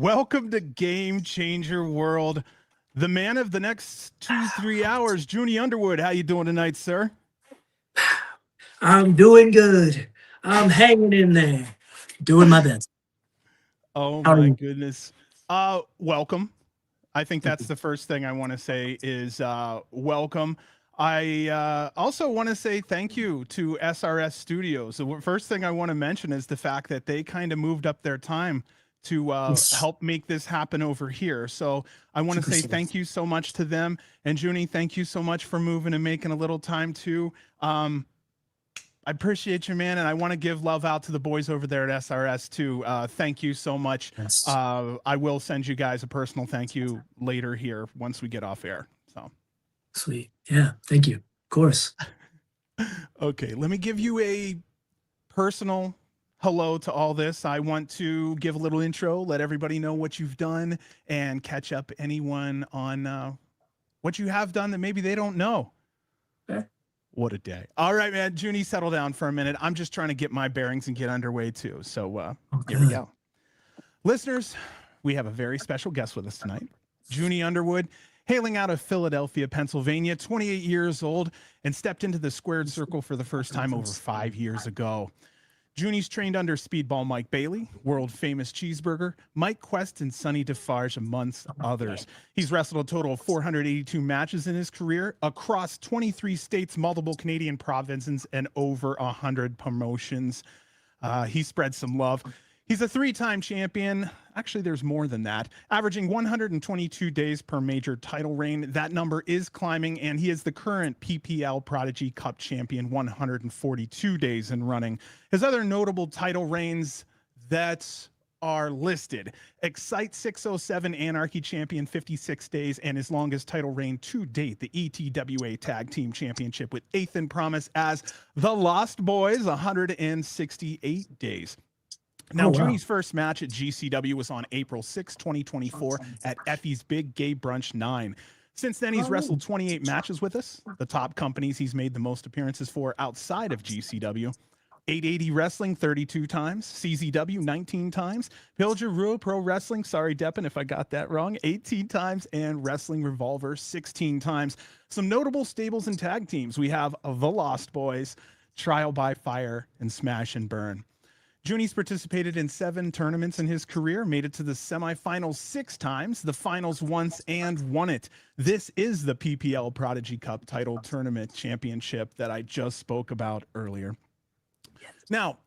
Welcome to Game Changer World. The man of the next 2-3 hours, Juni Underwood. How you doing tonight, sir? I'm doing good. I'm hanging in there, doing my best. Oh How are my you? goodness. Welcome. I think that's the first thing I want to say is welcome. I also want to say thank you to SRS Studios. The first thing I want to mention is the fact that they kind of moved up their time to It's help make this happen over here. So I want to super say safe. thank you so much to them. And Juni, thank you so much for moving and making a little time too. I appreciate you, man, and I want to give love out to the boys over there at SRS too. Thank you so much. Yes. I will send you guys a personal thank you later here once we get off air. So, Sweet. Yeah. Thank you. Of course. okay, let me give you a personal hello to all this. I want to give a little intro, let everybody know what you've done, and catch up anyone on what you have done that maybe they don't know. Okay. What a day. All right, man. Juni, settle down for a minute. I'm just trying to get my bearings and get underway too. So here we Good. go. Listeners, we have a very special guest with us tonight. Juni Underwood, hailing out of Philadelphia, Pennsylvania, 28 years old, and stepped into the squared circle for the first time over 5 years ago. Juni's trained under Speedball Mike Bailey, world famous cheeseburger, Mike Quest, and Sonny Defarge, amongst others. He's wrestled a total of 482 matches in his career across 23 states, multiple Canadian provinces, and over 100 promotions. He spread some love. He's a 3-time champion. Actually, there's more than that, averaging 122 days per major title reign. That number is climbing, and he is the current PPL Prodigy Cup champion, 142 days in running. His other notable title reigns that are listed: Excite 607 Anarchy champion, 56 days, and his longest title reign to date, the ETWA Tag Team Championship with Eighth and Promise as the Lost Boys, 168 days. Now, Oh, wow. Juni's first match at GCW was on April 6, 2024 at Effie's Big Gay Brunch 9. Since then, he's wrestled 28 matches with us, the top companies he's made the most appearances for outside of GCW. 880 Wrestling 32 times, CZW 19 times, Pilger Pro Wrestling, sorry Deppin if I got that wrong, 18 times, and Wrestling Revolver 16 times. Some notable stables and tag teams. We have The Lost Boys, Trial by Fire, and Smash and Burn. Juni's participated in 7 tournaments in his career, made it to the semifinals 6 times, the finals once, and won it. This is the PPL Prodigy Cup title tournament championship that I just spoke about earlier. Now,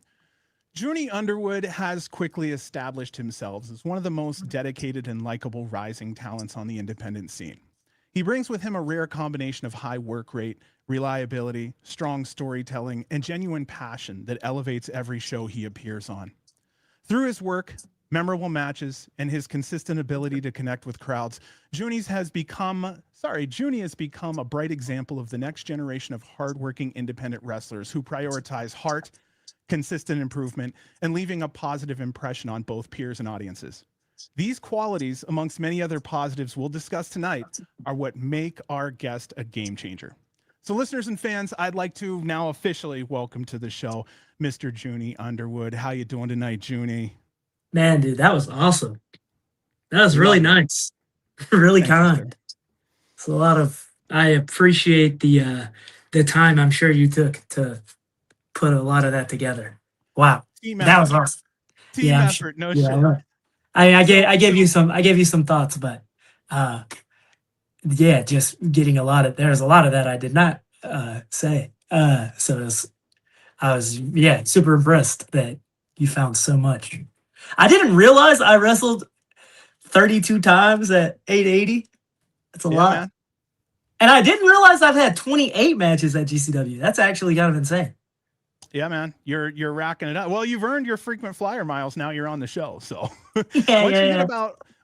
Juni Underwood has quickly established himself as one of the most dedicated and likable rising talents on the independent scene. He brings with him a rare combination of high work rate, reliability, strong storytelling, and genuine passion that elevates every show he appears on. Through his work, memorable matches, and his consistent ability to connect with crowds, Juni has become a bright example of the next generation of hardworking independent wrestlers who prioritize heart, consistent improvement, and leaving a positive impression on both peers and audiences. These qualities, amongst many other positives we'll discuss tonight, are what make our guest a game changer. So listeners and fans, I'd like to now officially welcome to the show Mr. Juni Underwood. How you doing tonight, Juni? Man, dude, that was awesome. That was We really love it. nice. Really Thank you, sir. kind. It's a lot of. I appreciate the time I'm sure you took to put a lot of that together. Wow, Team that was effort. awesome. Team Yeah, I'm sure. effort, no Yeah, I shit. know. I gave you some thoughts, but yeah, just getting there's a lot of that I did not say. So I was super impressed that you found so much. I didn't realize I wrestled 32 times at 880. That's a Yeah, lot. man. And I didn't realize I've had 28 matches at GCW. That's actually kind of insane. Yeah, man. You're racking it up. Well, you've earned your frequent flyer miles. Now you're on the show. So Yeah,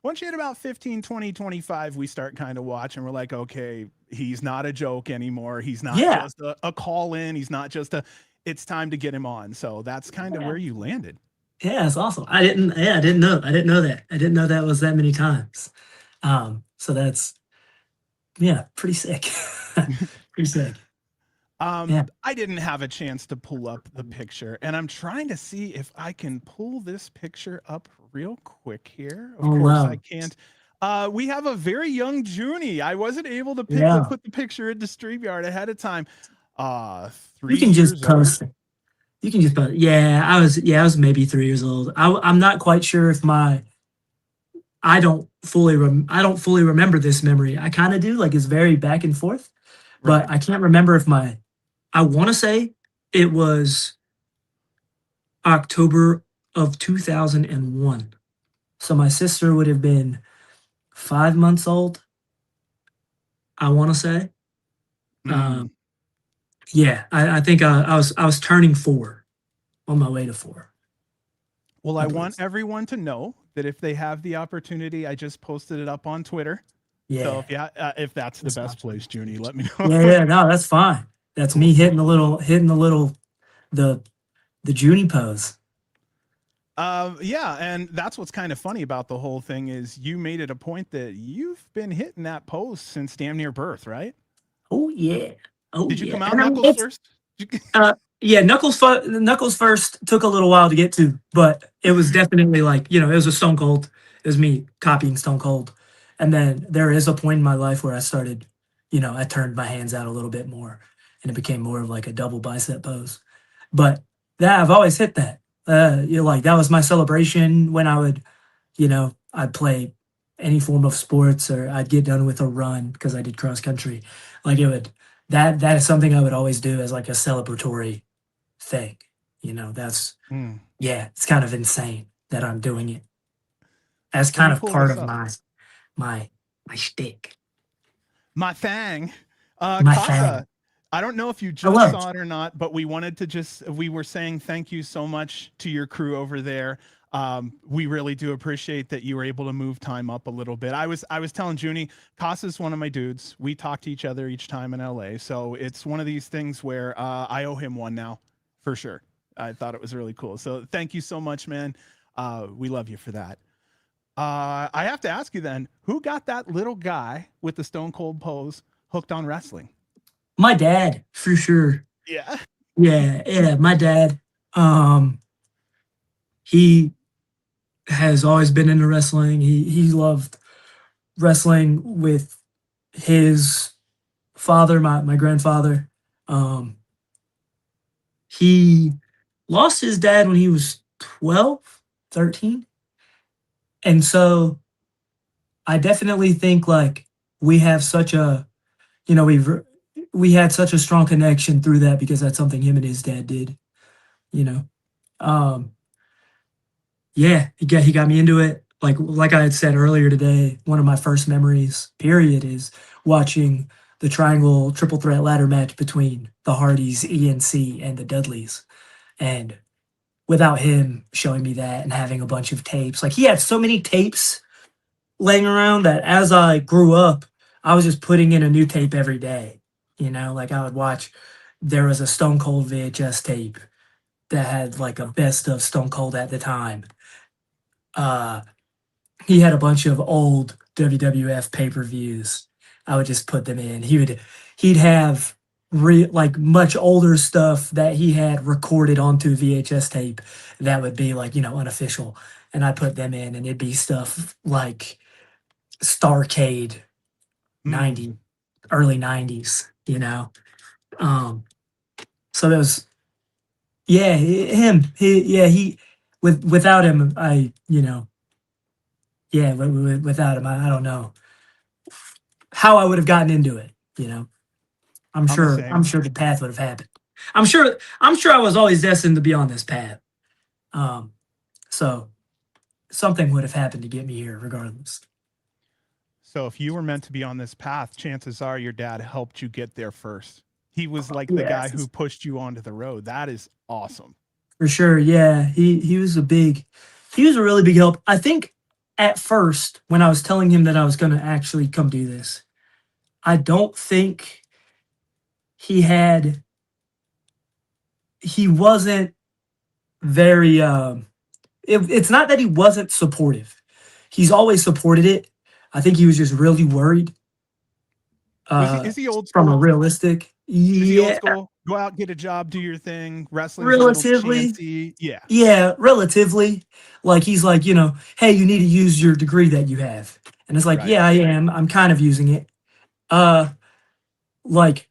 once you hit about 15, 20, 25, we start kind of watching. We're like, okay, he's not a joke anymore. He's not Yeah. just a call in. He's not just it's time to get him on. So that's kind of where you landed. Yeah, it's awesome. I didn't know that. I didn't know that was that many times. So that's pretty sick. Pretty sick. Yeah. I didn't have a chance to pull up the picture, and I'm trying to see if I can pull this picture up real quick here. Of Oh course, I wow. can't. We have a very young Juni. I wasn't able to Yeah. put the picture into StreamYard ahead of time. You 3 can just years old. post it. You can just post. Yeah, I was maybe 3 years old. I'm not quite sure if my I don't fully remember this memory. I kind of do, like it's very back and forth, Right. but I can't remember if my I want to say it was October of 2001. So my sister would have been 5 months old, I want to say. Mm. Um, yeah, I think I was turning 4, on my way to 4, Well, I I believe. want everyone to know that if they have the opportunity, I just posted it up on Twitter. So Yeah, if that's the that's best awesome. place, Juni, let me know. Yeah, yeah, no, that's fine. That's Cool. me hitting the the Junie pose. Yeah, and that's what's kind of funny about the whole thing is you made it a point that you've been hitting that post since damn near birth, right? Oh yeah, oh Did you yeah. come out And I mean, knuckles first? yeah, Knuckles first took a little while to get to, but it was definitely like, it was a Stone Cold. It was me copying Stone Cold. And then there is a point in my life where I started, I turned my hands out a little bit more and it became more of like a double bicep pose. But that I've always hit that. Like that was my celebration when I would, I'd play any form of sports or I'd get done with a run because I did cross country. Like that is something I would always do as like a celebratory thing. That's Mm. yeah, it's kind of insane that I'm doing it as Let kind me of pull part this of up. my shtick, My thing. my Casa, thing. I don't know if you just Hello. saw it or not, but we were saying thank you so much to your crew over there. We really do appreciate that you were able to move time up a little bit. I was telling Junie, Casa's one of my dudes. We talk to each other each time in LA. So it's one of these things where I owe him one now, for sure. I thought it was really cool. So thank you so much, man. We love you for that. I have to ask you then, who got that little guy with the stone cold pose hooked on wrestling? My dad, for sure. Yeah. Yeah, yeah, my dad. Um, he has always been into wrestling. He loved wrestling with his father, my grandfather. Um, he lost his dad when he was 12, 13. And so I definitely think like we have such a, we had such a strong connection through that because that's something him and his dad did, you know. Um, yeah, he got me into it. Like I had said earlier today, one of my first memories, period, is watching the triangle triple threat ladder match between the Hardys, ENC, and the Dudleys. And without him showing me that and having a bunch of tapes, like he had so many tapes laying around that as I grew up, I was just putting in a new tape every day. Like I would watch, there was a Stone Cold VHS tape that had like a best of Stone Cold at the time. Uh, he had a bunch of old WWF pay-per-views. I would just put them in. He'd have like much older stuff that he had recorded onto VHS tape that would be like, unofficial. And I put them in and it'd be stuff like Starcade Mm. 90, early 90s, Um, so that was, yeah, him. Without him, without him, I don't know how I would have gotten into it. I'm I'm the sure, same. I'm sure the path would have happened. I'm sure I was always destined to be on this path. Um, so something would have happened to get me here regardless. So if you were meant to be on this path, chances are your dad helped you get there first. He was like the Yeah, guy who pushed you onto the road. That is awesome. for sure. Yeah, he was a really big help. I think at first when I was telling him that I was going to actually come do this, I don't think he had he wasn't very it's not that he wasn't supportive. He's always supported it. I think he was just really worried Was he uh is he old from a school? realistic. Is he old Yeah, school? Go out, get a job, do your thing. Wrestling's a little relatively. chancy. Yeah. Yeah, relatively. Like he's like, hey, you need to use your degree that you have. And it's like, Right. yeah, I am. I'm kind of using it. Uh like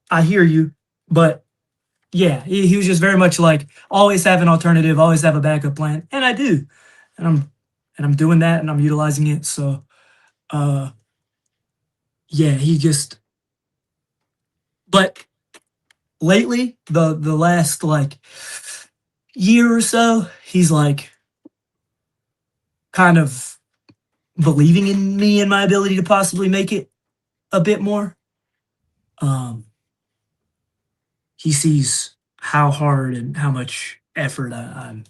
I hear you, but yeah, he was just very much like always have an alternative, always have a backup plan. And I do. And I'm doing that and I'm utilizing it. So uh yeah, he just but lately, the last like year or so, he's like kind of believing in me and my ability to possibly make it a bit more. Um, he sees how hard and how much effort I'm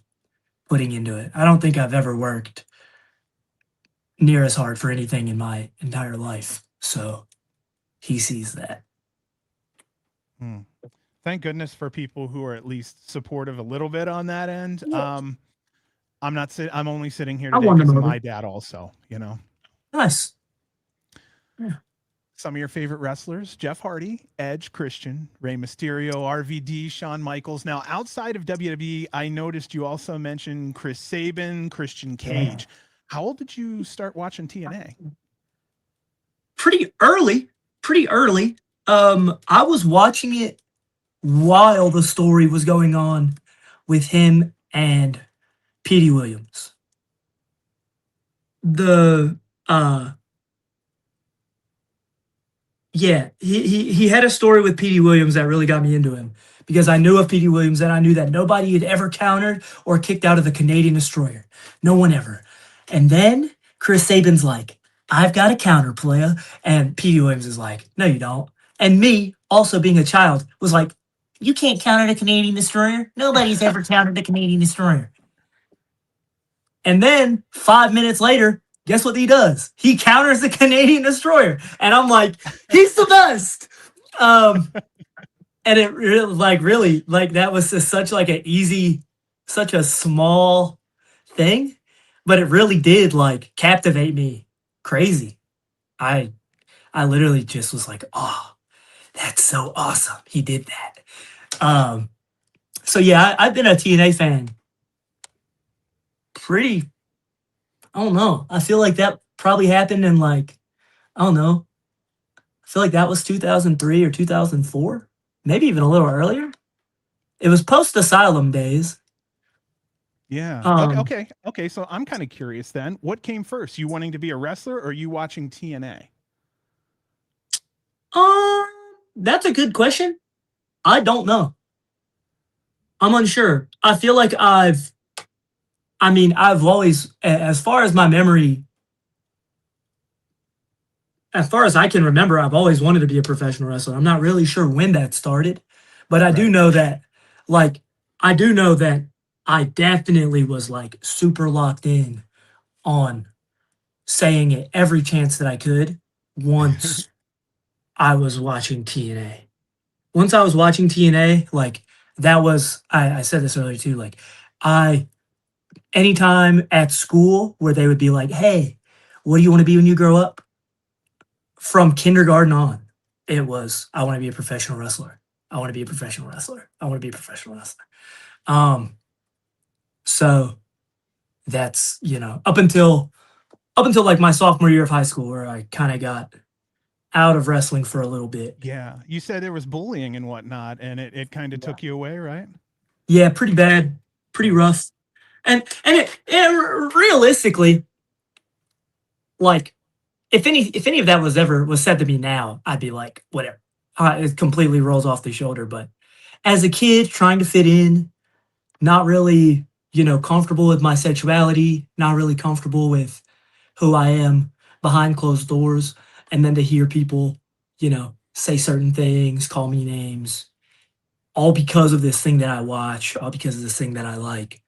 putting into it. I don't think I've ever worked near as hard for anything in my entire life. So he sees that. Hmm. Thank goodness for people who are at least supportive a little bit on that end. Yeah, I'm only sitting here I today won because them of over. my dad also, you know. Nice. Yeah. Some of your favorite wrestlers: Jeff Hardy, Edge, Christian, Rey Mysterio, RVD, Shawn Michaels. Now, outside of WWE, I noticed you also mentioned Chris Sabin, Christian Yeah. Cage. How old did you start watching TNA? Pretty early. Pretty early. I was watching it while the story was going on with him and Petey Williams. The Yeah, he had a story with Petey Williams that really got me into him because I knew of Petey Williams and I knew that nobody had ever countered or kicked out of the Canadian Destroyer. No one ever. And then Chris Sabin's like, I've got a counter, playa. And Petey Williams is like, no, you don't. And me, also being a child, was like, you can't counter the Canadian Destroyer. Nobody's ever countered the Canadian Destroyer. And then 5 minutes later, guess what he does? He counters the Canadian Destroyer. And I'm like, he's the best. Um, and it really, like that was just such like an easy, such a small thing, but it really did like captivate me crazy. I I literally just was like, oh, that's so awesome. He did that. So yeah, I've been a TNA fan pretty, I don't know. I feel like that probably happened in like, I don't know. I feel like that was 2003 or 2004, maybe even a little earlier. It was post Asylum days. Yeah. Okay. Um, Okay. Okay. So I'm kind of curious then. What came first? You wanting to be a wrestler or you watching TNA? um, that's a good question. I don't know. I'm unsure. I feel like I've always, as far as my memory, as far as I can remember, I've always wanted to be a professional wrestler. I'm not really sure when that started, but I do Right. know that, like, I do know that I definitely was like super locked in on saying it every chance that I could once I was watching TNA. Once I was watching TNA, like, that was, I said this earlier too, like, I, anytime at school where they would be like, hey, what do you want to be when you grow up? From kindergarten on, it was, I want to be a professional wrestler. I want to be a professional wrestler. I want to be a professional wrestler. Um, so that's, up until like my sophomore year of high school where I kind of got out of wrestling for a little bit. Yeah. You said there was bullying and whatnot, and it kind of Yeah. took you away, right? Yeah, pretty bad, pretty Yeah. rough. And realistically, like if any of that was said to me now, I'd be like, whatever. It completely rolls off the shoulder. But as a kid trying to fit in, not really, comfortable with my sexuality, not really comfortable with who I am behind closed doors, and then to hear people, say certain things, call me names, all because of this thing that I watch, all because of this thing that I like.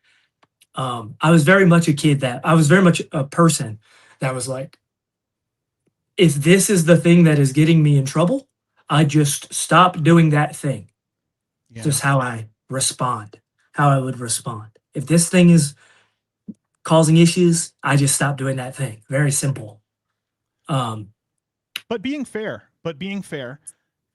I was very much a kid that I was very much a person that was like, if this is the thing that is getting me in trouble, I just stop doing that thing. Yeah. Just how I would respond. If this thing is causing issues, I just stop doing that thing. Very simple. Um, But being fair,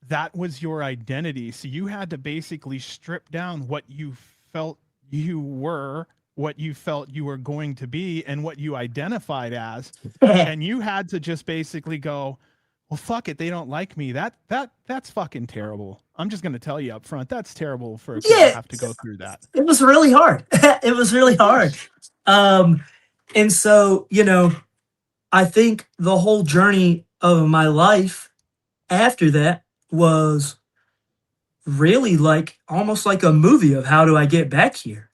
that was your identity. So you had to basically strip down what you felt you were, what you felt you were going to be, and what you identified as. And you had to just basically go, well, fuck it, they don't like me. That's fucking terrible. I'm just gonna tell you up front, that's terrible for a kid to Yeah, have to go through that. it was really hard. It was really hard. And so, I think the whole journey of my life after that was really like almost like a movie of how do I get back here?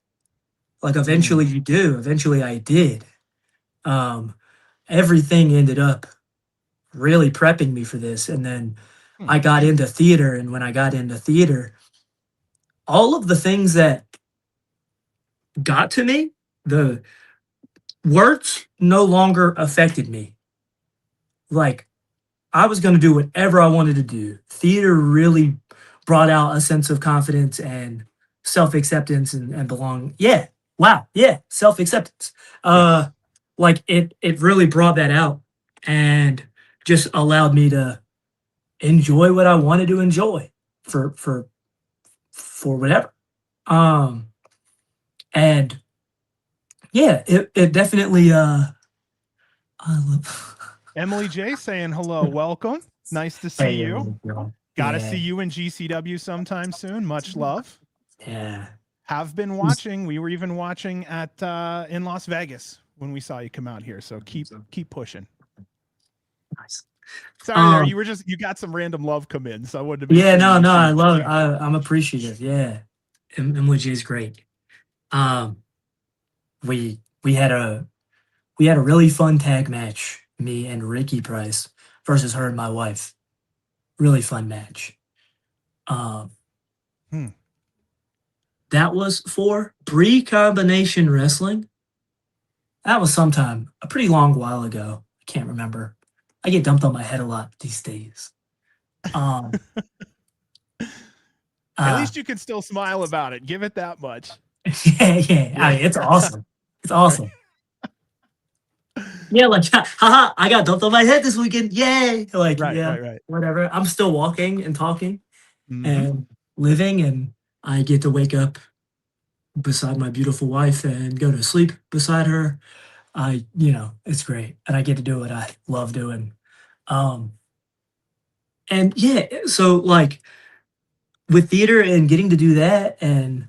Like eventually you do. Eventually I did. Um, Everything ended up really prepping me for this. And then I got into theater. And when I got into theater, all of the things that got to me, the words no longer affected me. Like I was going to do whatever I wanted to do. Theater really brought out a sense of confidence and self-acceptance and belong. Yeah. Wow. Yeah. Self-acceptance. Like it really brought that out and just allowed me to enjoy what I wanted to enjoy for whatever. And yeah, it definitely I love Emily J saying hello, welcome. Nice to see you. Gotta see you in GCW sometime soon. Much love. Yeah. Have been watching. We were even watching at in Las Vegas when we saw you come out here. So keep pushing. Nice. Sorry, there you got some random love come in, so I wanted to be Yeah, no, I love it. I'm appreciative. Yeah, MWG is great. We had a really fun tag match, me and Ricky Price versus her and my wife. Really fun match. That was for Bree Combination Wrestling. That was sometime a pretty long while ago. I can't remember. I get dumped on my head a lot these days. At least you can still smile about it. Give it that much. Yeah. I mean, it's awesome. It's awesome. Yeah, like, haha, I got dumped on my head this weekend. Yay! Like, right. Whatever. I'm still walking and talking and living, and I get to wake up beside my beautiful wife and go to sleep beside her. It's great, and I get to do what I love doing. And yeah, so like with theater and getting to do that and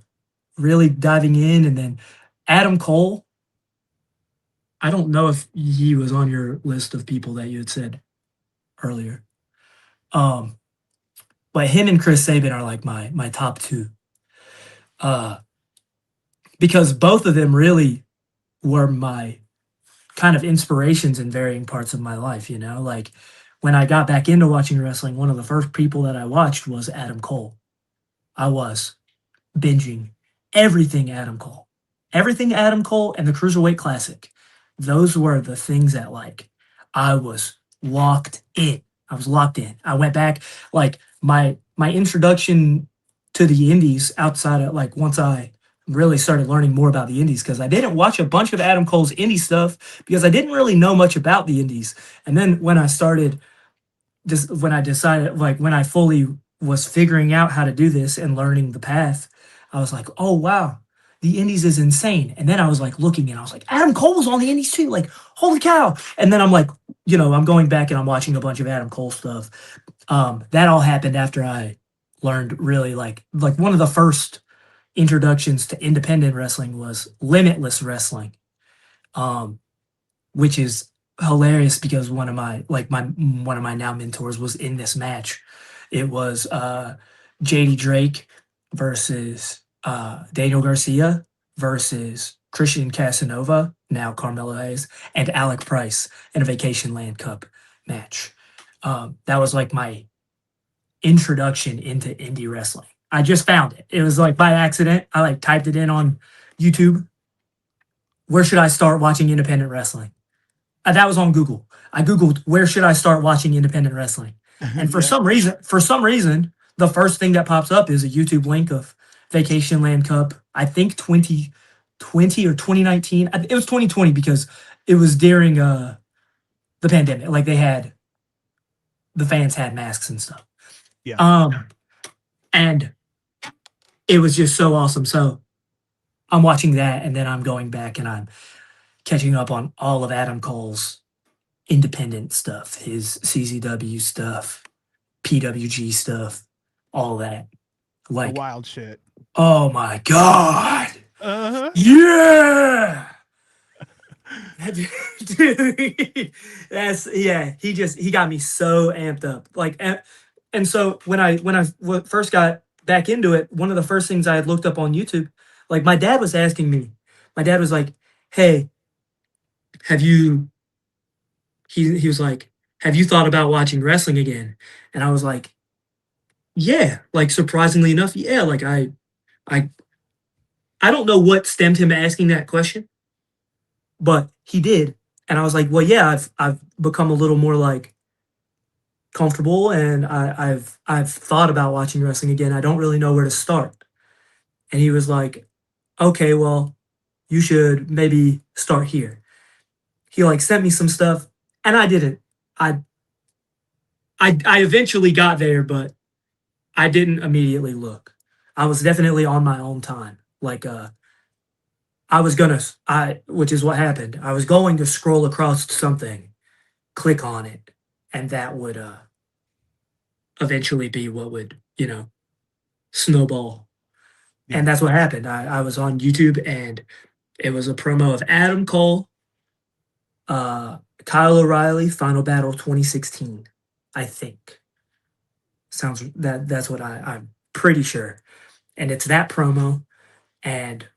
really diving in, and then Adam Cole. I don't know if he was on your list of people that you had said earlier. But him and Chris Sabin are like my top two. Because both of them really were my kind of inspirations in varying parts of my life, Like when I got back into watching wrestling, one of the first people that I watched was Adam Cole. I was binging everything Adam Cole. Everything Adam Cole and the Cruiserweight Classic. Those were the things that like I was locked in. I went back, like my introduction to the indies outside of like once I really started learning more about the indies, because I didn't watch a bunch of Adam Cole's indie stuff because I didn't really know much about the indies. And then when I decided, like when I fully was figuring out how to do this and learning the path, I was like, oh wow, the indies is insane. And then I was like looking and I was like, Adam Cole was on the indies too, like holy cow. And then I'm like, I'm going back and I'm watching a bunch of Adam Cole stuff. That all happened after I learned really like one of the first introductions to independent wrestling was Limitless Wrestling, which is hilarious because one of my now mentors was in this match. It was JD Drake versus Daniel Garcia versus Christian Casanova, now Carmelo Hayes, and Alec Price in a Vacation Land Cup match. That was like my introduction into indie wrestling. I just found it. It was like by accident. I like typed it in on YouTube. Where should I start watching independent wrestling? That was on Google. I Googled where should I start watching independent wrestling? And for some reason, the first thing that pops up is a YouTube link of Vacation Land Cup. I think 2020 or 2019. It was 2020 because it was during the pandemic. Like the fans had masks and stuff. Yeah. And it was just so awesome. So I'm watching that, and then I'm going back and I'm catching up on all of Adam Cole's independent stuff, his CZW stuff, PWG stuff, all that. The Like, wild shit. oh my God. Uh-huh. Yeah. Dude, he got me so amped up. Like, and so when I first got back into it, one of the first things I had looked up on YouTube, like my dad was asking me, my dad was like, "Hey, have you?" He was like, "Have you thought about watching wrestling again?" And I was like, "Yeah." Like surprisingly enough, yeah. Like I I don't know what stemmed him asking that question, but he did. And I was like, "Well, yeah, I've become a little more like comfortable, and I've thought about watching wrestling again. I don't really know where to start." And he was like, "Okay, well, you should maybe start here." He like sent me some stuff, and I didn't. I I eventually got there, but I didn't immediately look. I was definitely on my own time. Like I was gonna which is what happened. I was going to scroll across something, click on it, and that would eventually be what would, snowball. Yeah. And that's what happened. I was on YouTube, and it was a promo of Adam Cole, uh, Kyle O'Reilly, Final Battle 2016, I think. That's what I'm pretty sure. And it's that promo. And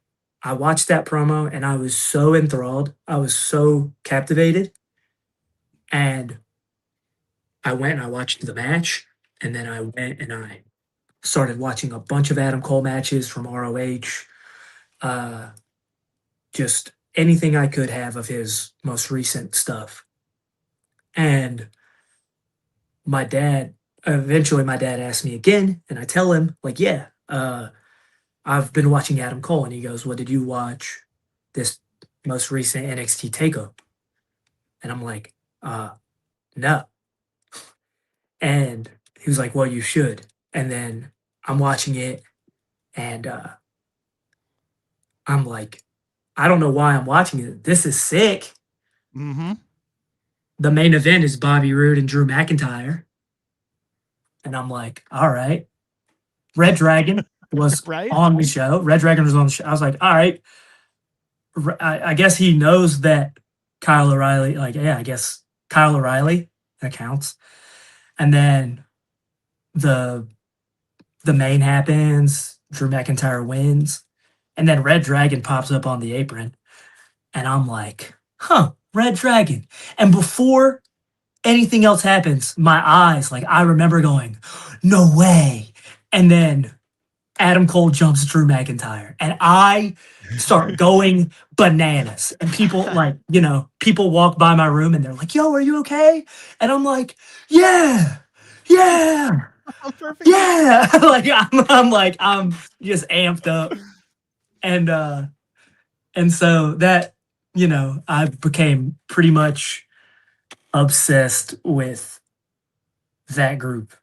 I watched that promo and I was so enthralled. I was so captivated. And I went and I watched the match. And then I went and I started watching a bunch of Adam Cole matches from ROH. Just anything I could have of his most recent stuff. And my dad, eventually, my dad asked me again. And I tell him, like, yeah, I've been watching Adam Cole. And he goes, "What did you watch this most recent NXT takeover?" And I'm like, no. And he was like, "Well, you should." And then I'm watching it, and I'm like, I don't know why I'm watching it. This is sick. Mm-hmm. The main event is Bobby Roode and Drew McIntyre. And I'm like, all right. Red Dragon was Right? on the show. Red Dragon was on the show. I was like, all right. I guess he knows that Kyle O'Reilly, like, yeah, I guess Kyle O'Reilly, that counts. And then the main happens, Drew McIntyre wins, and then Red Dragon pops up on the apron, and I'm like, huh, Red Dragon. And before anything else happens, my eyes, like I remember going, no way. And then Adam Cole jumps Drew McIntyre, and I start going bananas. And people like, people walk by my room and they're like, "Yo, are you okay?" And I'm like, yeah, yeah. I'm perfect. Yeah, like I'm just amped up, and so that I became pretty much obsessed with that group.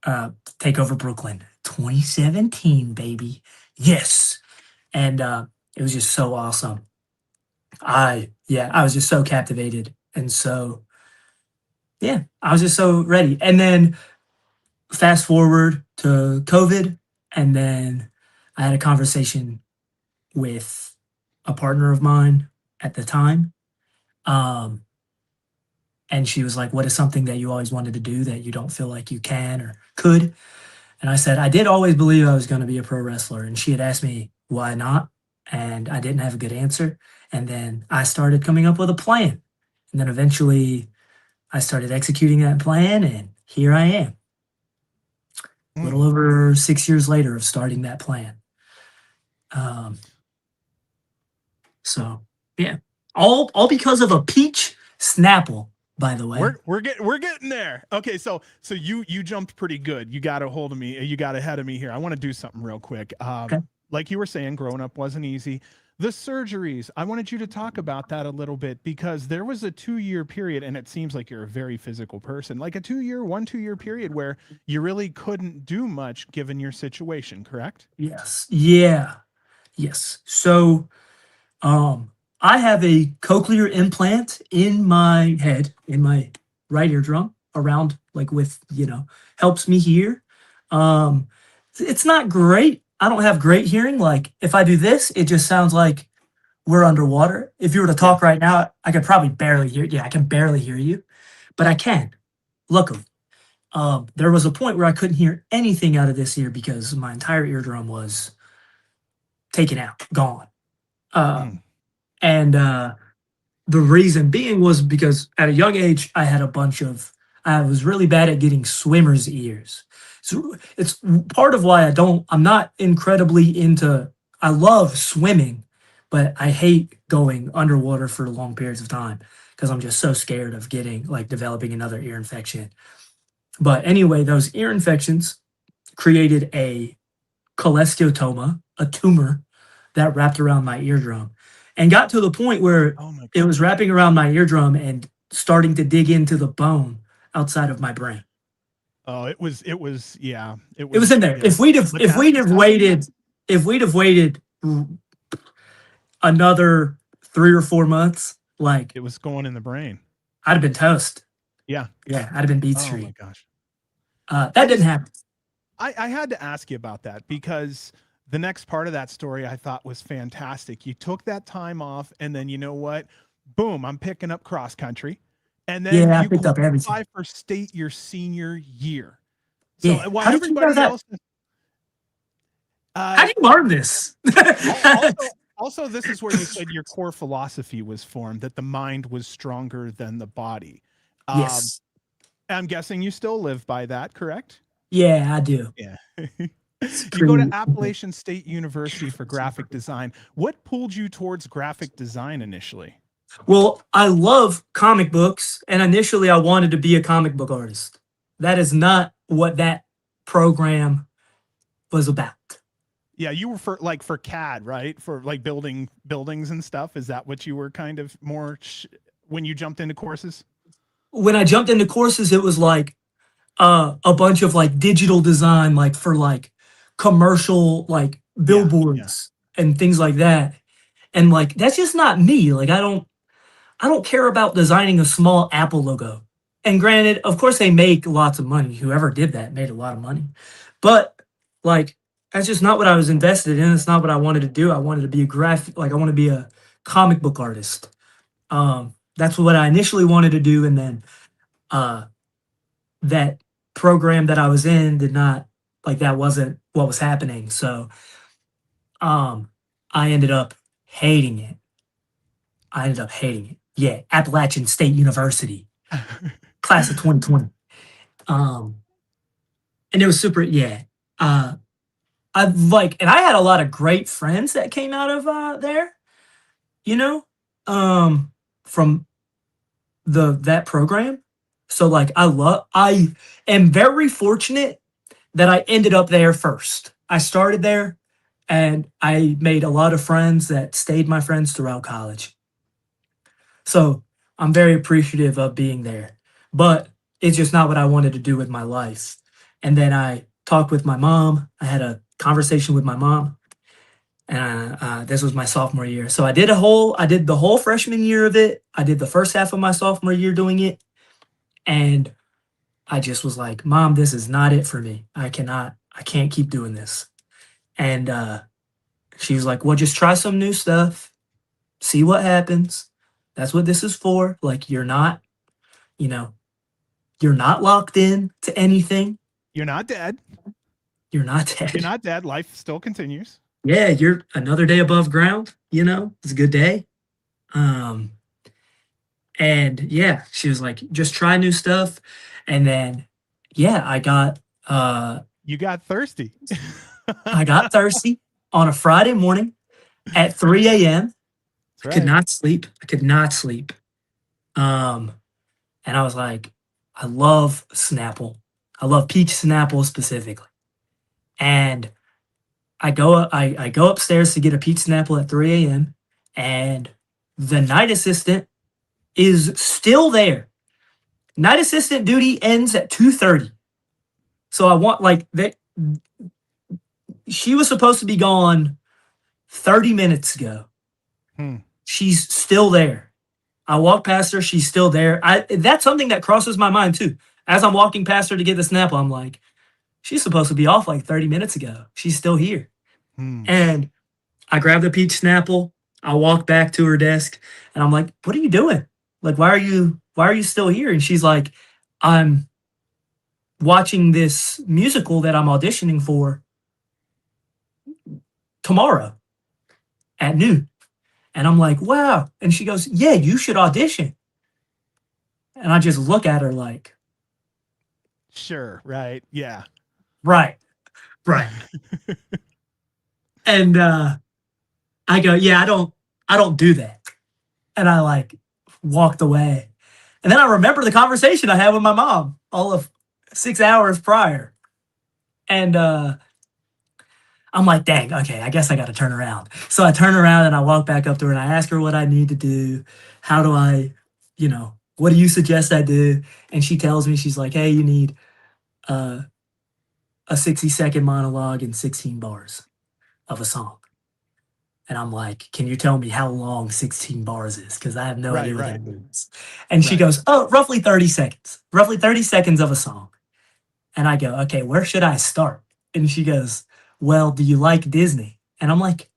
Takeover Brooklyn, 2017, baby, yes, and it was just so awesome. I was just so captivated, and so yeah, I was just so ready, and then fast forward to COVID, and then I had a conversation with a partner of mine at the time. Um, and she was like, "What is something that you always wanted to do that you don't feel like you can or could?" And I said, "I did always believe I was going to be a pro wrestler." And she had asked me, "Why not?" And I didn't have a good answer. And then I started coming up with a plan. And then eventually I started executing that plan. And here I am, a little over 6 years later of starting that plan. So yeah, all because of a peach Snapple, by the way. We're getting there. Okay, so you jumped pretty good. You got a hold of me. You got ahead of me here. I want to do something real quick. Okay. Like you were saying, growing up wasn't easy. The surgeries, I wanted you to talk about that a little bit because there was a 2-year period, and it seems like you're a very physical person, like a 2-year period where you really couldn't do much given your situation, correct? Yes. Yeah. Yes. So, I have a cochlear implant in my head, in my right eardrum, around like with, helps me hear. Um, it's not great. I don't have great hearing. Like if I do this, it just sounds like we're underwater. If you were to Yeah. talk right now, I could probably barely hear. Yeah, I can barely hear you, but I can. Luckily, there was a point where I couldn't hear anything out of this ear because my entire eardrum was taken out, gone. Mm. And The reason being was because at a young age, I was really bad at getting swimmer's ears. So it's part of why I'm not incredibly into, I love swimming, but I hate going underwater for long periods of time because I'm just so scared of developing another ear infection. But anyway, those ear infections created a cholesteatoma, a tumor that wrapped around my eardrum and got to the point where Oh my it was gosh. wrapping around my eardrum and starting to dig into the bone outside of my brain. Oh, yeah, it It was was in there. yeah. If we'd have waited another 3 or 4 months, like It was going in the brain. I'd have been toast. Yeah. Yeah, I'd have been beat Oh my street. gosh. That I didn't just happen. I had to ask you about that because the next part of that story I thought was fantastic. You took that time off, and then you know what? Boom, I'm picking up cross country. And then Yeah, I you picked up everything. qualify for state your senior year. So Yeah. while How did you know everybody that? else, How uh, did you learn this? also, this is where you said your core philosophy was formed that the mind was stronger than the body. Um, Yes. I'm guessing you still live by that, correct? Yeah, I do. Yeah. It's You go to pretty. Appalachian State University for graphic design. What pulled you towards graphic design initially? Well, I love comic books, and initially I wanted to be a comic book artist. That is not what that program was about. Yeah, you were for CAD, right? For like building buildings and stuff. Is that what you were kind of more when you jumped into courses? When I jumped into courses, it was like a bunch of like digital design, like for like commercial, like Yeah, yeah. billboards and things like that. And like that's just not me. Like I don't care about designing a small Apple logo. And granted, of course, they make lots of money. Whoever did that made a lot of money. But like, that's just not what I was invested in. It's not what I wanted to do. I wanted to be I want to be a comic book artist. That's what I initially wanted to do. And then uh, that program that I was in did not, that wasn't what was happening. So um, I ended up hating it. Yeah, Appalachian State University, class of 2020. Um, and it was super, yeah. Uh, and I had a lot of great friends that came out of there, you know, um, from that program. So I am very fortunate that I ended up there first. I started there and I made a lot of friends that stayed my friends throughout college. So I'm very appreciative of being there, but it's just not what I wanted to do with my life. And then I talked with my mom. I had a conversation with my mom, and this was my sophomore year. So I did the whole freshman year of it. I did the first half of my sophomore year doing it, and I just was like, "Mom, this is not it for me. I can't keep doing this." And she was like, "Well, just try some new stuff, see what happens. That's what this is for. Like, you know, you're not locked in to anything. You're not dead. You're not You're dead. not dead. Life still continues. Yeah, you're another day above ground. It's a good day." Um, and yeah, she was like, "Just try new stuff." And then, yeah, You got thirsty. I That's got thirsty on a Friday morning at 3 a.m. I could right. not sleep. I could not sleep. Um, and I was like, I love Snapple. I love peach Snapple specifically. And I go upstairs to get a peach Snapple at 3 a.m. and the night assistant is still there. Night assistant duty ends at 2:30. So I want like that. She was supposed to be gone 30 minutes ago. She's still there. I walk past her. She's still there. That's something that crosses my mind too. As I'm walking past her to get the Snapple, I'm like, she's supposed to be off like 30 minutes ago. She's still here. And I grab the peach Snapple. I walk back to her desk and I'm like, what are you doing? Like, why are you still here? And she's like, I'm watching this musical that I'm auditioning for tomorrow at noon. And I'm like, wow. And she goes, yeah, you should audition. And I just look at her like, sure, right, yeah. Right. And I go, yeah, I don't do that. And I like walked away. And then I remember the conversation I had with my mom all of 6 hours prior. And I'm like, dang, okay, I guess I got to turn around. So I turn around and I walk back up to her and I ask her what I need to do. How do I, what do you suggest I do? And she tells me, she's like, hey, you need a 60-second monologue and 16 bars of a song. And I'm like, can you tell me how long 16 bars is? Because I have no idea what that means. And she goes, oh, roughly 30 seconds. Roughly 30 seconds of a song. And I go, okay, where should I start? And she goes, well, do you like Disney? And I'm like,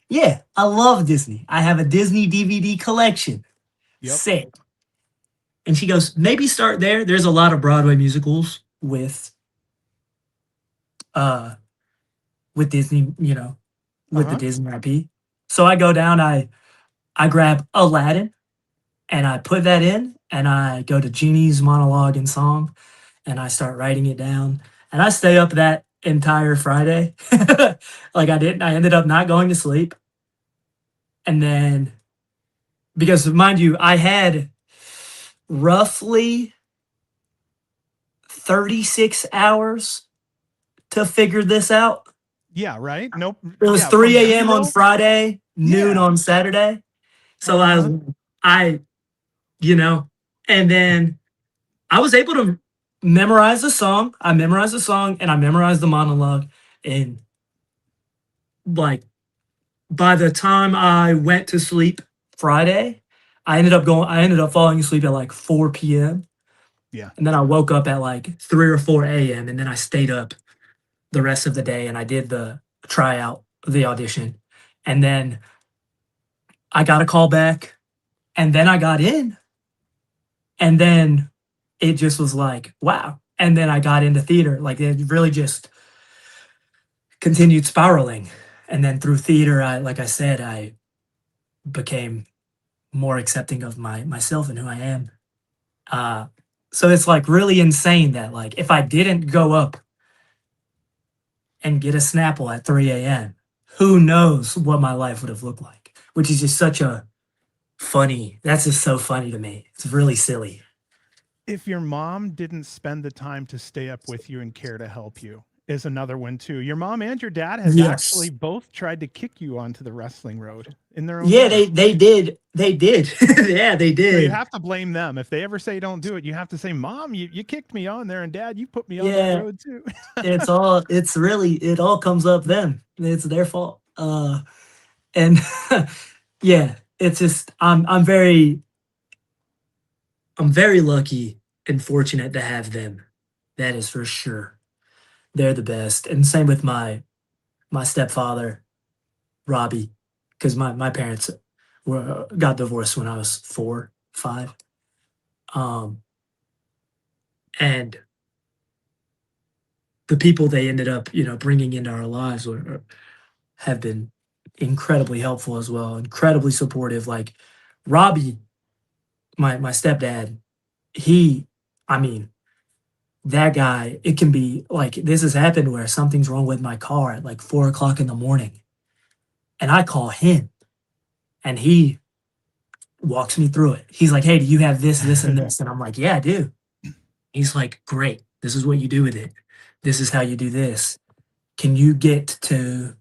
yeah, I love Disney. I have a Disney DVD collection. Yep. Sick. And she goes, maybe start there. There's a lot of Broadway musicals with Disney, with the Disney IP. So I go down, I grab Aladdin and I put that in and I go to Genie's monologue and song and I start writing it down. And I stay up that entire Friday. Like I ended up not going to sleep. And then, because mind you, I had roughly 36 hours to figure this out. Yeah, right. Nope. It was 3 a.m. on Friday, noon on Saturday. So I, and then I was able to memorize the song. I memorized the song and I memorized the monologue. And like, by the time I went to sleep Friday, I ended up falling asleep at like 4 p.m. Yeah. And then I woke up at like 3 or 4 a.m. And then I stayed up the rest of the day and I did the tryout, the audition. And then I got a call back and then I got in. And then it just was like, wow. And then I got into theater. Like it really just continued spiraling. And then through theater, I became more accepting of myself and who I am. So it's like really insane that like if I didn't go up and get a Snapple at 3 a.m., who knows what my life would have looked like, which is just that's just so funny to me. It's really silly. If your mom didn't spend the time to stay up with you and care to help you is another one too. Your mom and your dad have actually both tried to kick you onto the wrestling road in their own way. they did. Yeah, they did. So you have to blame them. If they ever say don't do it, you have to say, Mom, you kicked me on there, and Dad, you put me on that road too. It all comes up them. It's their fault. And yeah, it's just I'm very lucky and fortunate to have them. That is for sure. They're the best. And same with my stepfather, Robbie, because my parents got divorced when I was 4, 5. And the people they ended up, bringing into our lives have been incredibly helpful as well, incredibly supportive. Like Robbie, my stepdad, that guy, it can be like, this has happened where something's wrong with my car at like 4 o'clock in the morning. And I call him and he walks me through it. He's like, hey, do you have this, this, and this? And I'm like, yeah, I do. He's like, great. This is what you do with it. This is how you do this. Can you get to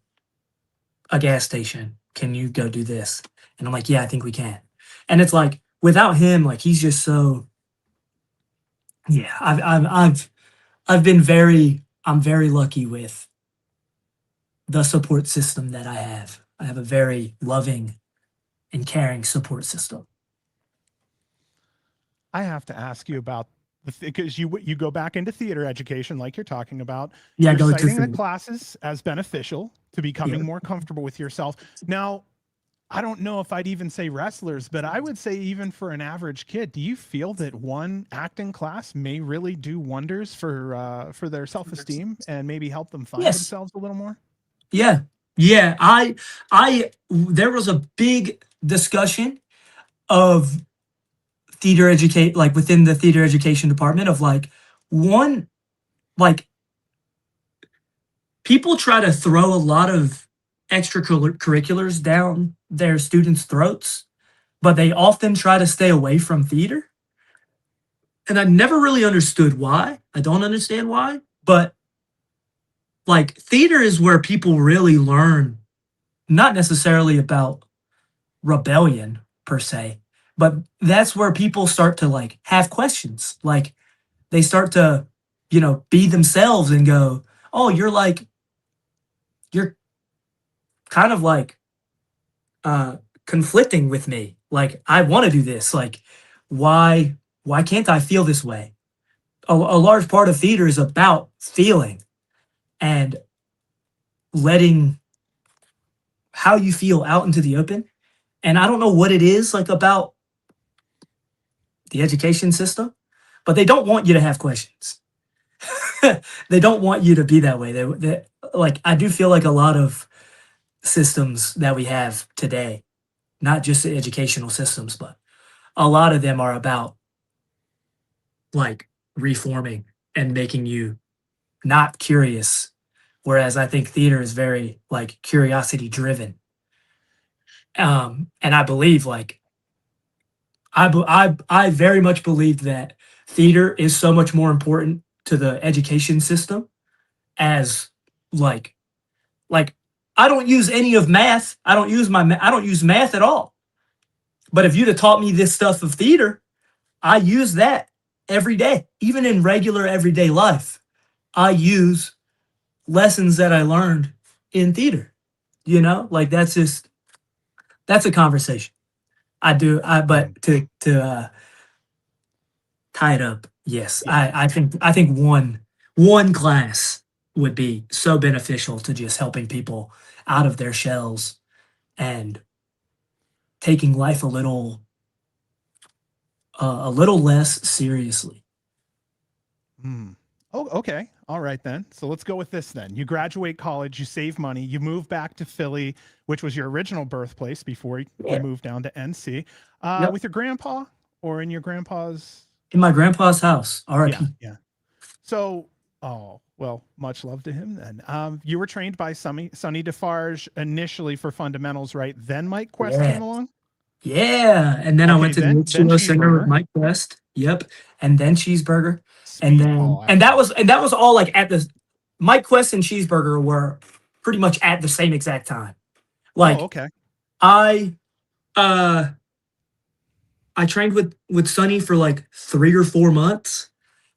a gas station. Can you go do this? And I'm like, yeah, I think we can. And it's like, without him, like, he's just so, yeah, I've been I'm very lucky with the support system that I have. I have a very loving and caring support system. I have to ask you about because you go back into theater education, like you're talking about. Yeah, You're go to citing the food. classes as beneficial to becoming Yeah. more comfortable with yourself. Now, I don't know if I'd even say wrestlers, but I would say even for an average kid, do you feel that one acting class may really do wonders for their self-esteem and maybe help them find Yes. themselves a little more? Yeah. Yeah. There was a big discussion of theater educate, like within the theater education department of like, one, like, people try to throw a lot of extracurriculars down their students' throats, but they often try to stay away from theater. And I never really understood why. I don't understand why, but like, theater is where people really learn, not necessarily about rebellion per se, but that's where people start to like have questions. Like, they start to, be themselves and go, oh, you're kind of like conflicting with me. Like, I want to do this. Like, why can't I feel this way? A large part of theater is about feeling and letting how you feel out into the open. And I don't know what it is like about the education system, but they don't want you to have questions. They don't want you to be that way. Like, I do feel like a lot of systems that we have today, not just the educational systems, but a lot of them are about like reforming and making you not curious. Whereas I think theater is very like curiosity driven. And I believe like I very much believe that theater is so much more important to the education system as like like I don't use any of math. I don't use math at all. But if you'd have taught me this stuff of theater, I use that every day, even in regular everyday life. I use lessons that I learned in theater. Like, that's a conversation. I do. But to tie it up, yes, Yeah. I think one class would be so beneficial to just helping people out of their shells and taking life a little less seriously. Hmm. Oh, okay. All right then. So let's go with this then. You graduate college, you save money, you move back to Philly, which was your original birthplace before you Yeah. moved down to NC, Yep. with your grandpa or in your grandpa's. In my grandpa's house. Yeah, R.I.P. yeah. So, oh well, much love to him then. You were trained by Sonny Defarge initially for fundamentals, right? Then Mike Quest Yeah. came along. Yeah. And then I Okay, went to the then H2O Center with Cheeseburger. Mike West. Yep. And then Cheeseburger. And Sweet. then Oh, and that excellent. was all like at the Mike Quest and Cheeseburger were pretty much at the same exact time. Oh, Like, okay. I uh I trained with Sonny for like 3 or 4 months,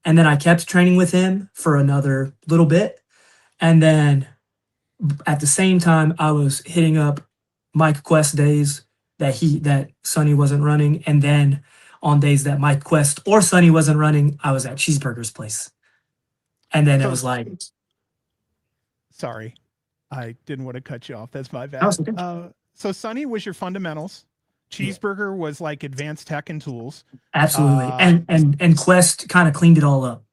and then I kept training with him for another little bit. And then at the same time, I was hitting up Mike Quest days that Sonny wasn't running, and then on days that Mike Quest or Sonny wasn't running, I was at Cheeseburger's place. And then it So was like, sorry, I didn't want to cut you off. That's my I was bad. like, So Sonny was your fundamentals. yeah, Cheeseburger was like advanced tech and tools. absolutely. Uh, And Quest kind of cleaned it all up.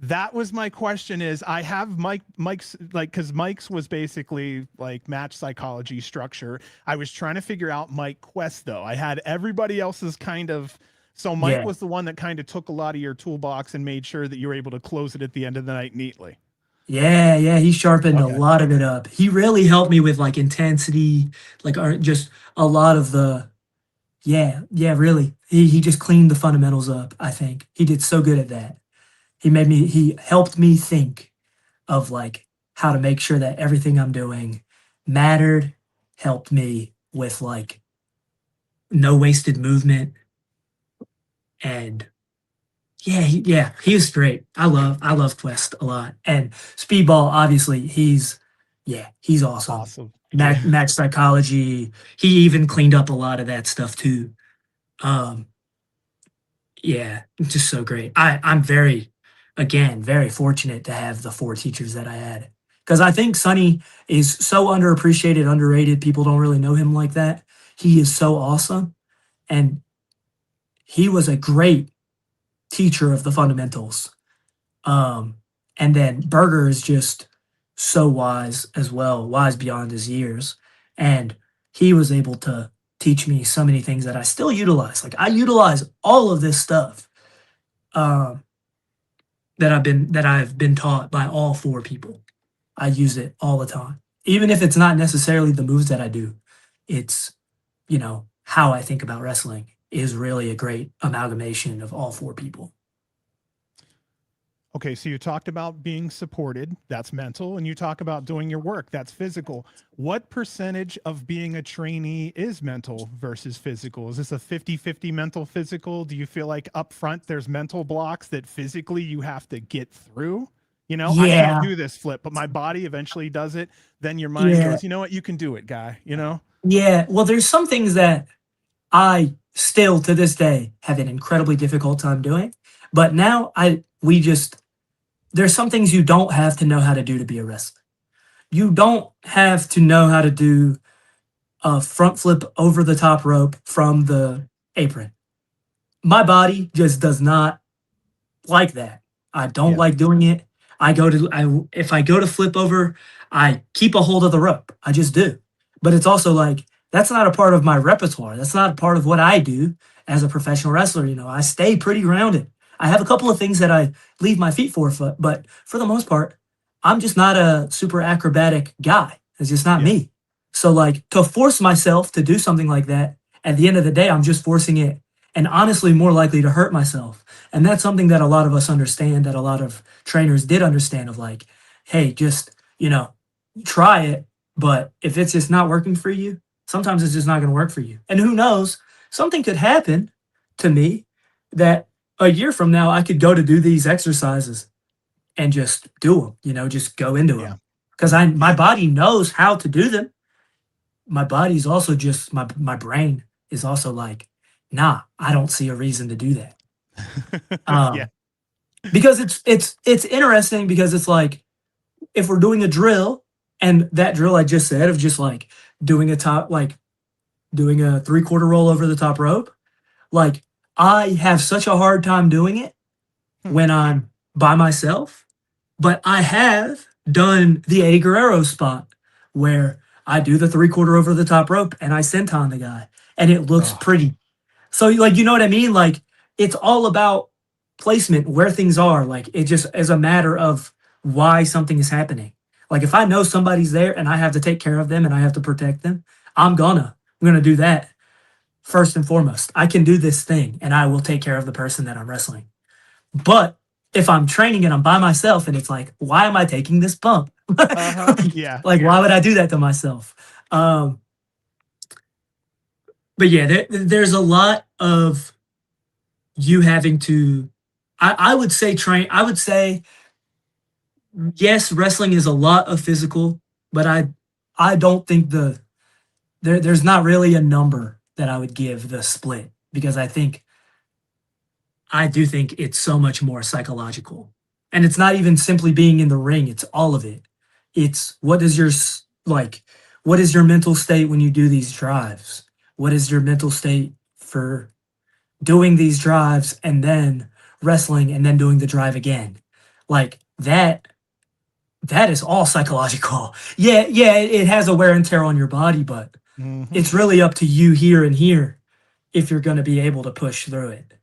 that was my question is I have Mike's like because Mike's was basically like match psychology structure. I was trying to figure out Mike Quest though. I had everybody else's kind of so Mike Yeah. was the one that kind of took a lot of your toolbox and made sure that you were able to close it at the end of the night neatly. Yeah, he sharpened a Okay. lot of it up. He really helped me with like intensity, like just a lot of the yeah, really. He just cleaned the fundamentals up, I think. He did so good at that. He helped me think of like how to make sure that everything I'm doing mattered helped me with like no wasted movement. And he was great. I love Quest a lot. And Speedball, obviously, he's awesome. Awesome. Match psychology. He even cleaned up a lot of that stuff too. Um, yeah, just so great. I'm very fortunate to have the 4 teachers that I had. Because I think Sonny is so underappreciated, underrated. People don't really know him like that. He is so awesome. And he was a great teacher of the fundamentals. And then Berger is just so wise as well, wise beyond his years. And he was able to teach me so many things that I still utilize. Like I utilize all of this stuff that I've been taught by all 4 people. I use it all the time. Even if it's not necessarily the moves that I do, it's, how I think about wrestling is really a great amalgamation of all 4 people. Okay, so you talked about being supported, that's mental, and you talk about doing your work, that's physical. What percentage of being a trainee is mental versus physical? Is this a 50-50 mental physical? Do you feel like up front there's mental blocks that physically you have to get through? I can't do this flip, but my body eventually does it. Then your mind goes, you know what, you can do it, guy, Yeah, well, there's some things that I still to this day have an incredibly difficult time doing, but now there's some things you don't have to know how to do to be a wrestler. You don't have to know how to do a front flip over the top rope from the apron. My body just does not like that. I don't like doing it. If I go to flip over, I keep a hold of the rope. I just do. But it's also like, that's not a part of my repertoire. That's not a part of what I do as a professional wrestler. I stay pretty grounded. I have a couple of things that I leave my feet for, but for the most part, I'm just not a super acrobatic guy. It's just not me. So like to force myself to do something like that, at the end of the day, I'm just forcing it and honestly more likely to hurt myself. And that's something that a lot of us understand, that a lot of trainers did understand of like, hey, just, try it. But if it's just not working for you, sometimes it's just not going to work for you. And who knows, something could happen to me that a year from now, I could go to do these exercises and just do them, just go into them. Because my body knows how to do them. My body's also just, my brain is also like, nah, I don't see a reason to do that. Because it's interesting because it's like, if we're doing a drill and that drill I just said of just like doing a 3/4 roll over the top rope, like I have such a hard time doing it when I'm by myself, but I have done the Eddie Guerrero spot where I do the 3/4 over the top rope and I senton the guy and it looks pretty. So like, you know what I mean? Like it's all about placement, where things are. Like it just is a matter of why something is happening. Like if I know somebody's there and I have to take care of them and I have to protect them, I'm gonna do that first and foremost. I can do this thing and I will take care of the person that I'm wrestling. But if I'm training and I'm by myself and it's like, why am I taking this bump? Like, why would I do that to myself? But yeah, there's a lot of you having to, I would say yes, wrestling is a lot of physical, but I don't think there's not really a number that I would give the split, because I do think it's so much more psychological. And it's not even simply being in the ring, it's all of it. It's what is your mental state when you do these drives? What is your mental state for doing these drives and then wrestling and then doing the drive again? Like that is all psychological. Yeah, it has a wear and tear on your body, but it's really up to you here and here if you're going to be able to push through it.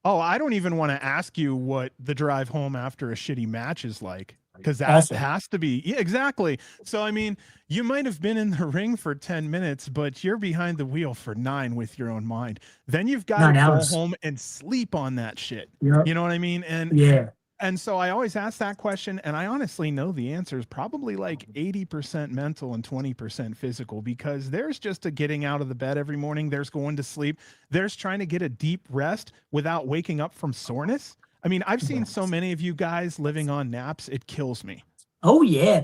Oh, I don't even want to ask you what the drive home after a shitty match is like, because that has to be, exactly. So, I mean, you might have been in the ring for 10 minutes, but you're behind the wheel for 9 with your own mind. Then you've got to go home and sleep on that shit. Yep. You know what I mean? And And so I always ask that question, and I honestly know the answer is probably like 80% mental and 20% physical, because there's just a getting out of the bed every morning, there's going to sleep, there's trying to get a deep rest without waking up from soreness. I mean, I've seen so many of you guys living on naps, it kills me. Oh yeah,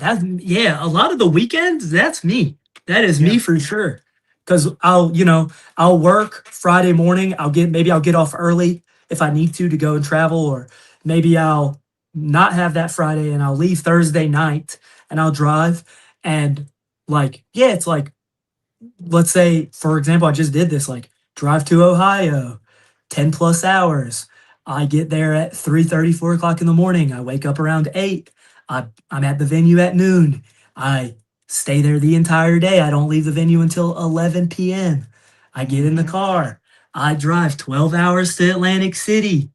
a lot of the weekends, that's me. That is Yeah. me for sure. Cause I'll work Friday morning. I'll get off early if I need to go and travel, or maybe I'll not have that Friday and I'll leave Thursday night and I'll drive. And like, yeah, it's like, let's say, for example, I just did this, like drive to Ohio, 10 plus hours. I get there at 3:30, 4 o'clock in the morning. I wake up around 8. I'm at the venue at noon. I stay there the entire day. I don't leave the venue until 11 p.m. I get in the car. I drive 12 hours to Atlantic City.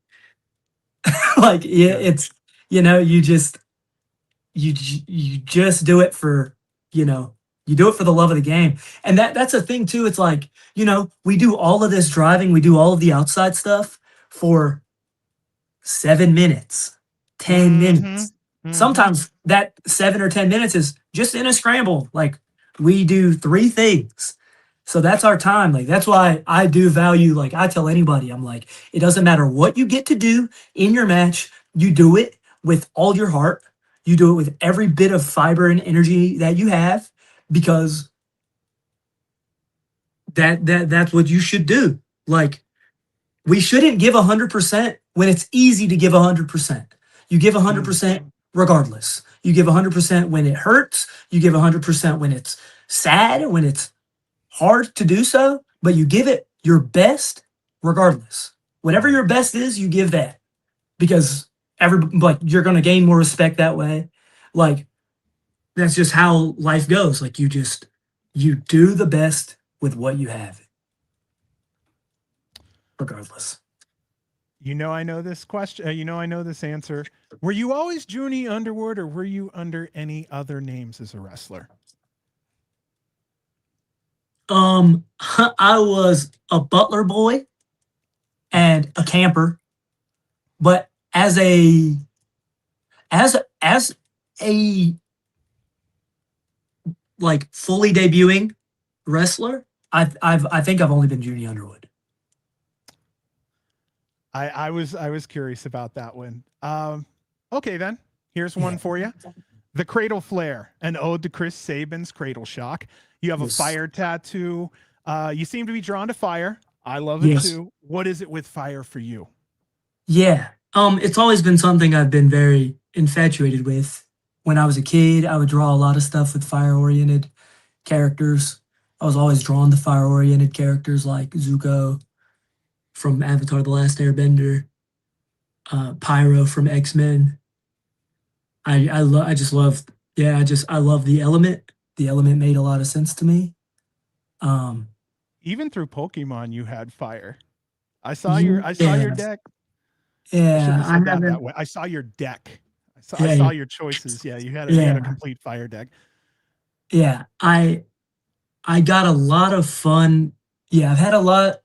Like, yeah, Yeah. it's, you just do it for, you do it for the love of the game. And that's a thing too. It's like, we do all of this driving, we do all of the outside stuff for 7 minutes, 10 Mm-hmm. minutes. Mm-hmm. Sometimes that 7 or 10 minutes is just in a scramble. Like, we do 3 things. So that's our time. Like, that's why I do value, like, I tell anybody, I'm like, it doesn't matter what you get to do in your match, you do it with all your heart. You do it with every bit of fiber and energy that you have, because that's what you should do. Like, we shouldn't give 100% when it's easy to give 100%. You give Mm. 100% regardless. You give 100% when it hurts. You give 100% when it's sad, when it's hard to do so, but you give it your best regardless. Whatever your best is, you give that, because you're going to gain more respect that way. Like, that's just how life goes. Like, you do the best with what you have regardless. I know this question. I know this answer. Were you always Juni Underwood, or were you under any other names as a wrestler? I was a butler boy and a camper, but as a like fully debuting wrestler, I think I've only been Juni Underwood. I was curious about that one. Okay then. Here's one Yeah. for you. The Cradle Flare, an ode to Chris Sabin's Cradle Shock. You have a Yes. fire tattoo. You seem to be drawn to fire. I love it Yes. too. What is it with fire for you? Yeah. It's always been something I've been very infatuated with. When I was a kid, I would draw a lot of stuff with fire-oriented characters. I was always drawn to fire-oriented characters like Zuko from Avatar: The Last Airbender, Pyro from X-Men. I just love, yeah, I love the element. The element made a lot of sense to me. Um, Even through Pokemon, you had fire. I saw your yeah, deck. I shouldn't yeah, have I said that haven't, way. I saw your deck. I yeah, saw your choices. Yeah, you had a yeah, complete fire deck. yeah. I got a lot of fun. Yeah, I've had a lot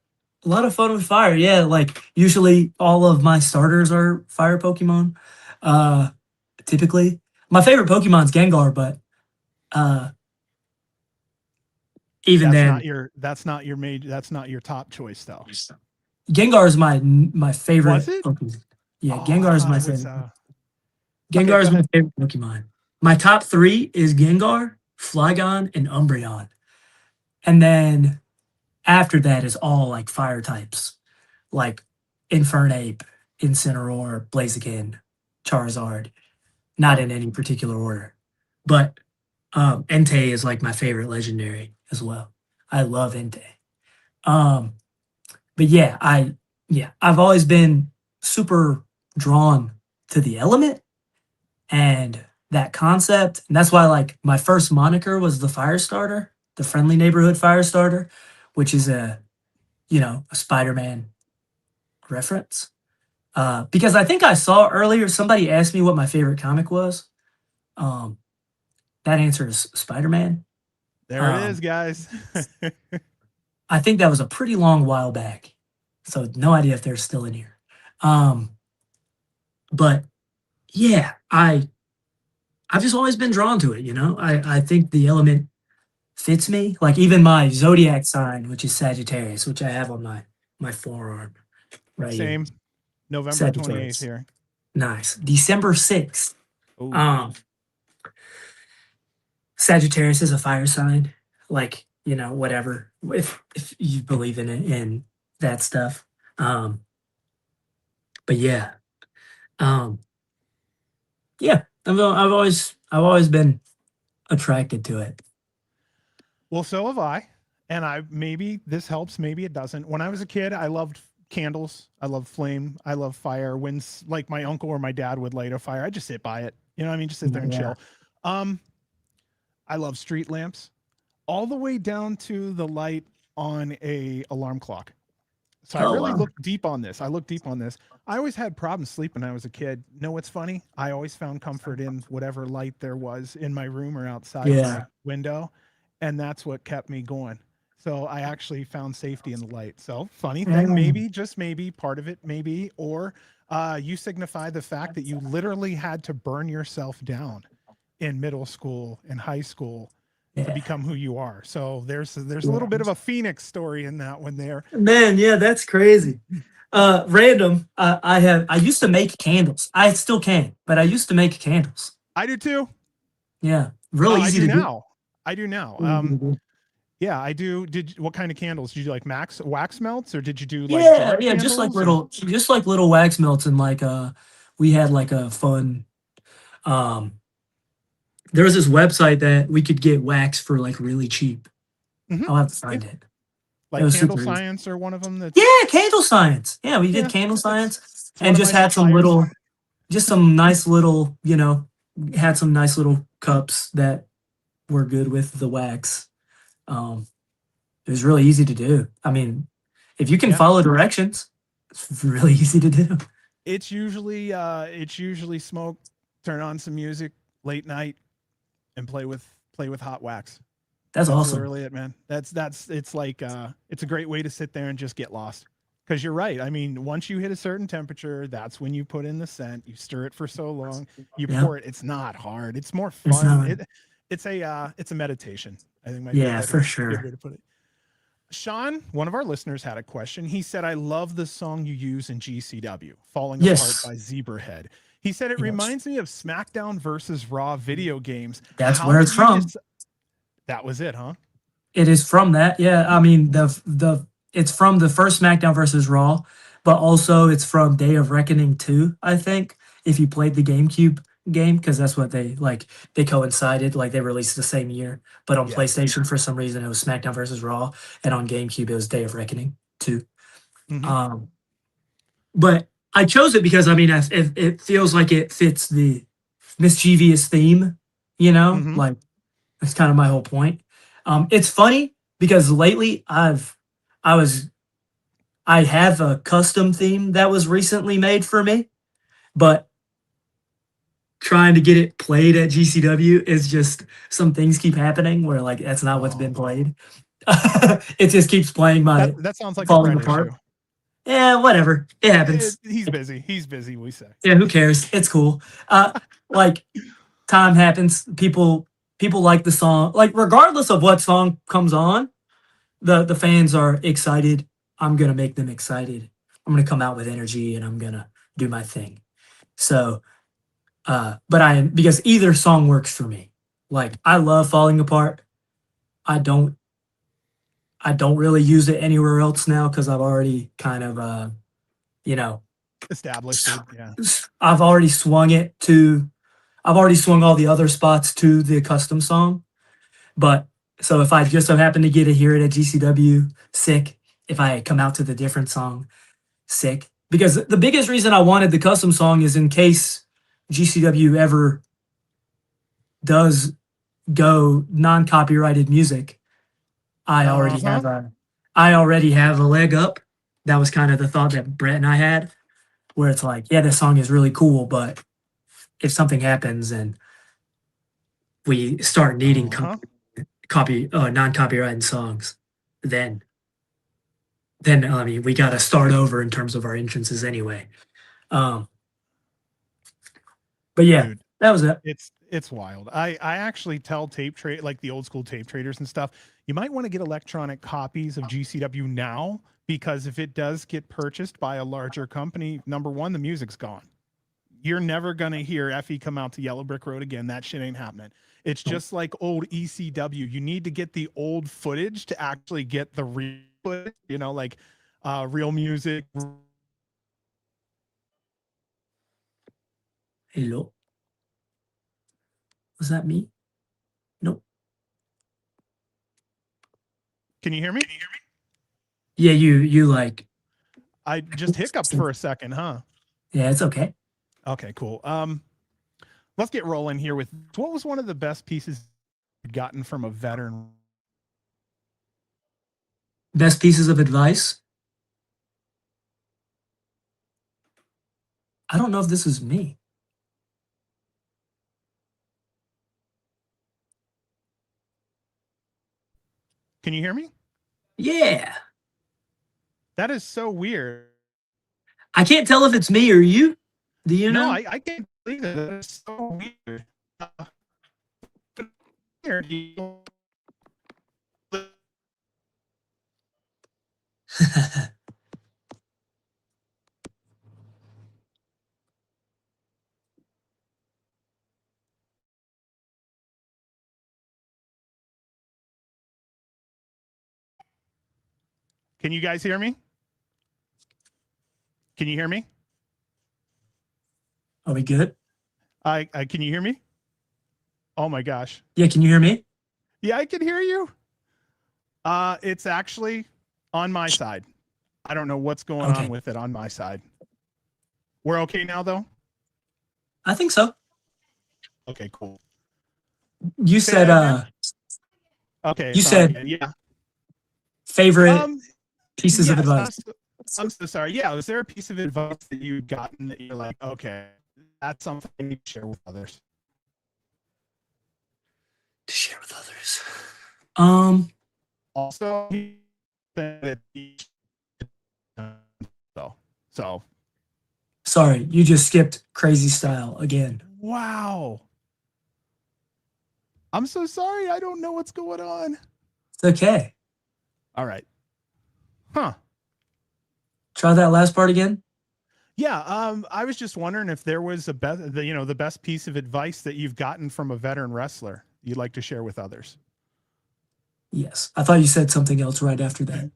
of fun with fire. Yeah, like usually all of my starters are fire Pokemon. Uh, typically, my favorite Pokemon's Gengar, but uh, even That's not then, your that's not your major that's not your top choice though. Gengar is my Was favorite it? Pokemon. Yeah, Oh, I Gengar is thought my it was favorite. okay, Gengar go is my ahead. favorite Pokemon. My top three is Gengar, Flygon, and Umbreon. And then after that is all like fire types, like Infernape, Incineroar, Blaziken, Charizard. Not in any particular order. But Entei is like my favorite legendary as well. I love Entei. Um, but I've always been super drawn to the element and that concept. And that's why like my first moniker was the Firestarter, the friendly neighborhood Firestarter, which is a Spider-Man reference. Because I think I saw earlier somebody asked me what my favorite comic was. Um, that answer is Spider-Man. There it is, Um, guys. I think that was a pretty long while back, so no idea if they're still in here. Um, but yeah, I've just always been drawn to it, you know? I think the element fits me. Like even my zodiac sign, which is Sagittarius, which I have on my forearm right here. Same. November 28th Sagittarius. here. Nice. December 6th. Oh, Um, Sagittarius is a fire sign. Like, you know, whatever. If you believe in it in that stuff. Um, but yeah. Um, yeah. I've always been attracted to it. well, so have I. And I maybe this helps, maybe it doesn't. When I was a kid, I loved candles. I love flame. I love fire. When like my uncle or my dad would light a fire, I just sit by it. You know what I mean? Just sit there and Yeah. chill. Um, I love street lamps, all the way down to the light on a alarm clock. So I Oh really wow. looked deep on this. I looked deep on this. I always had problems sleeping when I was a kid. Know what's funny? I always found comfort in whatever light there was in my room or outside my Yeah. window, and that's what kept me going. So I actually found safety in the light. So funny thing, Mm. maybe just maybe part of it, maybe, or you signify the fact that you literally had to burn yourself down in middle school and high school to Yeah. become who you are. So there's a Yeah. little bit of a phoenix story in that one there. Man, yeah, that's crazy. Random. I used to make candles. I still can, but I used to make candles. I do too. Yeah, real I easy do to do. now. I do now. Real easy to do. Yeah, I do. What kind of candles? Did you do like max wax melts or did you do like Yeah, jar yeah, candles or just like little wax melts and like we had like a fun um there was this website that we could get wax for like really cheap. Mhm. I'll have to Yeah, find it. It like was candle super easy. science or one of them Yeah, that's candle science. Yeah, we did yeah, candle it's science it's one and of just my had some suppliers. little just some nice little, you know, had some nice little cups that were good with the wax. Um, it was really easy to do. I mean, if you can Yeah. follow directions, it's really easy to do. It's usually smoke, turn on some music late night and play with hot wax. That's That's awesome. literally it, man. That's it's like it's a great way to sit there and just get lost. Because you're right. I mean, once you hit a certain temperature, that's when you put in the scent. You stir it for so long, you Yeah, pour it. It's not hard. It's more it's fun. not. It's a meditation. I think might be a Yeah, for good sure. way to put it. Sean, one of our listeners had a question. He said, "I love the song you use in GCW, Falling Apart Yes, by Zebrahead." He said it yes. reminds me of SmackDown versus Raw video games. That's How where did it's you from. just that was it, huh? It is from that. Yeah, I mean the it's from the first SmackDown versus Raw, but also it's from Day of Reckoning 2, I think. If you played the GameCube game, because that's what they coincided, like they released the same year. But on Yeah. PlayStation, for some reason, it was SmackDown versus Raw, and on GameCube, it was Day of Reckoning 2. Hmm. Um, but I chose it because I mean, it feels like it fits the mischievous theme, you know, Hmm. like that's kind of my whole point. It's funny because lately I was I have a custom theme that was recently made for me, but trying to get it played at GCW is just some things keep happening where like that's not what's been Oh, played. It just keeps playing that my that sounds like a falling Brett apart. issue. Yeah, whatever. It happens. He's busy. He's busy. We say. Yeah, who cares? It's cool. Like time happens. People like the song. Like regardless of what song comes on, the fans are excited. I'm gonna make them excited. I'm gonna come out with energy and I'm gonna do my thing. So, but I because either song works for me. Like I love Falling Apart. I don't I don't really use it anywhere else now because I've already kind of you know Established it. Yeah. I've already swung it to I've already swung all the other spots to the custom song. But so if I just so happen to get to hear it at GCW, sick. If I come out to the different song, sick. Because the biggest reason I wanted the custom song is in case GCW ever does go non-copyrighted music, I already Uh-huh. have a I already have a leg up. That was kind of the thought that Brett and I had, where it's like, yeah, this song is really cool, but if something happens and we start needing Uh-huh. non-copyrighted songs, then I mean we got to start over in terms of our entrances anyway. Um, But yeah, Dude, that was it. it's wild. I actually tell tape trade like the old school tape traders and stuff, you might want to get electronic copies of GCW now, because if it does get purchased by a larger company, number one, the music's gone. You're never gonna hear Effie come out to Yellow Brick Road again. That shit ain't happening. It's just like old ECW. You need to get the old footage to actually get the real footage, like real music. Hello. Was that me? Nope. Can you hear me? Yeah, you like. I just hiccuped for a second, huh? Yeah, it's okay. Okay, cool. Let's get rolling here with what was one of the best pieces you'd gotten from a veteran? Best pieces of advice. I don't know if this is me. Can you hear me? Yeah. That is so weird. I can't tell if it's me or you. Do you No, know? I can't believe it. That is so weird. Weird. Can you guys hear me? Can you hear me? Are we good? I can you hear me? Oh my gosh. Yeah, can you hear me? Yeah, I can hear you. It's actually on my side. I don't know what's going on Okay. with it on my side. We're okay now though? I think so. Okay, cool. You Say said that again? Okay, you it's on said again. Yeah. favorite pieces of Yes, advice. I'm so sorry. Yeah, was there a piece of advice that you'd gotten that you're like, okay, that's something you share with others? To share with others. Also, so Sorry, you just skipped crazy style again. wow. I'm so sorry. I don't know what's going on. It's okay. All right. Huh. Try that last part again. Yeah, I was just wondering if there was the best piece of advice that you've gotten from a veteran wrestler you'd like to share with others. Yes. I thought you said something else right after that.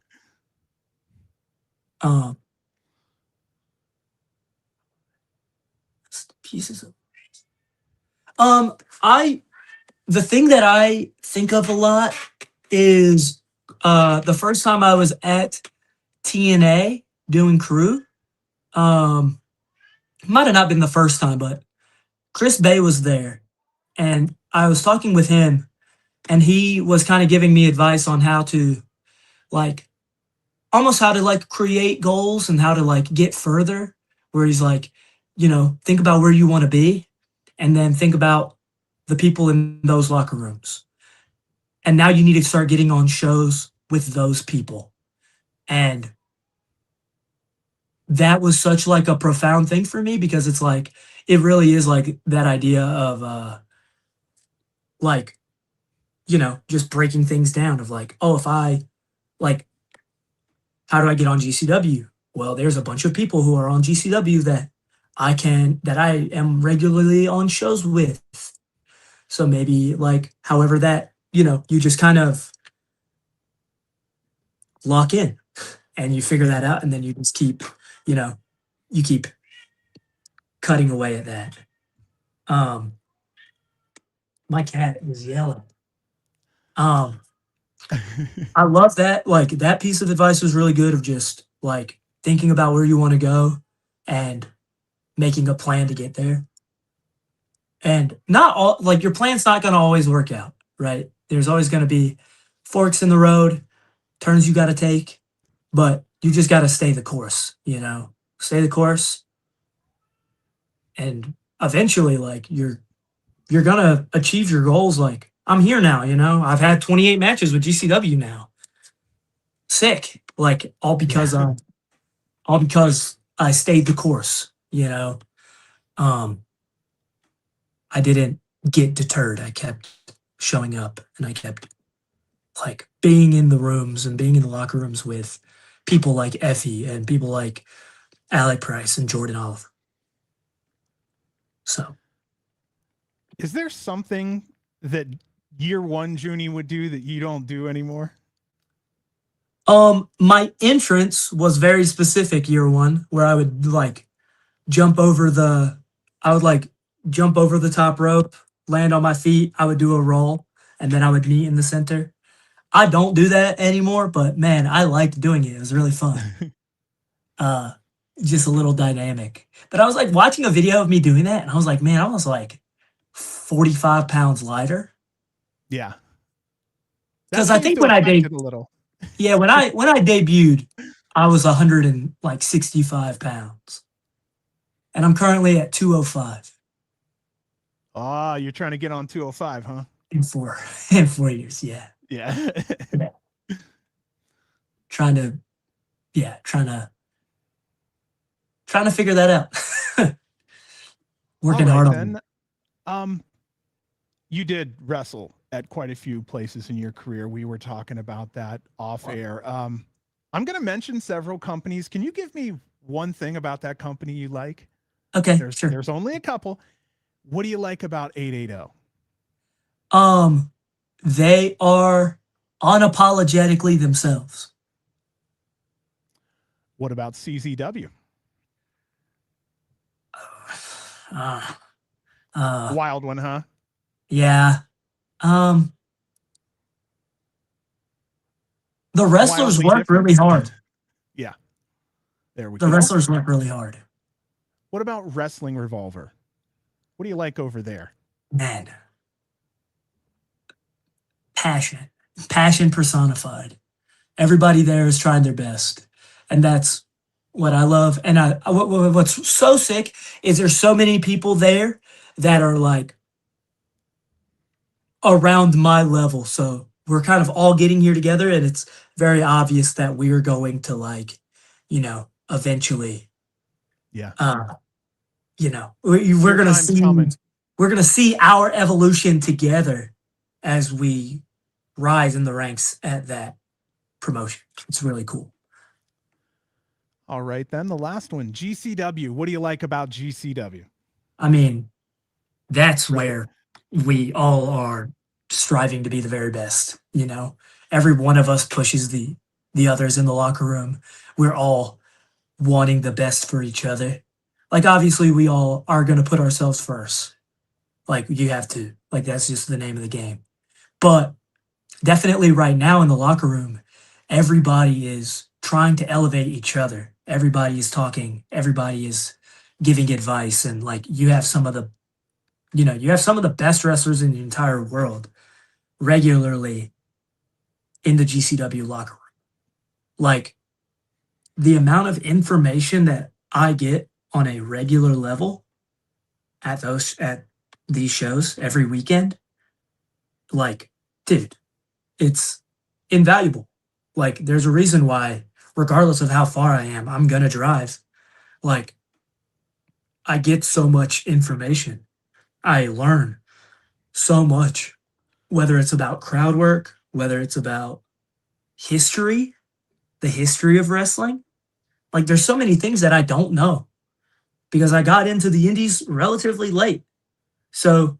Pieces of I the thing that I think of a lot is the first time I was at TNA doing crew. Might have not been the first time, but Chris Bay was there, and I was talking with him, and he was kind of giving me advice on how to like almost how to like create goals and how to like get further. Where he's like, think about where you want to be, and then think about the people in those locker rooms. And now you need to start getting on shows with those people. And that was such like a profound thing for me because it's like it really is like that idea of like just breaking things down of like, oh, if I like, how do I get on GCW? Well, there's a bunch of people who are on GCW that I am regularly on shows with. So maybe like however that, you just kind of lock in and you figure that out and then you just keep, you keep cutting away at that. My cat is yelling. I love that. Like that piece of advice was really good of just like thinking about where you want to go and making a plan to get there. And not all like your plan's not going to always work out, right? There's always going to be forks in the road, turns you got to take, but you just got to stay the course, stay the course. And eventually like you're going to achieve your goals. Like I'm here now, I've had 28 matches with GCW now. Sick. Like all because I stayed the course, Um I didn't get deterred. I kept showing up, and I kept like being in the rooms and being in the locker rooms with people like Effie and people like Alec Price and Jordan Oliver. So, Is there something that year one Juni would do that you don't do anymore? my entrance was very specific year one, where I would like jump over the, I would like jump over the top rope, land on my feet. I would do a roll, and then I would meet in the center. I don't do that anymore, but man, I liked doing it. It was really fun. Uh, just a little dynamic. But I was like watching a video of me doing that, and I was like, man, I was like 45 pounds lighter. Yeah. Because I think when I did a little. yeah, when I debuted, I was 165 pounds, and I'm currently at 205 Ah, you're trying to get on 205, huh? in 4 years. Yeah, Yeah. trying to figure that out. Working hard on it. You did wrestle at quite a few places in your career. We were talking about that off air. I'm going to mention several companies. Can you give me one thing about that company you like? Okay, sure. There's only a couple. What do you like about 880? They are unapologetically themselves. What about CZW? Wild one, huh? Yeah. The wrestlers work really hard. Yeah. There we go. The wrestlers work really hard. What about Wrestling Revolver? What do you like over there? Man. Passion personified. Everybody there is trying their best. And that's what I love. And what's so sick is there's so many people there that are like around my level. So we're kind of all getting here together, and it's very obvious that we're going to like, eventually, we're gonna see our evolution together as we rise in the ranks at that promotion. It's really cool. All right, then the last one, GCW. What do you like about GCW? I mean, that's where we all are striving to be the very best. Every one of us pushes the others in the locker room. We're all wanting the best for each other. Like, obviously, we all are going to put ourselves first. Like, you have to. Like, that's just the name of the game. But definitely right now in the locker room, everybody is trying to elevate each other. Everybody is talking. Everybody is giving advice. And, like, you have some of the best wrestlers in the entire world regularly in the GCW locker room. Like, the amount of information that I get on a regular level at these shows every weekend, like, dude, it's invaluable. Like, there's a reason why, regardless of how far I am, I'm gonna drive. Like, I get so much information. I learn so much, whether it's about crowd work, whether it's about history, the history of wrestling. Like, there's so many things that I don't know because I got into the indies relatively late. So,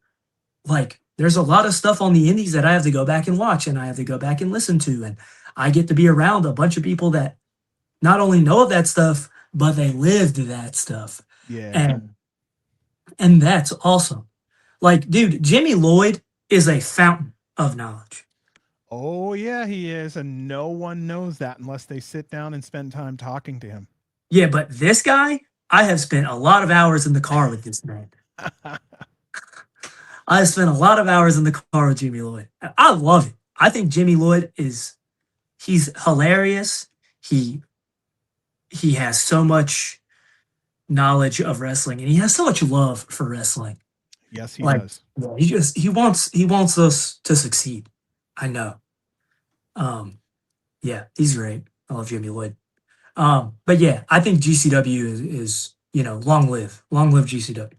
like, there's a lot of stuff on the indies that I have to go back and watch, and I have to go back and listen to. And I get to be around a bunch of people that not only know of that stuff, but they lived that stuff. Yeah. And that's awesome. Like, dude, Jimmy Lloyd is a fountain of knowledge. Oh, yeah, he is. And no one knows that unless they sit down and spend time talking to him. Yeah, but this guy, I have spent a lot of hours in the car with this man. I have spent a lot of hours in the car with Jimmy Lloyd. I love it. I think Jimmy Lloyd he's hilarious. He has so much knowledge of wrestling, and he has so much love for wrestling. Yes, he does. He wants us to succeed. I know. Yeah, he's great. I love Jimmy Lloyd. But yeah, I think GCW is long live GCW.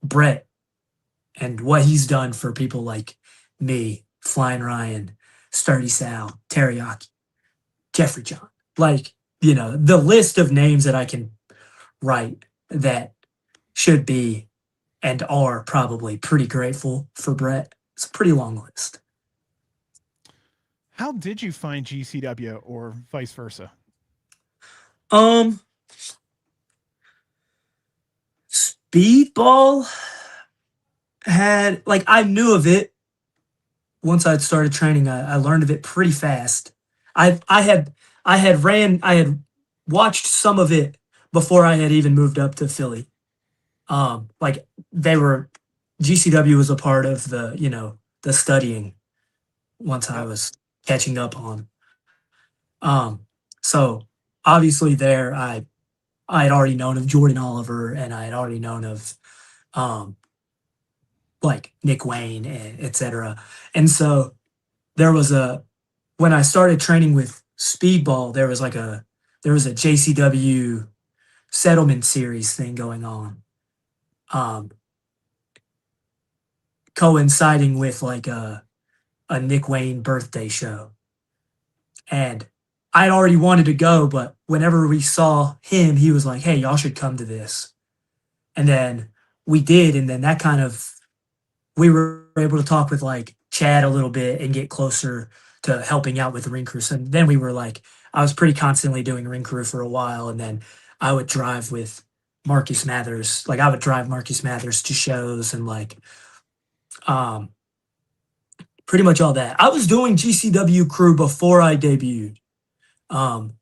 Brett and what he's done for people like me, Flying Ryan, Sturdy Sal, Teriyaki, Jeffrey John. Like, the list of names that I can write that should be and are probably pretty grateful for Brett. It's a pretty long list. How did you find GCW or vice versa? Um, Speedball had, like, I knew of it once I'd started training. I learned of it pretty fast. I had watched some of it before I had even moved up to Philly. Like, they were GCW was a part of the studying once I Yep. was catching up on. So obviously there I had already known of Jordan Oliver, and I had already known of um like Nick Wayne, and etc. And so there was a when I started training with Speedball, there was a JCW settlement series thing going on, um, coinciding with like a Nick Wayne birthday show. And I'd already wanted to go, but whenever we saw him, he was like, "Hey, y'all should come to this." And then we did, and then that kind of we were able to talk with like Chad a little bit and get closer to helping out with ring crew. So then we were like, I was pretty constantly doing ring crew for a while, and then I would drive with Marcus Mathers. Like, I would drive Marcus Mathers to shows and like um pretty much all that. I was doing GCW crew before I debuted. Um,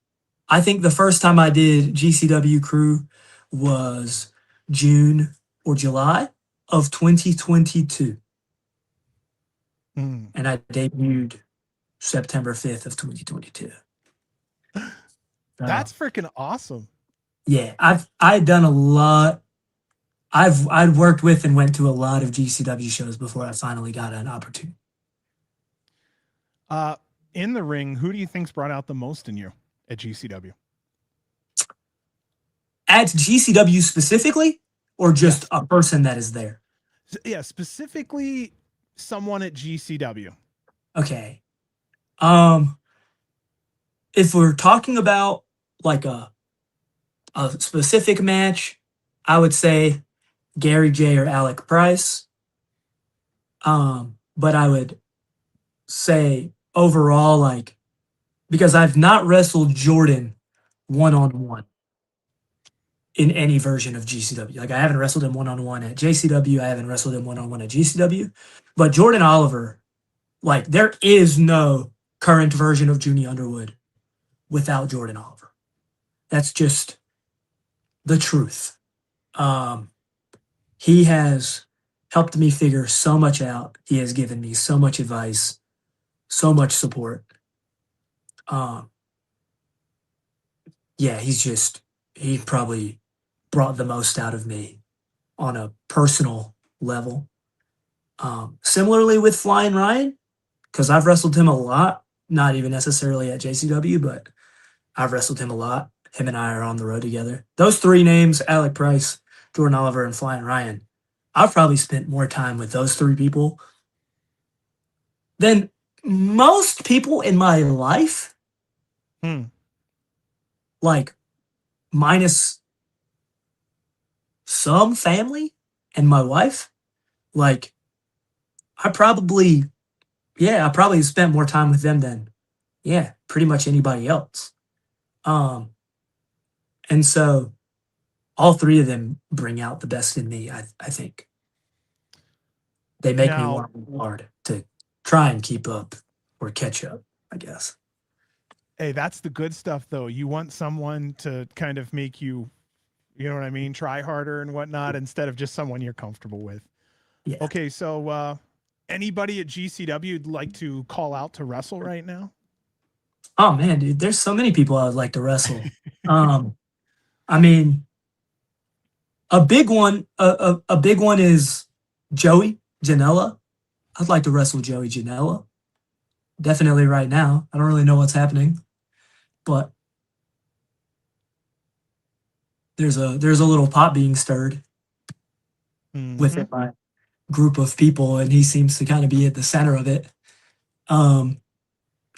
I think the first time I did GCW crew was June or July of 2022, Mm. and I debuted September 5th of 2022. That's freaking awesome. Yeah, I'd done a lot. I'd worked with and went to a lot of GCW shows before I finally got an opportunity. Uh, in the ring, who do you think's brought out the most in you at GCW? At GCW specifically, or just Yes. a person that is there? Yeah, specifically someone at GCW. Okay. If we're talking about like a specific match, I would say Gary J or Alec Price. But I would say overall, like, because I've not wrestled Jordan one on one in any version of GCW. Like, I haven't wrestled him one on one at JCW. I haven't wrestled him one on one at GCW. But Jordan Oliver, like, there is no current version of Juni Underwood without Jordan Oliver. That's just the truth. He has helped me figure so much out. He has given me so much advice, so much support. Um, yeah, he probably brought the most out of me on a personal level. Similarly with Flying Ryan, because I've wrestled him a lot, not even necessarily at JCW, but I've wrestled him a lot. Him and I are on the road together. Those three names, Alec Price, Jordan Oliver, and Flying Ryan, I've probably spent more time with those three people than most people in my life. Like, minus some family and my wife. Like, I probably spent more time with them than, pretty much anybody else. And so all three of them bring out the best in me, I think. They make me Now, work hard to try and keep up or catch up, I guess. hey, that's the good stuff, though. You want someone to kind of make you, you know what I mean, try harder and whatnot instead of just someone you're comfortable with. Yeah. Okay, so anybody at GCW you'd like to call out to wrestle right now? Oh man, dude, there's so many people I would like to wrestle. I mean, a big one is Joey Janela. I'd like to wrestle Joey Janela. Definitely right now. I don't really know what's happening, but there's a little pot being stirred. within my group of people, and he seems to kind of be at the center of it.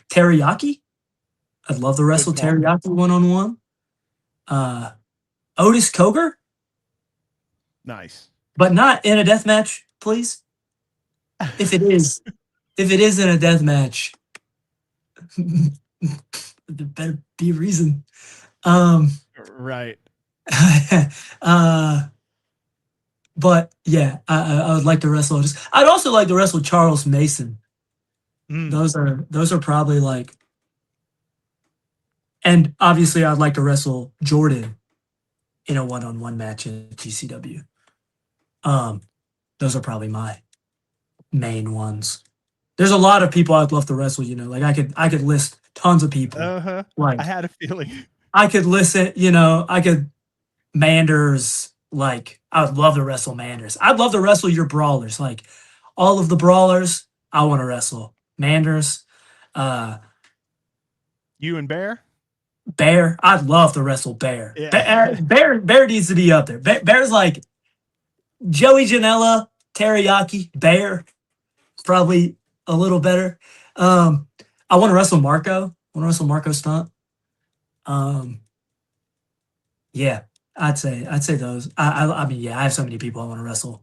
Teriyaki, I'd love to wrestle Teriyaki one-on-one. Otis Cogar, Nice. but not in a death match, please. If it is in a death match, there better be a reason. Right. But yeah, I would like to wrestle Otis. I'd also like to wrestle Charles Mason. Those are probably like, and obviously I'd like to wrestle Jordan in a one-on-one match in GCW. Those are probably my main ones. There's a lot of people I'd love to wrestle, like I could list tons of people. Like I had a feeling. I could list it, I could Manders, like I would love to wrestle Manders. I'd love to wrestle your brawlers, like all of the brawlers, I want to wrestle. Manders, You and Bear? Bear, I'd love to wrestle Bear. Yeah. Bear needs to be up there. Bear's like Joey Janela, Teriyaki, Bear, probably a little better. I want to wrestle Marco. I want to wrestle Marco Stunt. Yeah, I'd say those. I mean, yeah, I have so many people I want to wrestle.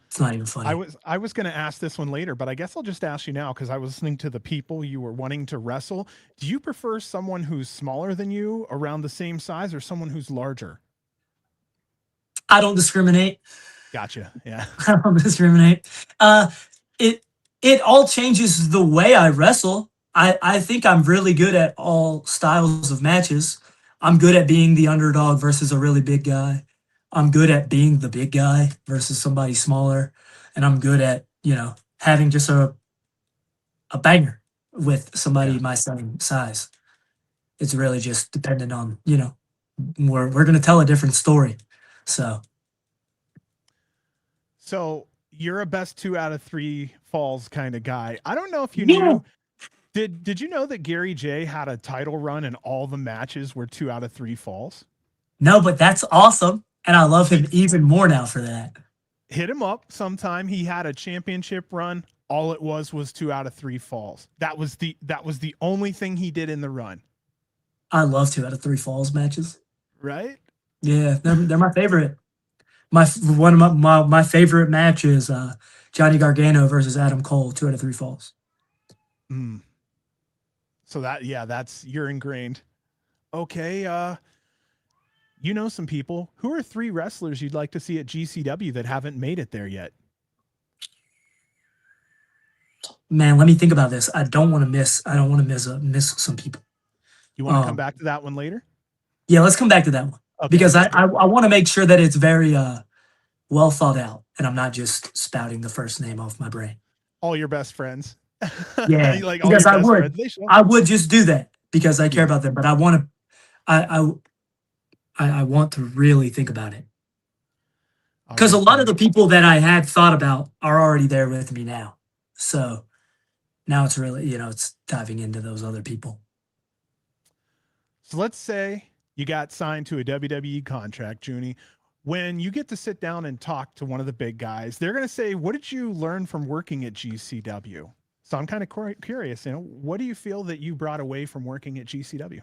It's not even funny. I was going to ask this one later, but I guess I'll just ask you now because I was listening to the people you were wanting to wrestle. Do you prefer someone who's smaller than you, around the same size, or someone who's larger? I don't discriminate. Gotcha. Yeah. I don't discriminate. It all changes the way I wrestle. I think I'm really good at all styles of matches. I'm good at being the underdog versus a really big guy. I'm good at being the big guy versus somebody smaller. And I'm good at, having just a banger with somebody my same size. It's really just dependent on, we're going to tell a different story. So you're a best 2 out of 3 falls kind of guy. I don't know if you knew. Did you know that Gary J had a title run and all the matches were 2 out of 3 falls? No, but that's awesome. And I love him even more now for that. Hit him up sometime. He had a championship run. All it was 2 out of 3 falls. That was the only thing he did in the run. I love 2 out of 3 falls matches. Right? Yeah, they're my favorite. One of my favorite matches, Johnny Gargano versus Adam Cole, 2 out of 3 falls. So that's you're ingrained. Okay, some people. Who are 3 wrestlers you'd like to see at GCW that haven't made it there yet? Man, let me think about this. I don't want to miss some people. You want to come back to that one later? Yeah, let's come back to that one. Okay. Because I want to make sure that it's very well thought out, and I'm not just spouting the first name off my brain. All your best friends. Yeah, because I would just do that because I care about them, but I want to really think about it. Because a lot of the people that I had thought about are already there with me now. So now it's really, it's diving into those other people. So let's say you got signed to a WWE contract, Juni. When you get to sit down and talk to one of the big guys, they're going to say, what did you learn from working at GCW? So I'm kind of curious, what do you feel that you brought away from working at GCW?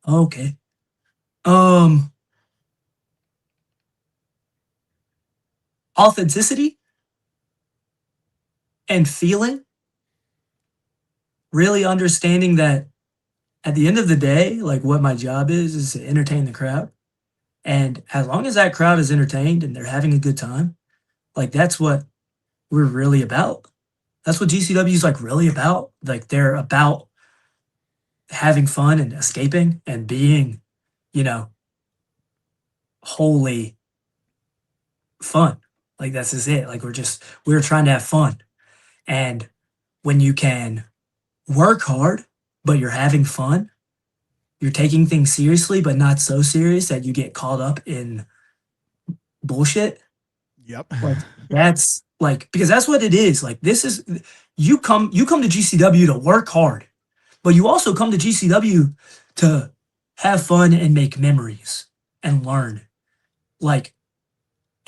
Okay. Authenticity and feeling, really understanding that at the end of the day, like what my job is to entertain the crowd. And as long as that crowd is entertained and they're having a good time, like that's what we're really about. That's what GCW is like really about. Like they're about having fun and escaping and being, wholly fun. Like that's just it. Like we're trying to have fun. And when you can work hard, but you're having fun, you're taking things seriously, but not so serious that you get caught up in bullshit. Yep. Like that's like, because that's what it is. Like this is, you come to GCW to work hard, but you also come to GCW to have fun and make memories and learn. Like,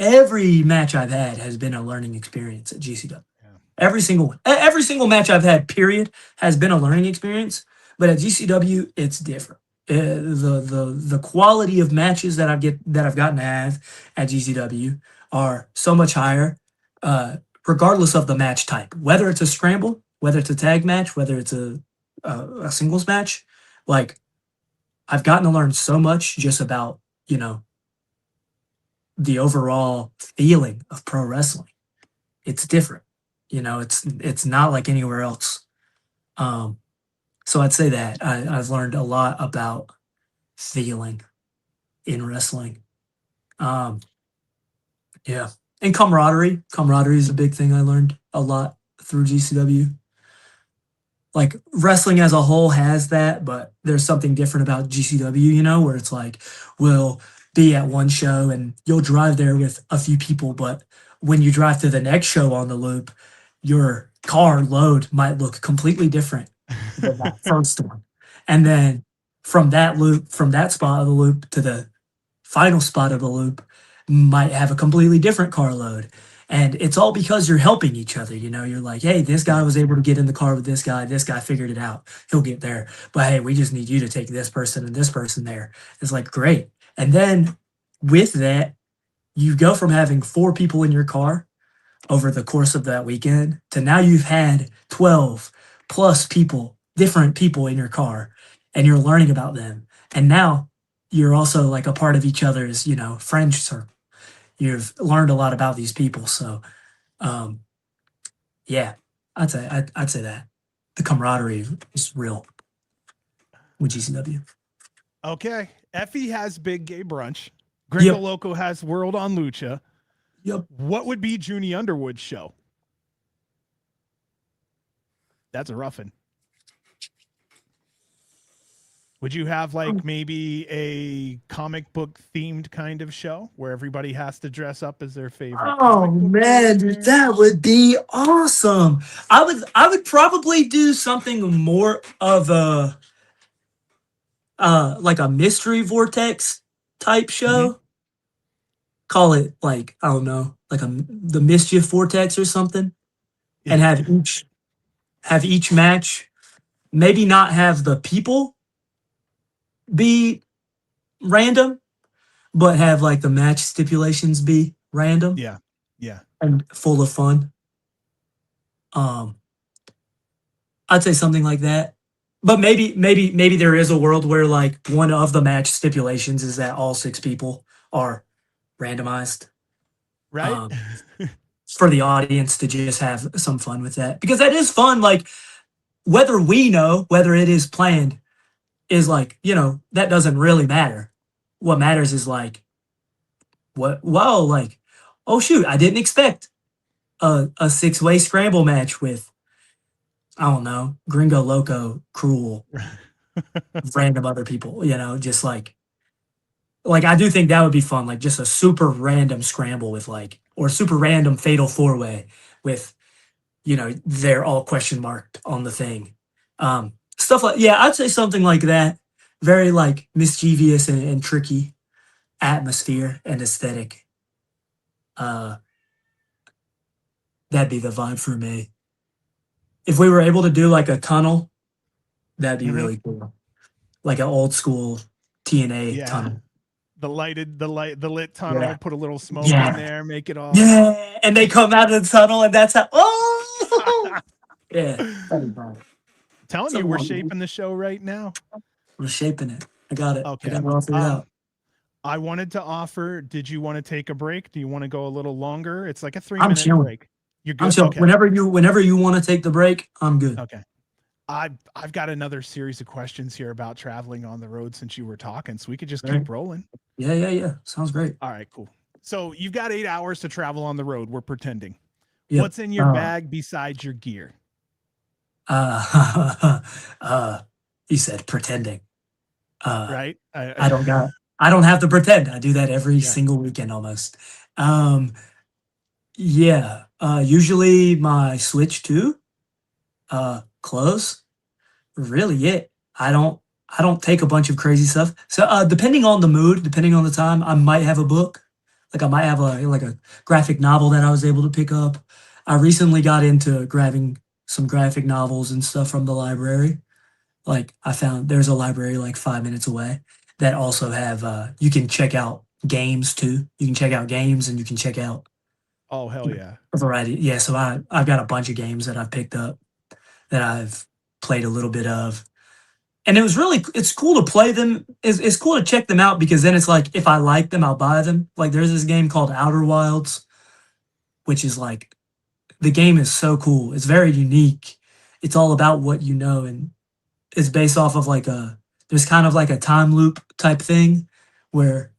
every match I've had has been a learning experience at GCW. Yeah. Every single match I've had, period, has been a learning experience. But at GCW, it's different. The quality of matches that I've gotten to have at GCW are so much higher, regardless of the match type. Whether it's a scramble, whether it's a tag match, whether it's a singles match, like I've gotten to learn so much just about, you know, the overall feeling of pro wrestling. It's different. You know, it's not like anywhere else. So I'd say that I've learned a lot about feeling in wrestling. Yeah. And camaraderie. Camaraderie is a big thing I learned a lot through GCW. Like wrestling as a whole has that, but there's something different about GCW, you know, where it's like we'll be at one show and you'll drive there with a few people, but when you drive to the next show on the loop, your car load might look completely different than that first one. And then from that spot of the loop to the final spot of the loop might have a completely different car load. And it's all because you're helping each other. You know, you're like, hey, this guy was able to get in the car with this guy. This guy figured it out. He'll get there. But hey, we just need you to take this person and this person there. It's like, great. And then with that, you go from having 4 people in your car over the course of that weekend to now you've had 12 plus people, different people in your car, and you're learning about them. And now you're also like a part of each other's, you know, friend circle. You've learned a lot about these people. So, yeah, I'd say that the camaraderie is real with GCW. Okay. Effie has Big Gay Brunch. Gringo Yep. Loco has World on Lucha. Yep. What would be Juni Underwood's show? That's a roughin'. Would you have like maybe a comic book themed kind of show where everybody has to dress up as their favorite? Oh man, dude, that would be awesome. I would probably do something more of a like a mystery vortex type show. Call it like, I don't know, like the mischief vortex or something. And have each match maybe not have the people be random, but have like the match stipulations be random. Yeah. Yeah. And full of fun. I'd say something like that. But maybe there is a world where like one of the match stipulations is that all 6 people are randomized. Right. For the audience to just have some fun with that. Because that is fun. Like whether we know whether it is planned is like, you know, that doesn't really matter. What matters is like, like, oh shoot, I didn't expect a 6-way scramble match with, I don't know, Gringo Loco, Cruel, random other people, you know, just like I do think that would be fun, like just a super random scramble with like, or super random fatal 4-way with, you know, they're all question marked on the thing. Stuff like, yeah, I'd say something like that. Very like mischievous and tricky atmosphere and aesthetic. That'd be the vibe for me. If we were able to do like a tunnel, that'd be really cool. Like an old school TNA tunnel. The lit tunnel, Yeah. put a little smoke in there, make it all. Yeah, and they come out of the tunnel and that's how, oh! Yeah, that'd be fun. Telling you, we're shaping the show right now. We're shaping it. I got it. Okay. I got it all figured out. I wanted to offer, did you want to take a break? Do you want to go a little longer? It's like a 3-minute break. You're good. I'm chill. Okay. Whenever you want to take the break, I'm good. Okay. I've got another series of questions here about traveling on the road since you were talking, so we could just keep rolling. Yeah. Sounds great. All right, cool. So you've got 8 hours to travel on the road. We're pretending. Yep. What's in your bag besides your gear? You said pretending. Right. I don't have to pretend. I do that every single weekend almost. Usually my Switch 2, clothes, really it. I don't take a bunch of crazy stuff. So depending on the mood, depending on the time, I might have a book Like I might have a graphic novel that I was able to pick up. I recently got into grabbing some graphic novels and stuff from the library. Like I found there's a library like 5 minutes away that also have you can check out games too. You can check out games and you can check out Oh, hell yeah. a variety. Yeah, so I've got a bunch of games that I've picked up that I've played a little bit of. And it's cool to play them. It's cool to check them out because then it's like if I like them, I'll buy them. Like there's this game called Outer Wilds, which is like the game is so cool. It's very unique. It's all about what you know, and it's based off of there's kind of like a time loop type thing where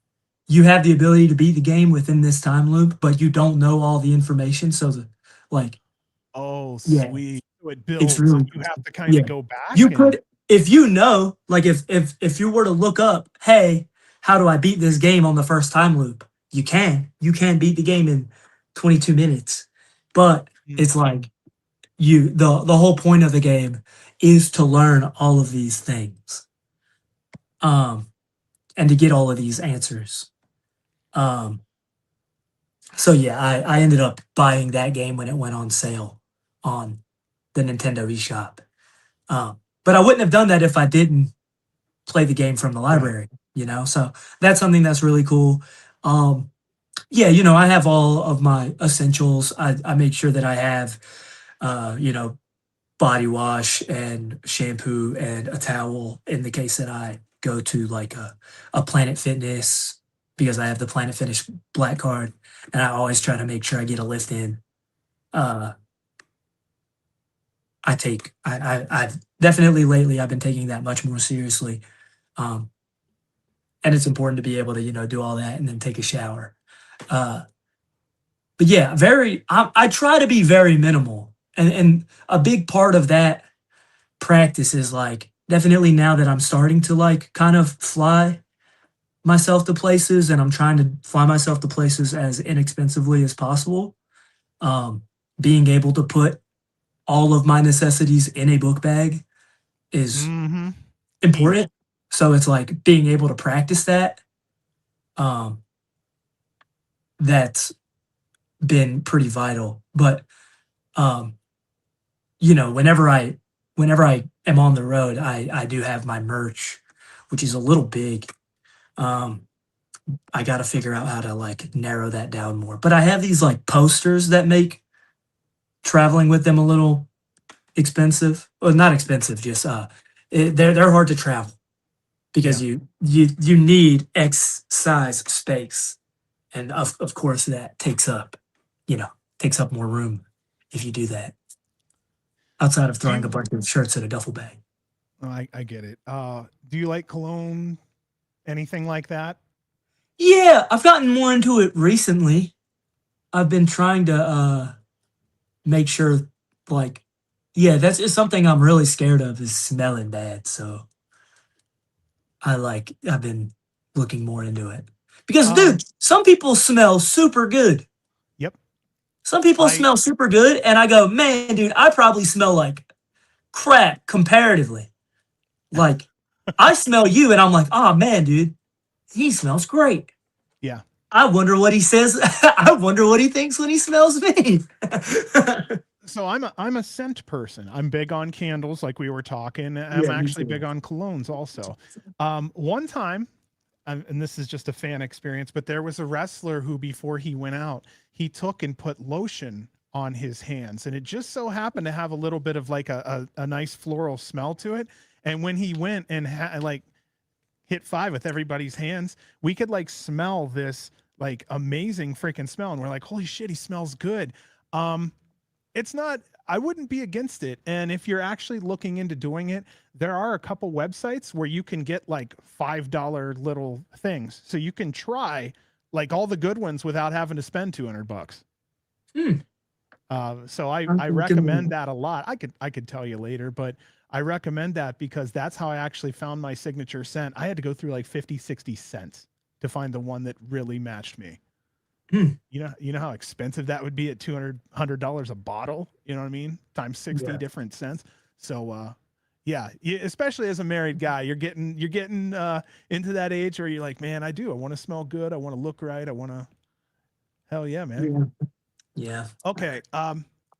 you have the ability to beat the game within this time loop, but you don't know all the information. So like Oh, yeah, sweet. So it it's builds and really you have to kind yeah. of go back You and could if you know, like if you were to look up, hey, how do I beat this game on the first time loop? You can. You can beat the game in 22 minutes. But it's like the whole point of the game is to learn all of these things. And to get all of these answers. So yeah, I ended up buying that game when it went on sale on the Nintendo eShop. But I wouldn't have done that if I didn't play the game from the right. library, you know? So that's something that's really cool. Yeah, you know, I have all of my essentials. I make sure that I have, you know, body wash and shampoo and a towel in the case that I go to like a Planet Fitness because I have the Planet Fitness Black Card, and I always try to make sure I get a lift in. Uh, I've definitely lately I've been taking that much more seriously, um, and it's important to be able to do all that and then take a shower. Uh, but yeah, I try to be very minimal, and a big part of that practice is like definitely now that I'm starting to like kind of fly myself to places and I'm trying to fly myself to places as inexpensively as possible. Being able to put all of my necessities in a book bag is Huge. important. So it's like being able to practice that. Um, that's been pretty vital. But whenever I am on the road, I do have my merch, which is a little big. Um, I got to figure out how to like narrow that down more. But I have these like posters that make traveling with them a little expensive. Well, not expensive, just they're hard to travel because Yeah. you need X size space, and of course that takes up more room if you do that outside of throwing a You bunch of shirts in a duffel bag. I get it. Do you like cologne? Anything like that? Yeah, I've gotten more into it recently. I've been trying to make sure like yeah, that's just something I'm really scared of is smelling bad. So I've been looking more into it. Because Um, dude, some people smell super good. yep. Some people I smell super good and I go, "Man, dude, I probably smell like crap comparatively." Like I smell you and I'm like, "Oh man, dude, he smells great." yeah. I wonder what he says. I wonder what he thinks when he smells me. So I'm a scent person. I'm big on candles, like we were talking. I'm Yeah, me actually too. big on colognes also. One time, and this is just a fan experience, but there was a wrestler who, before he went out, he took and put lotion on his hands, and it just so happened to have a little bit of like a nice floral smell to it. And when he went and like hit five with everybody's hands, we could like smell this like amazing freaking smell, and we're like, holy shit, he smells good. Um, it's not, I wouldn't be against it. And if you're actually looking into doing it, there are a couple websites where you can get like $5 little things. So you can try like all the good ones without having to spend $200. Hmm. So I I'm recommend looking- that a lot. I could tell you later, but I recommend that because that's how I actually found my signature scent. I had to go through like 50, 60 cents to find the one that really matched me. Hmm. You know how expensive that would be at $200 a bottle. You know what I mean? Times 60 Yeah. different cents. So, yeah, especially as a married guy, you're getting into that age where you're like, man, I want to smell good. I want to look right. I want to. Hell yeah, man. Yeah. Yeah. Okay.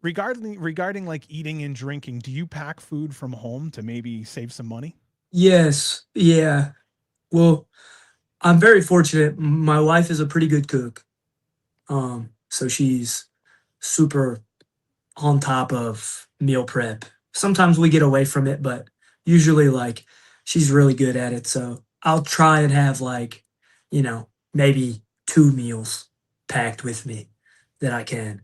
Regarding like eating and drinking, do you pack food from home to maybe save some money? Yes. Yeah. Well, I'm very fortunate. My wife is a pretty good cook. So she's super on top of meal prep. Sometimes we get away from it, but usually like she's really good at it. So I'll try and have like, maybe 2 meals packed with me that I can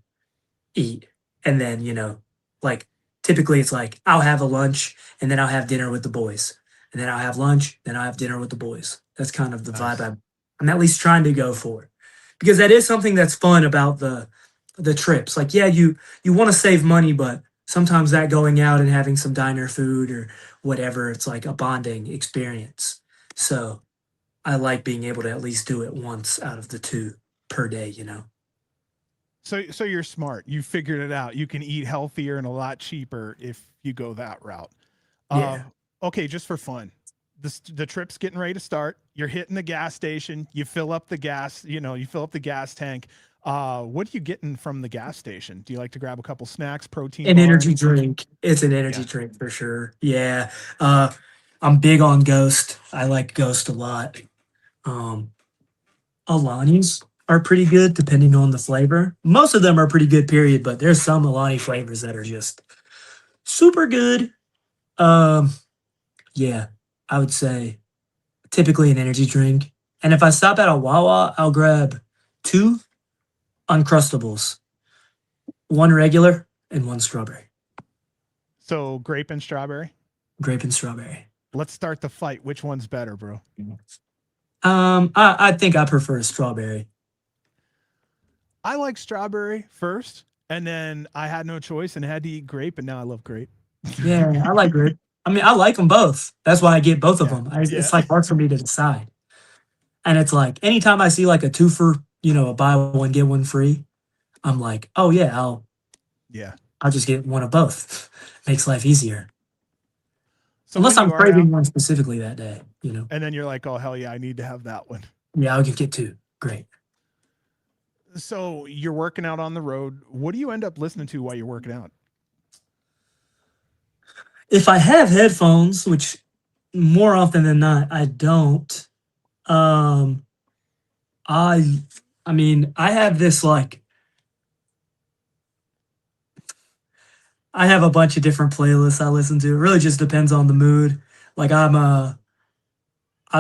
eat. And then, like typically it's like I'll have a lunch and then I'll have dinner with the boys. And then I'll have lunch, then I'll have dinner with the boys. That's kind of the vibe Nice. I'm at least trying to go for. Because that is something that's fun about the trips. Like, yeah, you want to save money, but sometimes that going out and having some diner food or whatever, it's like a bonding experience. So I like being able to at least do it once out of the 2 per day. So you're smart. You figured it out. You can eat healthier and a lot cheaper if you go that route. Uh, Yeah. okay, just for fun. The trip's getting ready to start. You're hitting the gas station. You fill up the gas. You fill up the gas tank. What are you getting from the gas station? Do you like to grab a couple snacks, protein An bar, energy anything? drink. It's an Yeah. energy drink for sure. Yeah. Uh, I'm big on Ghost. I like Ghost a lot. Um, Alani's are pretty good depending on the flavor. Most of them are pretty good, period, but there's some Alani flavors that are just super good. Um, yeah, I would say typically an energy drink. And if I stop at a Wawa, I'll grab 2 Uncrustables, one regular and one strawberry. So grape and strawberry. Grape and strawberry. Let's start the fight. Which one's better, bro? I think I prefer strawberry. I like strawberry first, and then I had no choice and had to eat grape, and now I love grape. Yeah, I like grape. I mean, I like them both. That's why I get both of Yeah. them. Yeah. It's like hard for me to decide. And it's like anytime I see like a two for, a buy one get one free, I'm like, oh yeah, Yeah. I'll just get one of both. Makes life easier. So Unless when I'm you are out, craving one specifically that day. and then you're like, oh hell yeah, I need to have that one. Yeah, I'll get 2. Great. So you're working out on the road. What do you end up listening to while you're working out? If I have headphones, which more often than not I don't, um, I I mean, I have this like I have a bunch of different playlists I listen to. It really just depends on the mood. Like I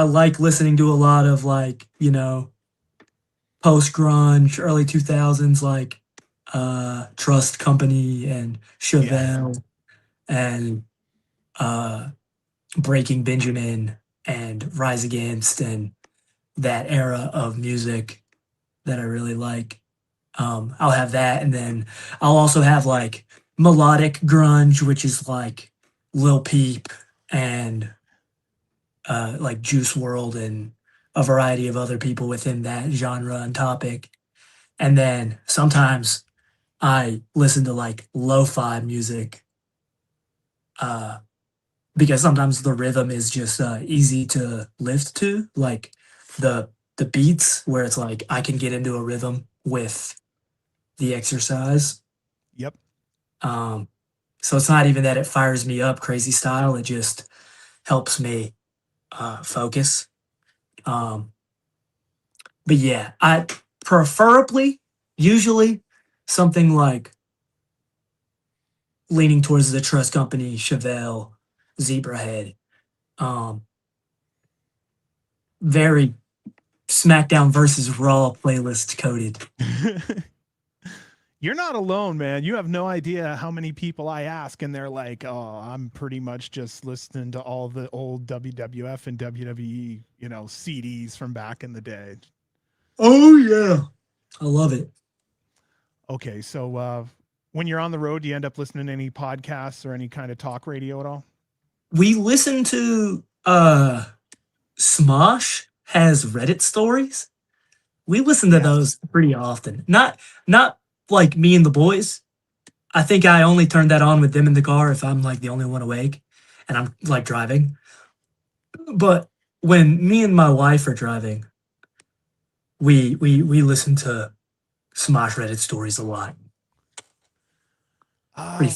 like listening to a lot of like, post grunge, early 2000s like Trust Company and Yeah. Chevelle and uh Breaking Benjamin and Rise Against and that era of music that I really like. I'll have that, and then I'll also have like melodic grunge, which is like Lil Peep and like Juice World and a variety of other people within that genre and topic. And then sometimes I listen to like lo-fi music uh, because sometimes the rhythm is just easy to lift to, like the beats where it's like I can get into a rhythm with the exercise. Yep. Um, so it's not even that it fires me up crazy style. It just helps me focus. Um, but yeah, I preferably, usually, something like leaning towards the Trust Company, Chevelle, Zebrahead. Um, very SmackDown versus Raw playlist coded. You're not alone, man. You have no idea how many people I ask, and they're like, "Oh, I'm pretty much just listening to all the old WWF and WWE, CDs from back in the day." Oh yeah, I love it. Okay, so when you're on the road, do you end up listening to any podcasts or any kind of talk radio at all? We listen to Smosh has Reddit stories. We listen to Yes. those pretty often. Not like me and the boys. I think I only turn that on with them in the car if I'm like the only one awake and I'm like driving. But when me and my wife are driving, we listen to Smosh Reddit stories a lot. Uh, Pretty,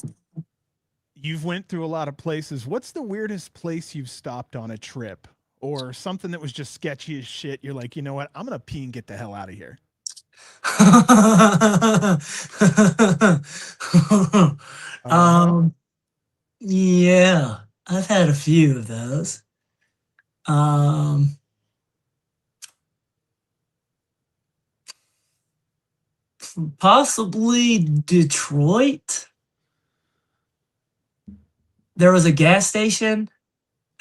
you've went through a lot of places. What's the weirdest place you've stopped on a trip, or something that was just sketchy as shit? You're like, you know what? I'm gonna pee and get the hell out of here. Uh-huh. um, yeah, I've had a few of those. Um, Possibly Detroit. There was a gas station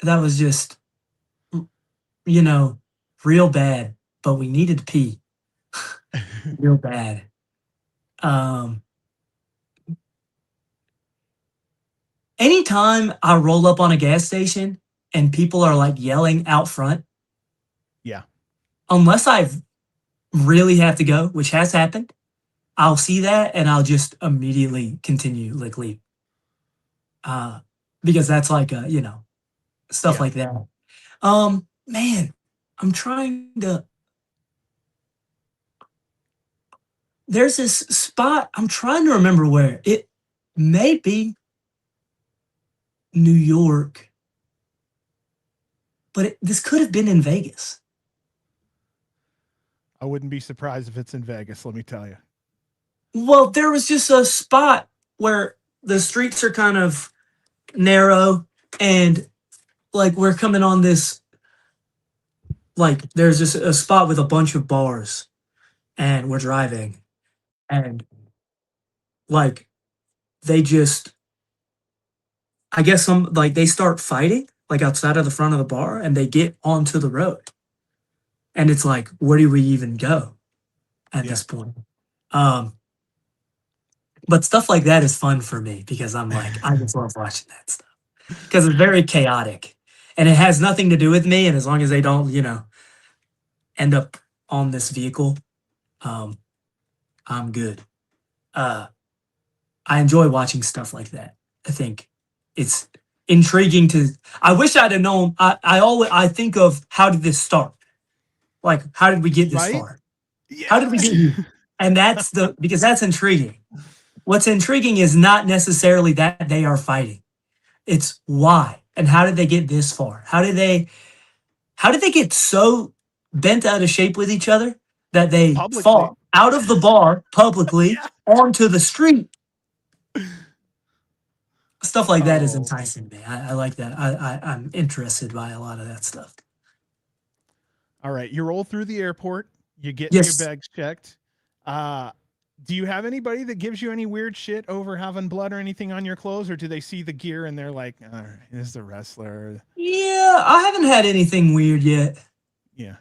that was just, you know, real bad, but we needed to pee real bad. Um, Anytime I roll up on a gas station and people are like yelling out front, Yeah. unless I really have to go, which has happened, I'll see that and I'll just immediately continue like leave. Because that's like stuff Yeah. like that. Man, I'm trying to. There's this spot. I'm trying to remember where it may be New York, but this could have been in Vegas. I wouldn't be surprised if it's in Vegas, let me tell you. Well, there was just a spot where the streets are kind of narrow and like we're coming on this like there's just a spot with a bunch of bars and we're driving and like they just I guess some like they start fighting like outside of the front of the bar and they get onto the road. And it's like, where do we even go at Yeah. this point? Um, but stuff like that is fun for me because I'm like, I just love watching that stuff. Because it's very chaotic. And it has nothing to do with me. And as long as they don't, end up on this vehicle, um, I'm good. Uh, I enjoy watching stuff like that. I think it's intriguing to. I wish I'd have known. I think of how did this start? Like, how did we get this Right? far? How did Yeah. we get here? And because that's intriguing. What's intriguing is not necessarily that they are fighting. It's why and how did they get this far? How did they get so bent out of shape with each other that they Publicly. fought out of the bar publicly Yeah. onto the street? Stuff like that is Oh. enticing me. I like that. I'm interested by a lot of that stuff. All right. You roll through the airport, you getting your Yes. bags checked. Uh do you have anybody that gives you any weird shit over having blood or anything on your clothes, or do they see the gear and they're like, all right, this is the wrestler? Yeah, I haven't had anything weird yet. Yeah.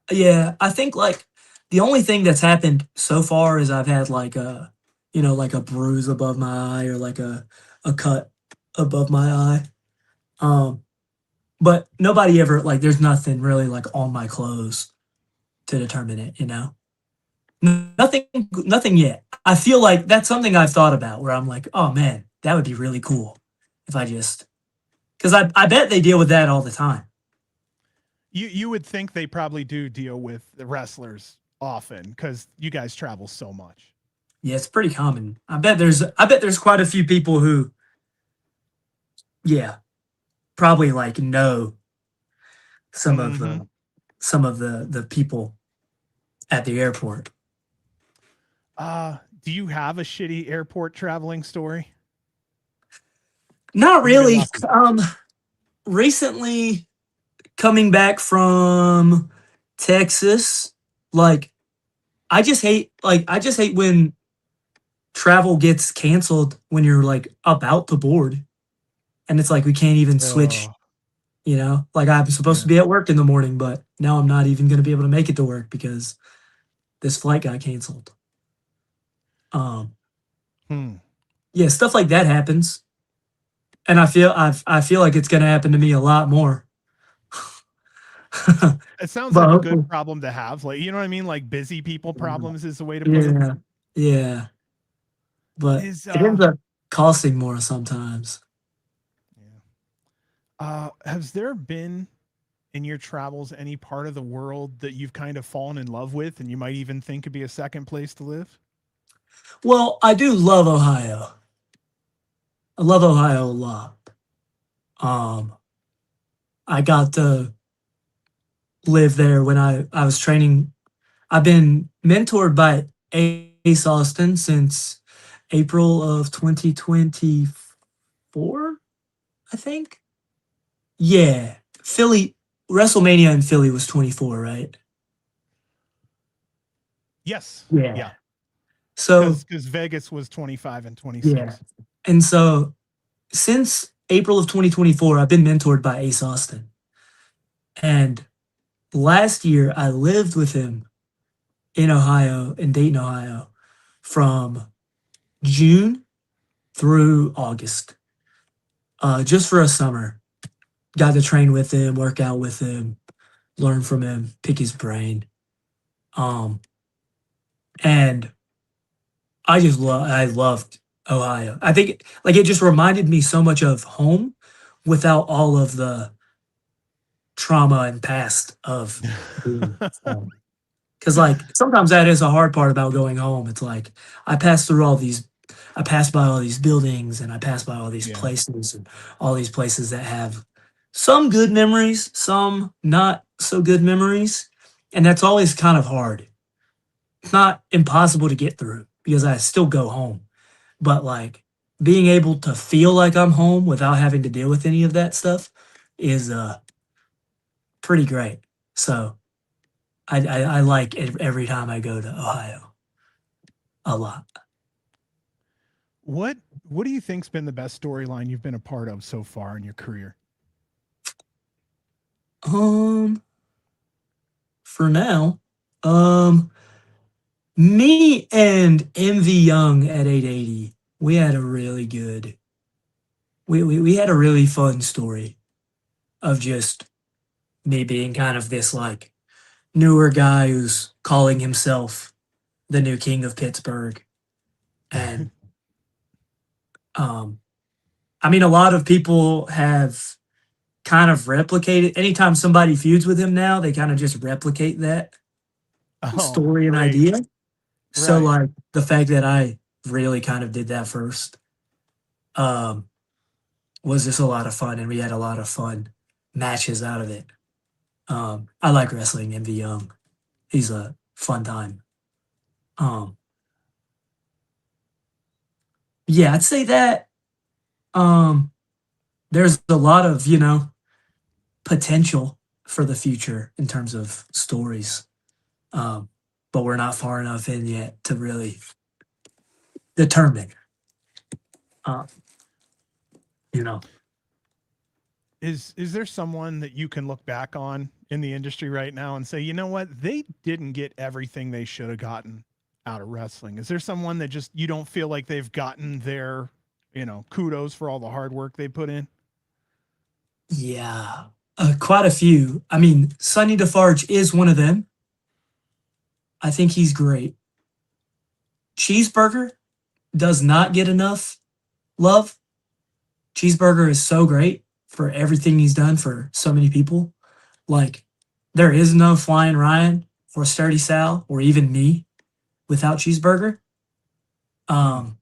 Yeah, I think like the only thing that's happened so far is I've had like like a bruise above my eye or like a cut above my eye. Um, but nobody ever like there's nothing really like on my clothes to determine it. Nothing yet. I feel like that's something I've thought about where I'm like, oh man, that would be really cool if I just because I bet they deal with that all the time. You would think they probably do deal with the wrestlers often because you guys travel so much. Yeah, it's pretty common. I bet there's quite a few people who, yeah, probably like know some of Mm-hmm. the people at the airport. Do you have a shitty airport traveling story? Not Have you been really. lucky? Recently coming back from Texas, like I just hate when travel gets canceled when you're like about to board and it's like we can't even switch. Oh, Like I'm supposed to yeah. be at work in the morning, but now I'm not even going to be able to make it to work because this flight got canceled. Um, Hmm. yeah, stuff like that happens, and I feel like it's going to happen to me a lot more. It sounds But like a good hopefully, problem to have. Like, you know what I mean? Like busy people problems is the way to put it. yeah, yeah, but Is it ends up costing more sometimes. Yeah. Has there been in your travels any part of the world that you've kind of fallen in love with and you might even think could be a second place to live? Well, I do love Ohio. I love Ohio a lot. Um, I got to live there when I was training. I've been mentored by Ace Austin since April of 2024, I think. Yeah, Philly WrestleMania in Philly was 24, right? Yes. Yeah. Yeah. So Because Vegas was 25 and yeah, 26. and so since April of 2024, I've been mentored by Ace Austin, and last year I lived with him in Ohio, in Dayton, Ohio, from June through August, just for a summer. Got to train with him, work out with him, learn from him, pick his brain. Um, and I loved Ohio. I think like it just reminded me so much of home without all of the trauma and past of being home. Because like sometimes that is a hard part about going home. It's like I passed through all these, I passed by all these buildings and I passed by all these Yeah. places and all these places that have some good memories, some not so good memories, and that's always kind of hard. It's not impossible to get through because I still go home, but like being able to feel like I'm home without having to deal with any of that stuff is pretty great. So I like it every time I go to Ohio a lot. What What do you think's been the best storyline you've been a part of so far in your career? Um, for now, um, me and MV Young at 880, we had a really good, we had a really fun story of just me being kind of this like newer guy who's calling himself the new king of Pittsburgh. And um, I mean, a lot of people have kind of replicated. Anytime somebody feuds with him now, they kind of just replicate that Oh, story and great. idea. So Right. like the fact that I really kind of did that first um, was just a lot of fun, and we had a lot of fun matches out of it. I like wrestling MV Young. He's a fun time. Um, yeah, I'd say that um, there's a lot of potential for the future in terms of stories, um, but we're not far enough in yet to really determine. Uh, you know, Is there someone that you can look back on in the industry right now and say, you know what, they didn't get everything they should have gotten out of wrestling? Is there someone that just you don't feel like they've gotten their, kudos for all the hard work they put in? yeah, quite a few. I mean, Sonny DeFarge is one of them. I think he's great. Cheeseburger does not get enough love. Cheeseburger is so great for everything he's done for so many people. Like, there is no Flying Ryan or Sturdy Sal or even me without Cheeseburger. Hmm. Um,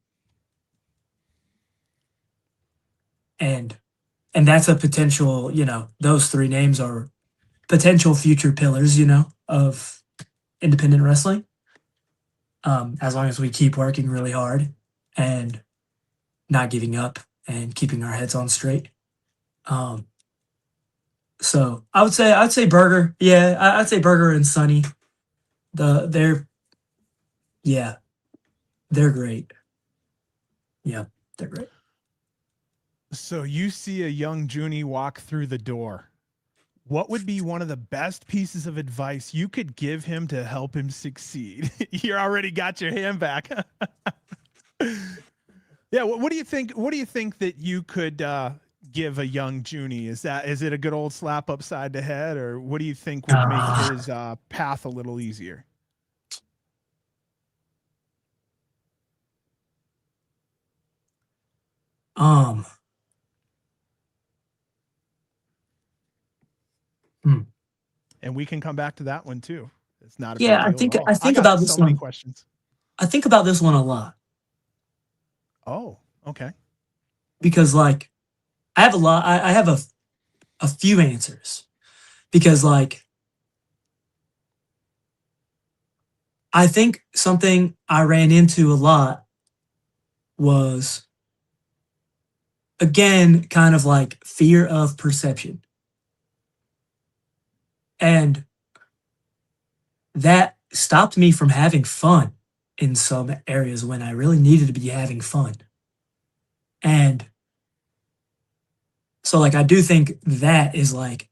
and that's a potential. Those three names are potential future pillars. Of independent wrestling. As long as we keep working really hard and not giving up and keeping our heads on straight. Um, so I'd say Burger. Yeah, I'd say Burger and Sunny. They're yeah, they're great. Yeah, they're great. So you see a young Juni walk through the door. What would be one of the best pieces of advice you could give him to help him succeed? You already got your hand back. Yeah. What do you think? What do you think that you could give a young Junie? Is it a good old slap upside the head, or what do you think would make Uh, his path a little easier? um, hmm. And we can come back to that one too. It's not a big Yeah, deal at all. I I think got about this so many one. questions. I think about this one a lot. Oh, okay. Because like I have a lot. I have a few answers because like I think something I ran into a lot was again kind of like fear of perception. And that stopped me from having fun in some areas when I really needed to be having fun. And so like I do think that is like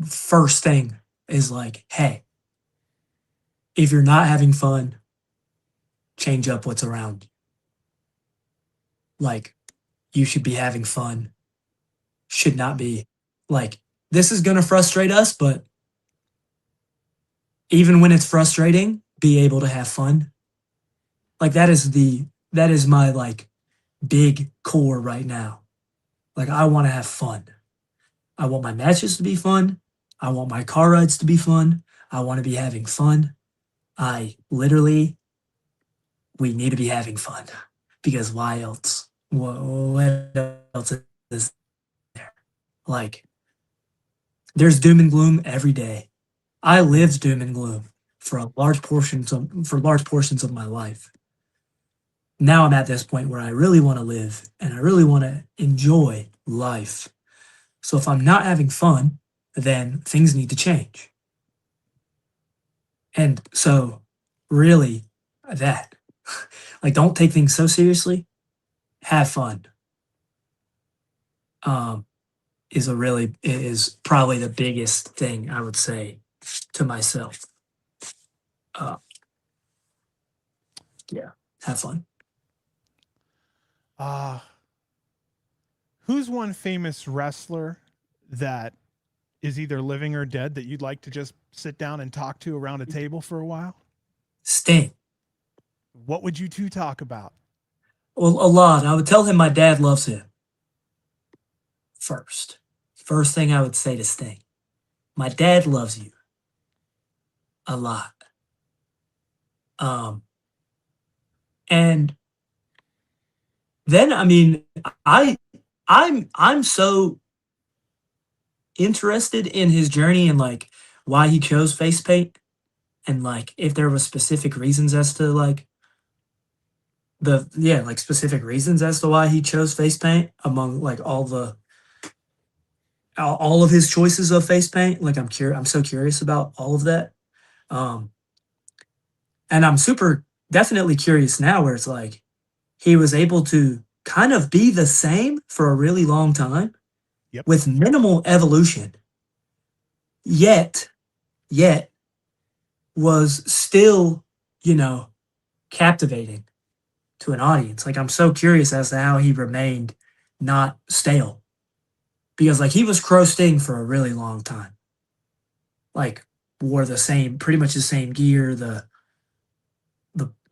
first thing is like, hey, if you're not having fun, change up what's around you. Like you should be having fun. Should not be like this is gonna frustrate us, but even when it's frustrating, be able to have fun. Like that is my like big core right now. Like I want to have fun. I want my matches to be fun. I want my car rides to be fun. I want to be having fun. I literally we need to be having fun because why else? What else is there? Like there's doom and gloom every day. I lived doom and gloom for large portions of my life. Now I'm at this point where I really want to live and I really want to enjoy life. So if I'm not having fun, then things need to change. And so really that like don't take things so seriously. Have fun. Um is probably the biggest thing I would say to myself. Uh yeah, have fun. Uh, who's one famous wrestler that is either living or dead that you'd like to just sit down and talk to around a table for a while? Sting. What would you two talk about? Well, a lot. I would tell him my dad loves him first. First thing I would say to Sting. My dad loves you a lot. Um, and then I mean, I I'm so interested in his journey and like why he chose face paint and like if there was specific reasons as to like like specific reasons as to why he chose face paint among like all of his choices of face paint. Like I'm so curious about all of that. Um, and I'm super definitely curious now where it's like he was able to kind of be the same for a really long time Yep. with minimal evolution, yet, yet was still, you know, captivating to an audience. Like I'm so curious as to how he remained not stale. Because like he was Crow Sting for a really long time. Like wore the same, pretty much the same gear, the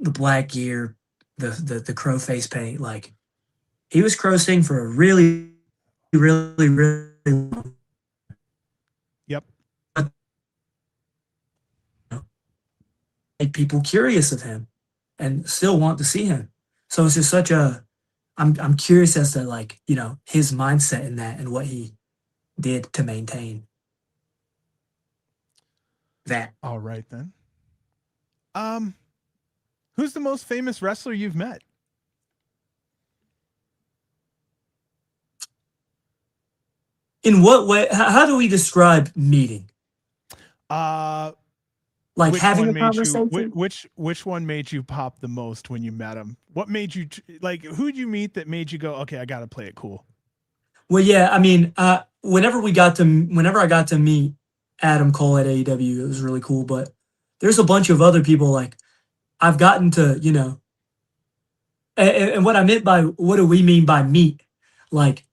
black gear, the crow face paint. Like he was Crow Sting for a really, really, really long Yep. time. Make people curious of him and still want to see him. So it's just such a I'm curious as to like, you know, his mindset in that and what he did to maintain that. All right then. Um, who's the most famous wrestler you've met? In what way how do we describe meeting? Uh, Like which having one a made you conversation? which one made you pop the most when you met him? What made you like who'd you meet that made you go, okay, I gotta play it cool? Well, yeah, I mean, whenever I got to meet Adam Cole at AEW, it was really cool. But there's a bunch of other people like I've gotten to, you know, and what I meant by what do we mean by meet? Like,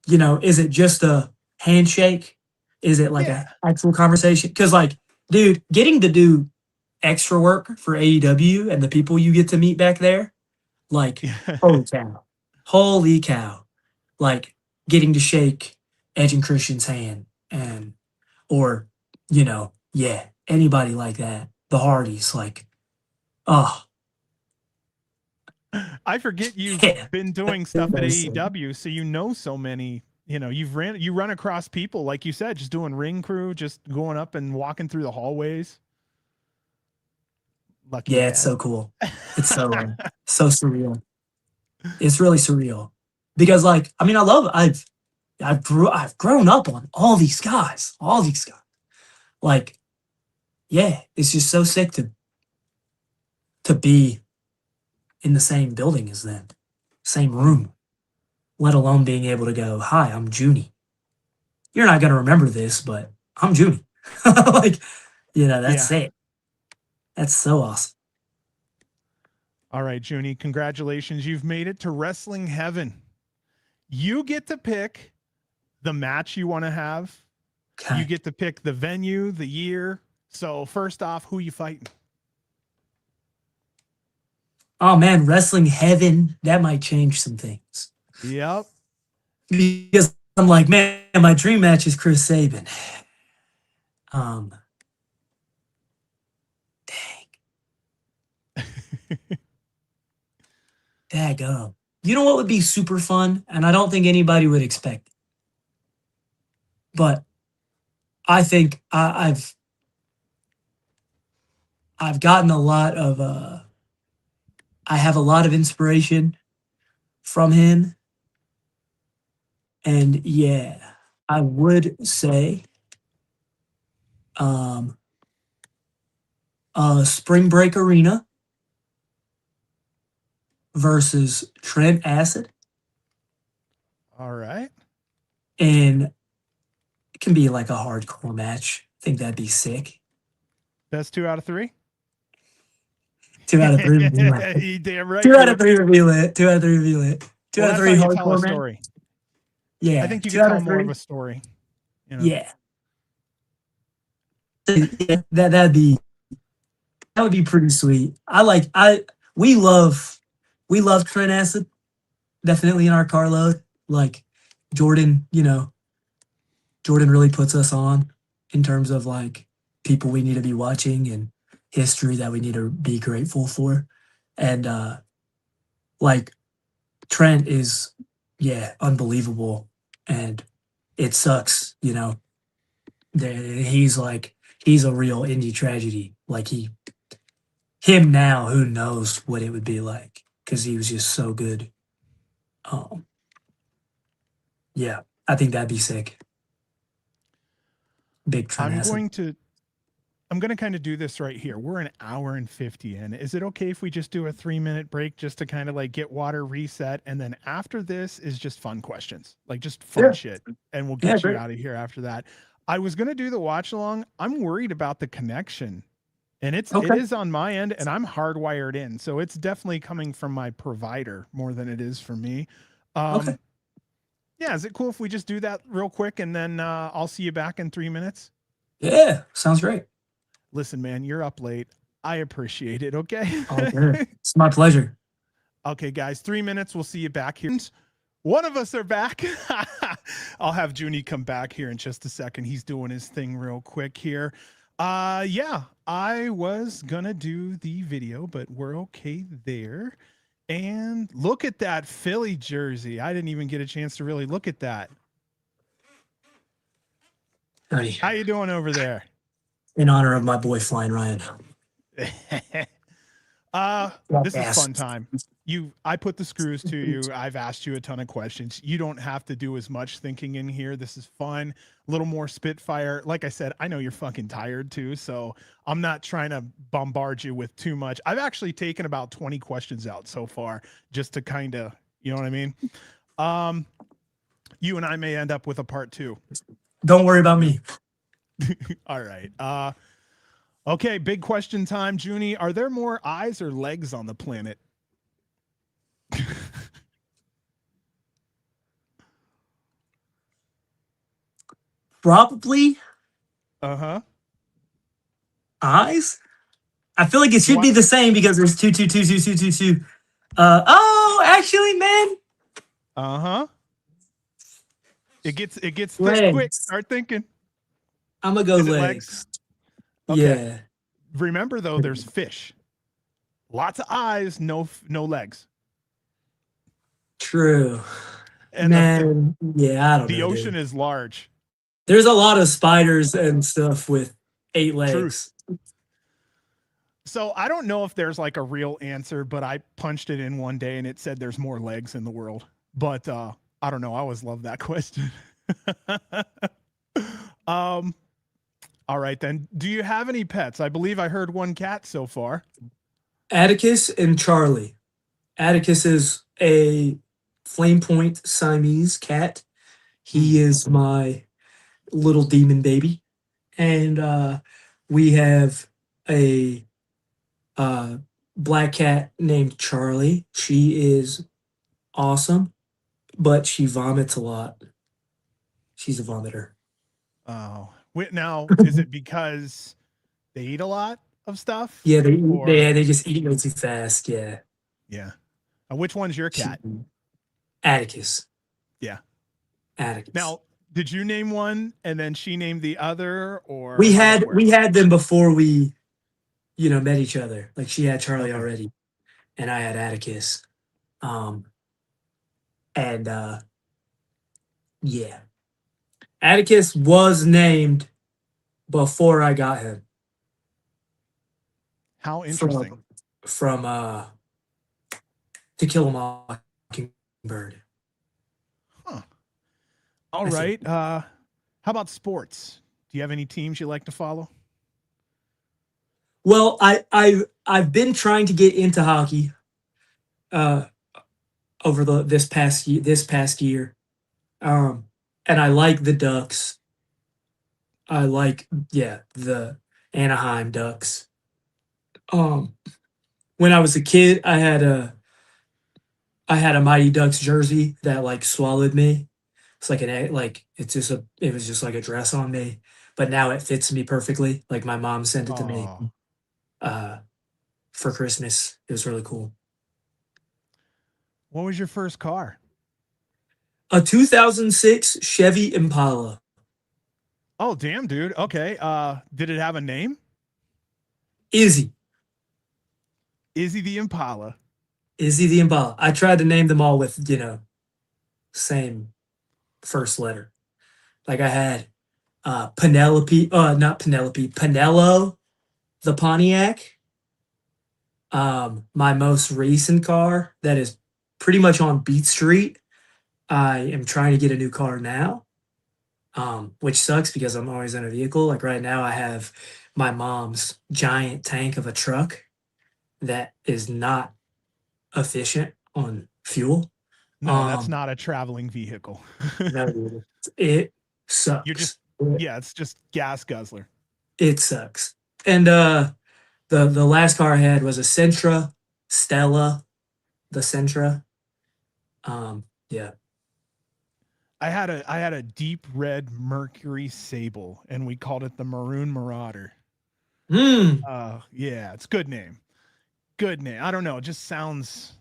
you know, is it just a handshake? Is it like Yeah. a actual conversation? Because like, dude, getting to do extra work for AEW and the people you get to meet back there, like, holy cow, holy cow, like getting to shake Edge and Christian's hand and or you know, yeah, anybody like that, the Hardys, like, oh, I forget you've Yeah. been doing stuff at That's sick. AEW, so you know so many. You run across people like you said, just doing ring crew, just going up and walking through the hallways. Lucky Yeah, it's man. so cool. It's so surreal. It's really surreal because, like, I mean, I've grown up on all these guys, Like, yeah, it's just so sick to be in the same building as them, same room, let alone being able to go, "Hi, I'm Juni. You're not gonna remember this, but I'm Juni." Like, that's Yeah. it. That's so awesome. All right, Juni, congratulations. You've made it to wrestling heaven. You get to pick the match you want to have. You Okay. get to pick the venue, the year. So first off, who you fighting? Oh man, wrestling heaven, that might change some things. Yep. Because I'm like, man, my dream match is Chris Sabin. Um, daggum. You know what would be super fun? And I don't think anybody would expect it. But I think I've gotten a lot of I have a lot of inspiration from him. And yeah, I would say um Spring Break Arena versus Trent Acid. All right. And it can be like a hardcore match. I think that'd be sick. Best 2 out of 3. 2 out of 3 would be lit. You damn right. 2 out of 3 would be lit. 2 out of 3 would be lit. Two Well, out of that's three how you tell a hardcore man. story. Yeah. I think you two can out tell of more of three. a story. Yeah. Yeah, that would be pretty sweet. We love Trent Acid, definitely in our carload. Like Jordan, Jordan really puts us on in terms of like people we need to be watching and history that we need to be grateful for. And like Trent is, yeah, unbelievable. And it sucks, he's a real indie tragedy. Like him now, who knows what it would be like because he was just so good. Um, yeah, I think that'd be sick. Big Trent Acid. I'm going to kind of do this right here. We're an hour and 50 in. Is it okay if we just do a 3-minute break just to kind of like get water reset? And then after this is just fun questions, like just fun shit. And we'll get you great. out of here after that. I was going to do the watch along. I'm worried about the connection and it Okay. is on my end and I'm hardwired in. So it's definitely coming from my provider more than it is for me. Okay. Yeah. Is it cool if we just do that real quick and then I'll see you back in 3 minutes? Yeah, sounds great. Listen, man, you're up late. I appreciate it. Okay. Okay. It's my pleasure. Okay, guys, 3 minutes. We'll see you back here. One of us are back. I'll have Juni come back here in just a second. He's doing his thing real quick here. Yeah, I was gonna do the video, but we're okay there. And look at that Philly jersey. I didn't even get a chance to really look at that. Howdy. How you doing over there? In honor of my boy Flying Ryan. This is fun time. I put the screws to you. I've asked you a ton of questions. You don't have to do as much thinking in here. This is fun. A little more spitfire. Like I said, I know you're fucking tired too, so I'm not trying to bombard you with too much. I've actually taken about 20 questions out so far just to kind of, you know what I mean? You and I may end up with a part 2. Don't worry about me. All right. Okay, big question time, Juni. Are there more eyes or legs on the planet? Probably Uh-huh. eyes. I feel like it should be the same because there's two. Actually, man. Uh-huh. It gets this Legs. quick. Start thinking. I'm gonna go Is it legs. Okay. Yeah. Remember though, there's fish. Lots of eyes, no legs. True. And Man, yeah, I don't the know, ocean dude. is large. There's a lot of spiders and stuff with 8 Truth. legs. So I don't know if there's like a real answer, but I punched it in one day and it said there's more legs in the world. But I don't know. I always love that question. um, all right then. Do you have any pets? I believe I heard one cat so far. Atticus and Charlie. Atticus is a flame point Siamese cat. He is my little demon baby. And we have a black cat named Charlie. She is awesome, but she vomits a lot. She's a vomiter. Oh, wait, now is it because they eat a lot of stuff? Yeah, Or they just eat way too fast. Yeah. yeah. Which one's your She- cat? Atticus. Yeah. Atticus. Now, did you name one and then she named the other, or how'd that work? We had them before we, met each other. Like she had Charlie Okay. already, and I had Atticus. And yeah, Atticus was named before I got him How interesting. from To Kill a Mockingbird. Huh. All I right. think. How about sports? Do you have any teams you like to follow? Well, I've been trying to get into hockey uh over this past year. And I like the Ducks. I like the Anaheim Ducks. When I was a kid, I had a Mighty Ducks jersey that like swallowed me. It's like it was just like a dress on me, but now it fits me perfectly. Like my mom sent it to me Oh, uh for Christmas. It was really cool. what was your first car? A 2006 Chevy Impala. Oh, damn, dude. Okay. Did it have a name? Izzy. Izzy the Impala. Izzy the Impala. I tried to name them all with, same first letter. Like I had not Penelope, Pinello the Pontiac. My most recent car that is pretty much on Beat Street. I am trying to get a new car now, which sucks because I'm always in a vehicle. Like right now, I have my mom's giant tank of a truck that is not efficient on fuel. No, that's not a traveling vehicle. No, it You're just, sucks. yeah, it's just gas guzzler. It sucks. And the last car I had was a Sentra Stella, the Sentra. Yeah. I had a deep red Mercury Sable, and we called it the Maroon Marauder. Mm, Yeah, it's good name. Good name. I don't know. It just sounds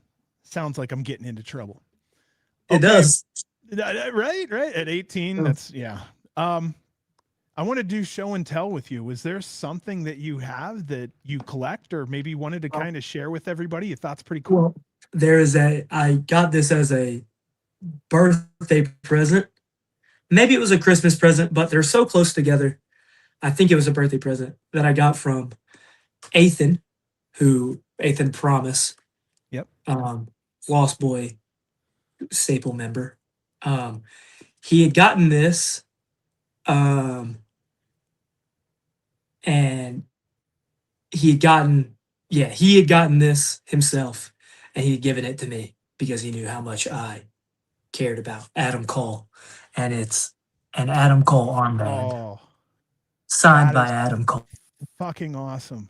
like I'm getting into trouble. it Okay, does. right. At 18, that's yeah. I want to do show and tell with you. Was there something that you have that you collect, or maybe wanted to kind of share with everybody? You thought's pretty cool. Well, I got this as a birthday present. Maybe it was a Christmas present, but they're so close together. I think it was a birthday present that I got from Ethan, Ethan Promise. Yep. Lost Boy staple member. He had gotten this, and he had gotten this himself, and he had given it to me because he knew how much I cared about Adam Cole, and it's an Adam Cole armband Oh, signed that by is Adam Cole. fucking awesome.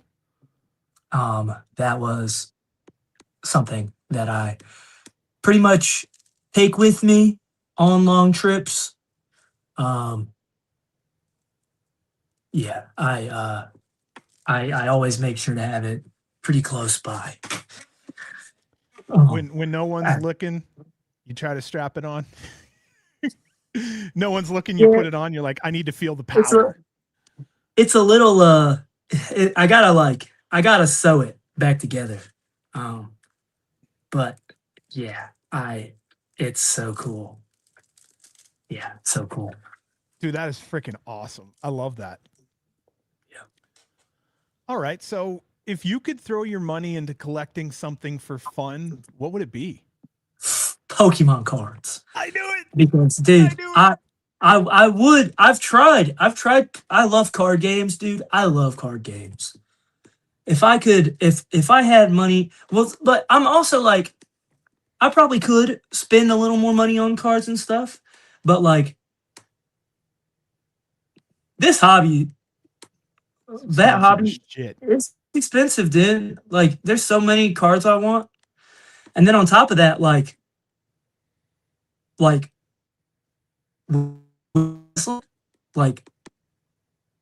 That was something that I pretty much take with me on long trips. Yeah, I always make sure to have it pretty close by. When no one's looking, you try to strap it on. No one's looking, you put it on. You're like, I need to feel the power. It's a little I gotta sew it back together. But yeah, It's so cool. Yeah, so cool. Dude, that is freaking awesome. I love that. Yeah. All right. So if you could throw your money into collecting something for fun, what would it be? Pokemon cards. I knew it. Because I dude, knew it. I would. I've tried. I love card games, dude. I love card games. If I could, if I had money, well, but I'm also like, I probably could spend a little more money on cards and stuff, but like this hobby, that Expensive as hobby, shit. it's expensive, dude. Like there's so many cards I want, and then on top of that, like like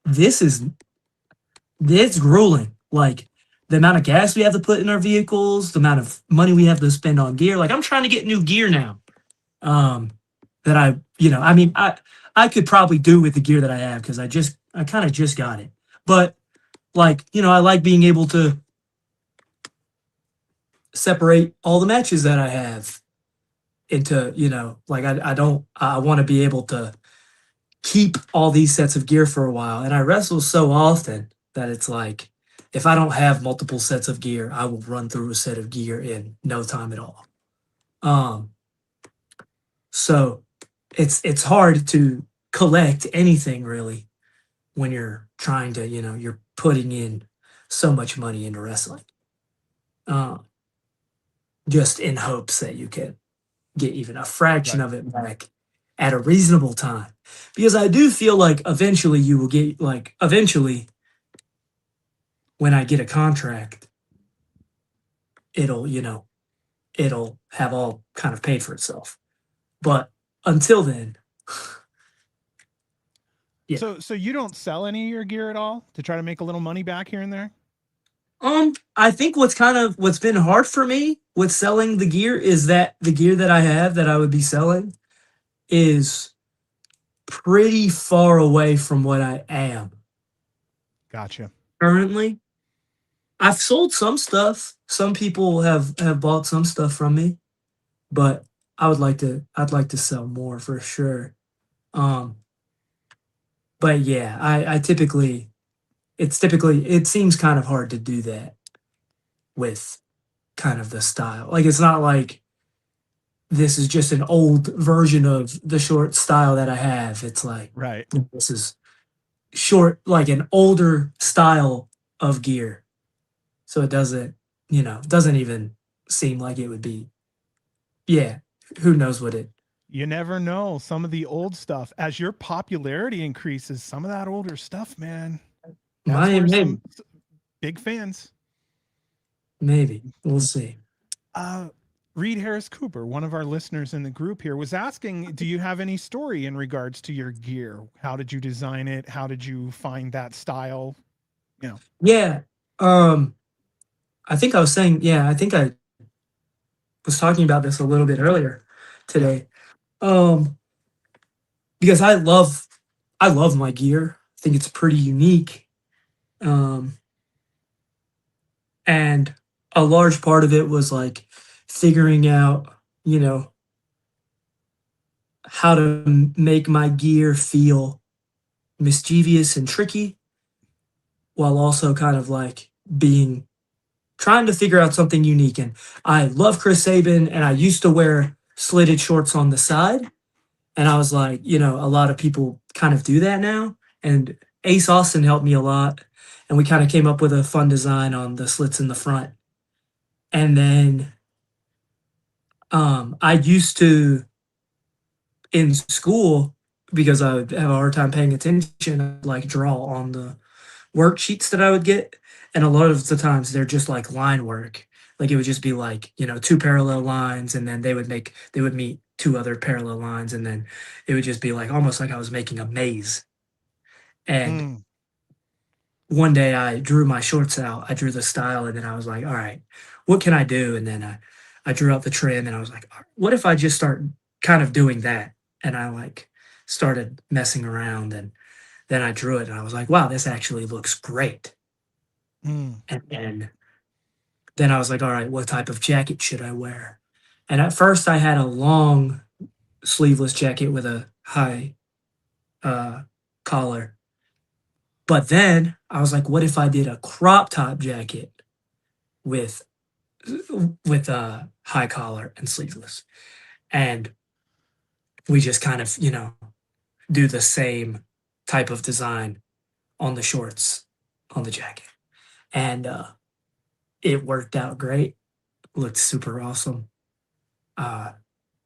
this is it's grueling. Like the amount of gas we have to put in our vehicles, the amount of money we have to spend on gear. Like I'm trying to get new gear now. Um, that I mean, I could probably do with the gear that I have because I kind of just got it. But like, I like being able to separate all the matches that I have into, like I want to be able to keep all these sets of gear for a while. And I wrestle so often that it's like if I don't have multiple sets of gear, I will run through a set of gear in no time at all. Um, so it's hard to collect anything really when you're trying to, you're putting in so much money into wrestling. Um, just in hopes that you can get even a fraction Right. of it back at a reasonable time. Because I do feel like eventually you will get eventually when I get a contract, it'll, it'll have all kind of paid for itself. But until then, yeah. So you don't sell any of your gear at all to try to make a little money back here and there? I think what's been hard for me with selling the gear is that the gear that I have that I would be selling is pretty far away from what I am Gotcha. currently. I've sold some stuff. Some people have bought some stuff from me, but I'd like to sell more for sure. Um, but yeah, I typically it seems kind of hard to do that with kind of the style. Like it's not like this is just an old version of the short style that I have. It's like Right. this is short, like an older style of gear. So it doesn't even seem like it would be. Yeah, who knows what it. You never know. Some of the old stuff, as your popularity increases, some of that older stuff, man, that's Might where maybe some big fans. maybe we'll see. Uh, Reed Harris Cooper, one of our listeners in the group here, was asking, do you have any story in regards to your gear? How did you design it? How did you find that style? You know, Yeah, I think I was saying. Yeah, I think I was talking about this a little bit earlier yeah. today. Um, because I love my gear. I think it's pretty unique. Um, and a large part of it was like figuring out, you know, how to make my gear feel mischievous and tricky while also kind of like being trying to figure out something unique. And I love Chris Sabin and I used to wear slitted shorts on the side. And I was like, a lot of people kind of do that now. And Ace Austin helped me a lot. And we kind of came up with a fun design on the slits in the front. And then I used to, in school, because I would have a hard time paying attention, I'd like draw on the worksheets that I would get. And a lot of the times they're just like line work. Like it would just be like, two parallel lines and then they would meet two other parallel lines and then it would just be like almost like I was making a maze. And Mm. one day I drew my shorts out. I drew the style and then I was like, all right, what can I do? And then I drew out the trim and I was like, "All right, what if I just start kind of doing that? And I like started messing around and then I drew it and I was like, wow, this actually looks great. Mm. And then I was like, all right, what type of jacket should I wear? And at first, I had a long sleeveless jacket with a high collar. But then I was like, what if I did a crop top jacket with a high collar and sleeveless? And we just kind of, do the same type of design on the shorts on the jacket. And it worked out great. Looked super awesome.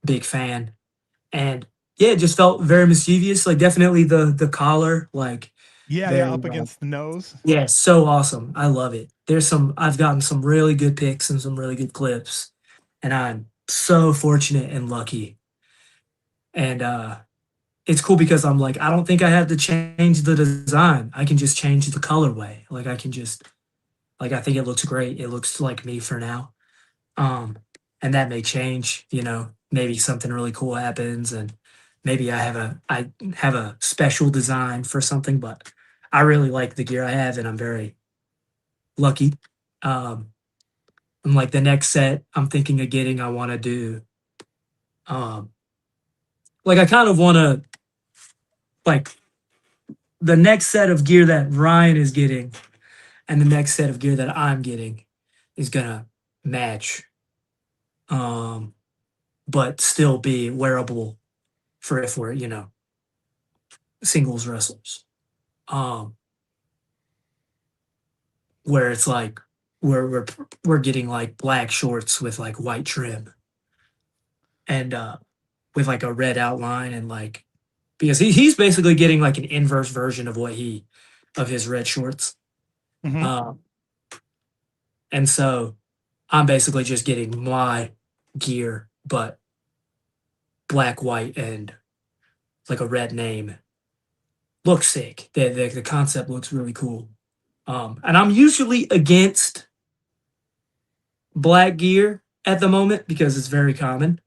Big fan. And yeah, it just felt very mischievous. Like definitely the collar, like Yeah, very up against the nose. yeah, so awesome. I love it. I've gotten some really good pics and some really good clips. And I'm so fortunate and lucky. And it's cool because I'm like, I don't think I have to change the design. I can just change the colorway. Like I can just like I think it looks great. It looks like me for now. And that may change, maybe something really cool happens and maybe I have a special design for something, but I really like the gear I have and I'm very lucky. And like the next set I'm thinking of getting, I want to do like I kind of want to like the next set of gear that Ryan is getting and the next set of gear that I'm getting is gonna match, but still be wearable for if we're singles wrestlers. Where it's like we're getting like black shorts with like white trim and with like a red outline and like because he's basically getting like an inverse version of of his red shorts. Mhm. And so I'm basically just getting my gear, but black, white, and like a red name. Looks sick. The concept looks really cool. And I'm usually against black gear at the moment because it's very common.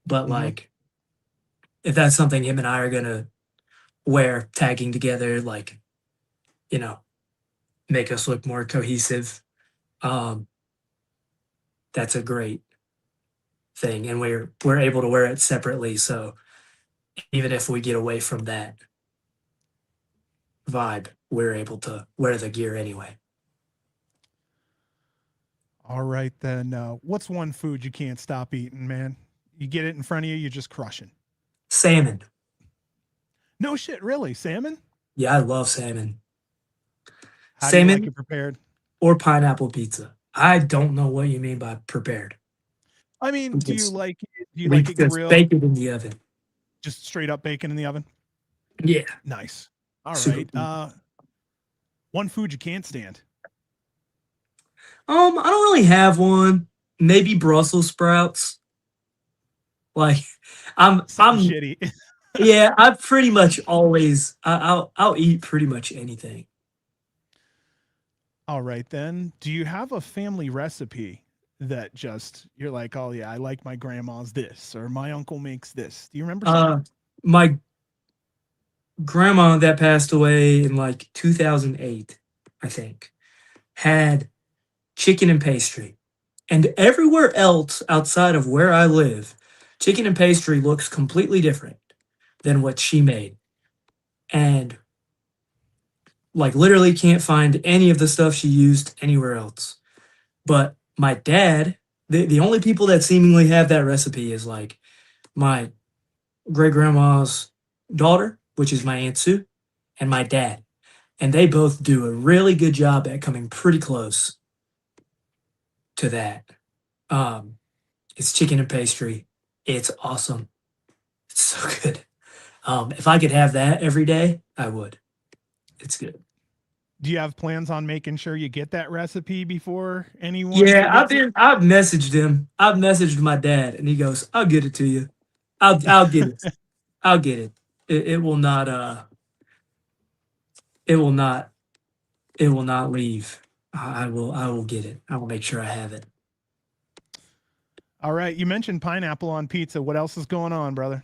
But Mhm. like, if that's something him and I are gonna wear, tagging together, like, you know, make us look more cohesive, um, that's a great thing. And we're able to wear it separately. So even if we get away from that vibe, we're able to wear the gear anyway. All right then. What's one food you can't stop eating, man? You get it in front of you, you're just crushing. Salmon. No shit, really? Salmon? Yeah, I love salmon. How do you like Salmon it prepared? or pineapple pizza. I don't know what you mean by prepared. I mean, We just do you we like it just grilled? bake it in the oven. Just straight up bacon in the oven? Yeah, Nice. All super right. cool. One food you can't stand. I don't really have one. Maybe Brussels sprouts. Like, Something I'm shitty. yeah. I pretty much always I'll eat pretty much anything. All right then. Do you have a family recipe that just you're like, oh yeah, I like my grandma's this or my uncle makes this? Do you remember something? My grandma that passed away in like 2008, I think, had chicken and pastry. And everywhere else outside of where I live, chicken and pastry looks completely different than what she made. And like literally can't find any of the stuff she used anywhere else. But my dad, the only people that seemingly have that recipe is like my great grandma's daughter, which is my Aunt Sue, and my dad. And they both do a really good job at coming pretty close to that. Um, it's chicken and pastry. It's awesome. It's so good. If I could have that every day, I would. It's good. Do you have plans on making sure you get that recipe before anyone Yeah, forgets it? I've messaged him. I've messaged my dad, and he goes, "I'll get it to you. I'll get it. I'll get it. It will not. It will not. It will not leave. I will. I will get it. I will make sure I have it. All right. You mentioned pineapple on pizza. What else is going on, brother?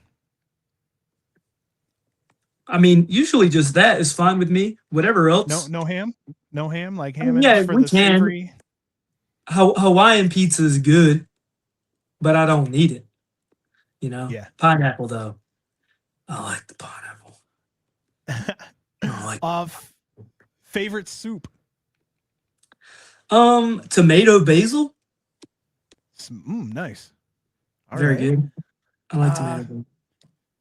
I mean, usually just that is fine with me. Whatever No, else. no ham? No ham, like I ham mean, and yeah, for we the can. savory. Hawaiian pizza is good. but I don't need it. You know, Yeah. pineapple though. I like the pineapple. I like Favorite soup? tomato basil. Nice. All Very right. good. I like Uh, tomato basil.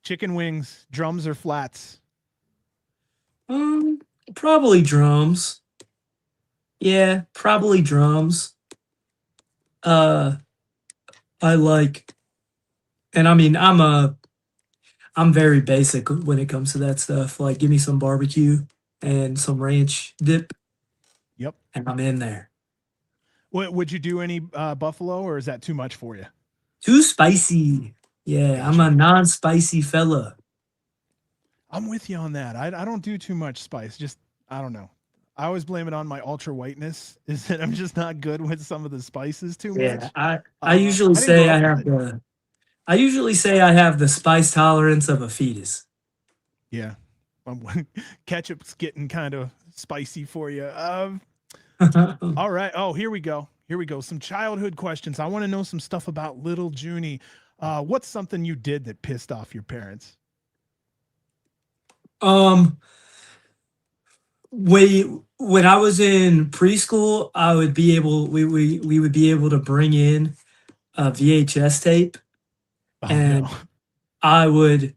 chicken wings, drums or flats? Um, Probably drums. Yeah, probably drums. Uh, I like, and I mean, I'm very basic when it comes to that stuff. Like, give me some barbecue and some ranch dip, Yep. and I'm in there. Would you do any buffalo, or is that too much for you? Too spicy. Yeah, I'm Gotcha. a non-spicy fella. I'm with you on that. I don't do too much spice. Just I don't know. I always blame it on my ultra whiteness. Is that I'm just not good with some of the spices too Yeah, much. I usually I didn't grow say up with it. I usually say I have the spice tolerance of a fetus. Yeah, ketchup's getting kind of spicy for you. All right. Oh, here we go. Here we go. Some childhood questions. I want to know some stuff about little Junie. What's something you did that pissed off your parents? um, we when I was in preschool, I would be able we would be able to bring in a VHS tape, Oh no. and I would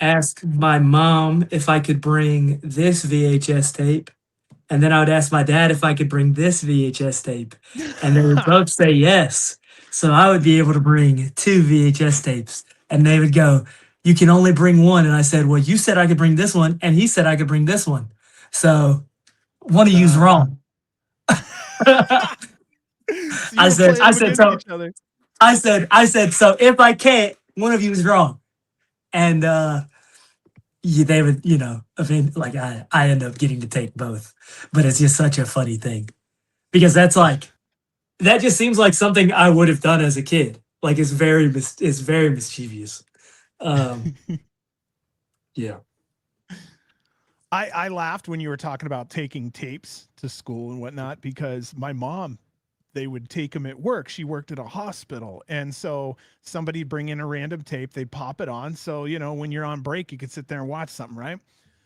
ask my mom if I could bring this VHS tape, and then I would ask my dad if I could bring this VHS tape, and they would both say yes. So I would be able to bring two VHS tapes, and they would go, "You can only bring one." And I said, "Well, you said I could bring this one, and he said I could bring this one. So one of you's uh, wrong." so you were playing I them said, against so each other. I said, so if I can't, one of you is wrong. And they would, like I end up getting to take both. But it's just such a funny thing because that just seems like something I would have done as a kid. Like it's very mischievous. Um, yeah. I laughed when you were talking about taking tapes to school and whatnot because my mom, they would take them at work. She worked at a hospital. And so somebody bring in a random tape, they pop it on. So, when you're on break, you could sit there and watch something, right?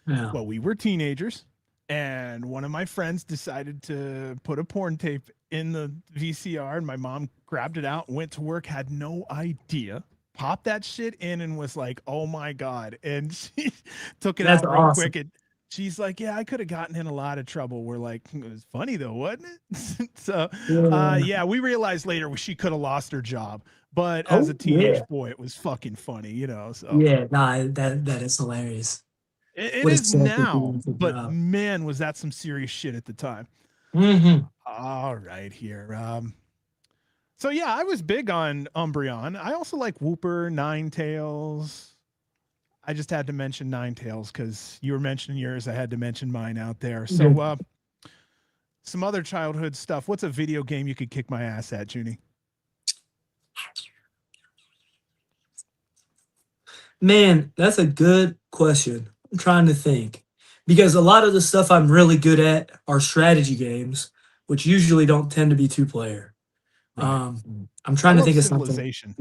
Yeah. Well, we were teenagers, and one of my friends decided to put a porn tape in the VCR, and my mom grabbed it out, went to work, had no idea, popped that shit in, and was like, "Oh my god!" And she took it That's out real awesome. quick. And she's like, "Yeah, I could have gotten in a lot of trouble." We're like, "It was funny though, wasn't it?" So, Yeah. yeah, we realized later she could have lost her job, but as a Oh yeah. teenage boy, it was fucking funny. So Yeah. Nah, that is hilarious. it What a is sad now, thing to but job. man, was that some serious shit at the time. Mm-hmm. All right, here. So yeah, I was big on Umbreon. I also like Whooper, Ninetales. I just had to mention Ninetales because you were mentioning yours. I had to mention mine out there. So, some other childhood stuff. What's a video game you could kick my ass at, Junie? Man, that's a good question. I'm trying to think because a lot of the stuff I'm really good at are strategy games, which usually don't tend to be two player. Right. I'm I trying to love think of something. Civilization.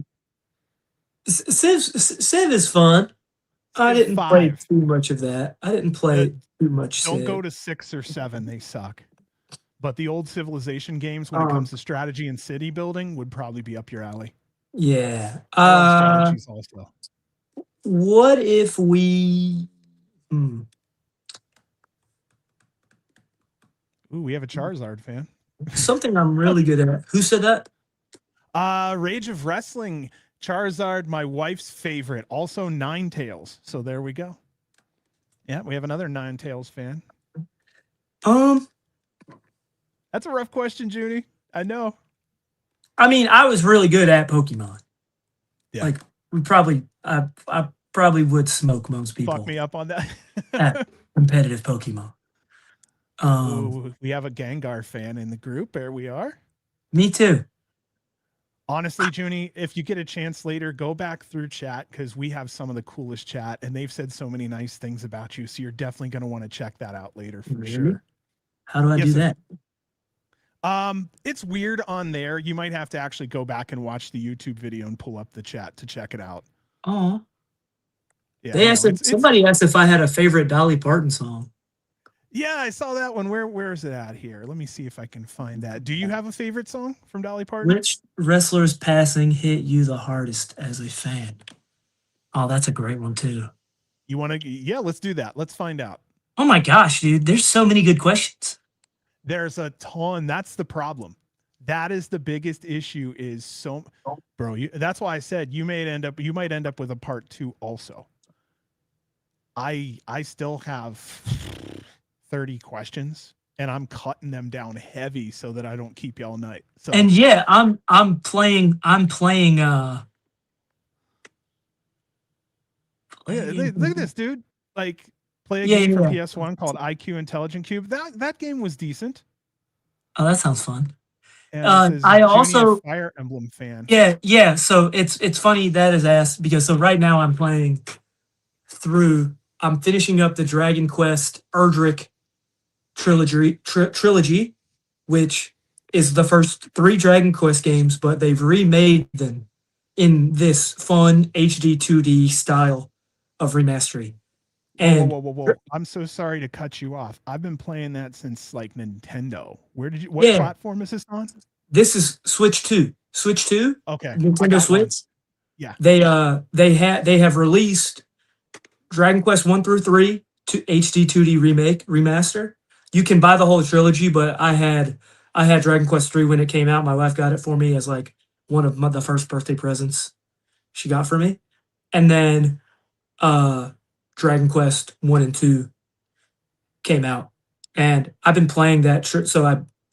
Civ is fun. I Civ didn't play 5. too much of that. I didn't Uh, play too much don't go Civ. to 6 or 7. They suck. But the old Civilization games, when it Um, comes to strategy and city building, would probably be up your alley. yeah. I love strategies also. What if we? Hmm, Ooh, we have a Charizard fan. something I'm really good at. Who said that? Rage of Wrestling, Charizard, my wife's favorite. Also Ninetales. So there we go. Yeah, we have another Ninetales fan. Um, That's a rough question, Junie. I know. I mean, I was really good at Pokemon. Yeah. Like I probably would smoke most Fuck people me up on at that. competitive Pokemon. Ooh, we have a Gengar fan in the group. There we are. Me too. Honestly, Junie, if you get a chance later, go back through chat because we have some of the coolest chat and they've said so many nice things about you. So you're definitely going to want to check that out later for Really? sure. How do I do Yes, that? It's weird on there. You might have to actually go back and watch the YouTube video and pull up the chat to check it out. Oh, Yeah, they no, asked if, somebody asked if I had a favorite Dolly Parton song. yeah, I saw that one. Where is it at here? Let me see if I can find that. Do you have a favorite song from Dolly Parton? Which wrestler's passing hit you the hardest as a fan? Oh, that's a great one too. You want to? Yeah, let's do that. Let's find out. Oh my gosh, dude, there's so many good questions. There's a ton. That's the problem. That is the biggest issue. Is so, bro. That's why I said you might end up with a part 2 also. I still have 30 questions, and I'm cutting them down heavy so that I don't keep you all night. So And yeah, I'm playing look at this, dude. Like, play a Yeah, game for yeah. PS1 called IQ Intelligent Cube. That game was decent. Oh, that sounds fun. And it says, I is Juni a also Fire Emblem fan? yeah. So it's funny that is asked because so right now I'm playing through. I'm finishing up the Dragon Quest Erdrick trilogy, which is the first 3 Dragon Quest games, but they've remade them in this fun HD 2D style of remastery. And Whoa. I'm so sorry to cut you off. I've been playing that since like Nintendo. What yeah, platform is this on? this is Switch 2. Switch 2, Okay. Nintendo Switch. Yeah. They have released Dragon Quest 1 through 3 to HD 2D remaster. You can buy the whole trilogy, but I had Dragon Quest 3 when it came out. My wife got it for me as like one of the first birthday presents she got for me. And then Dragon Quest 1 and 2 came out. And I've been playing that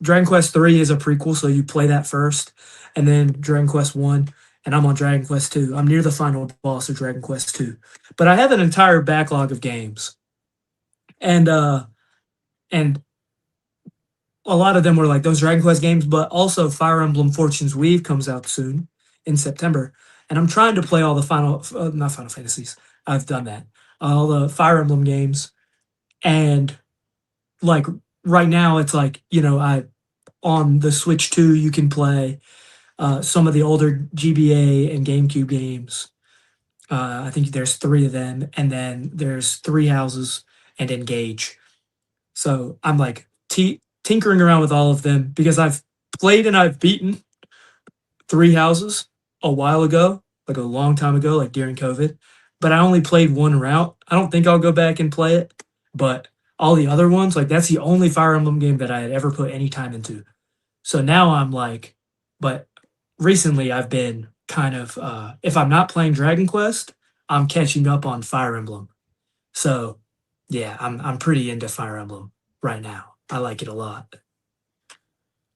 Dragon Quest 3 is a prequel, so you play that first, and then Dragon Quest 1, and I'm on Dragon Quest 2. I'm near the final boss of Dragon Quest 2. But I have an entire backlog of games. And a lot of them were like those Dragon Quest games, but also Fire Emblem Fortune's Weave comes out soon in September. And I'm trying to play all the not Final Fantasies. I've done that. All the Fire Emblem games. And like right now it's like, I on the Switch 2 you can play some of the older GBA and GameCube games. I think there's 3 of them, and then there's 3 Houses and Engage. So I'm like tinkering around with all of them because I've played and I've beaten 3 Houses a while ago, like a long time ago, like during COVID. But I only played 1 route. I don't think I'll go back and play it, but all the other ones, like that's the only Fire Emblem game that I had ever put any time into. So now I'm like, but recently I've been kind of, if I'm not playing Dragon Quest, I'm catching up on Fire Emblem. So yeah, I'm pretty into Fire Emblem right now. I like it a lot.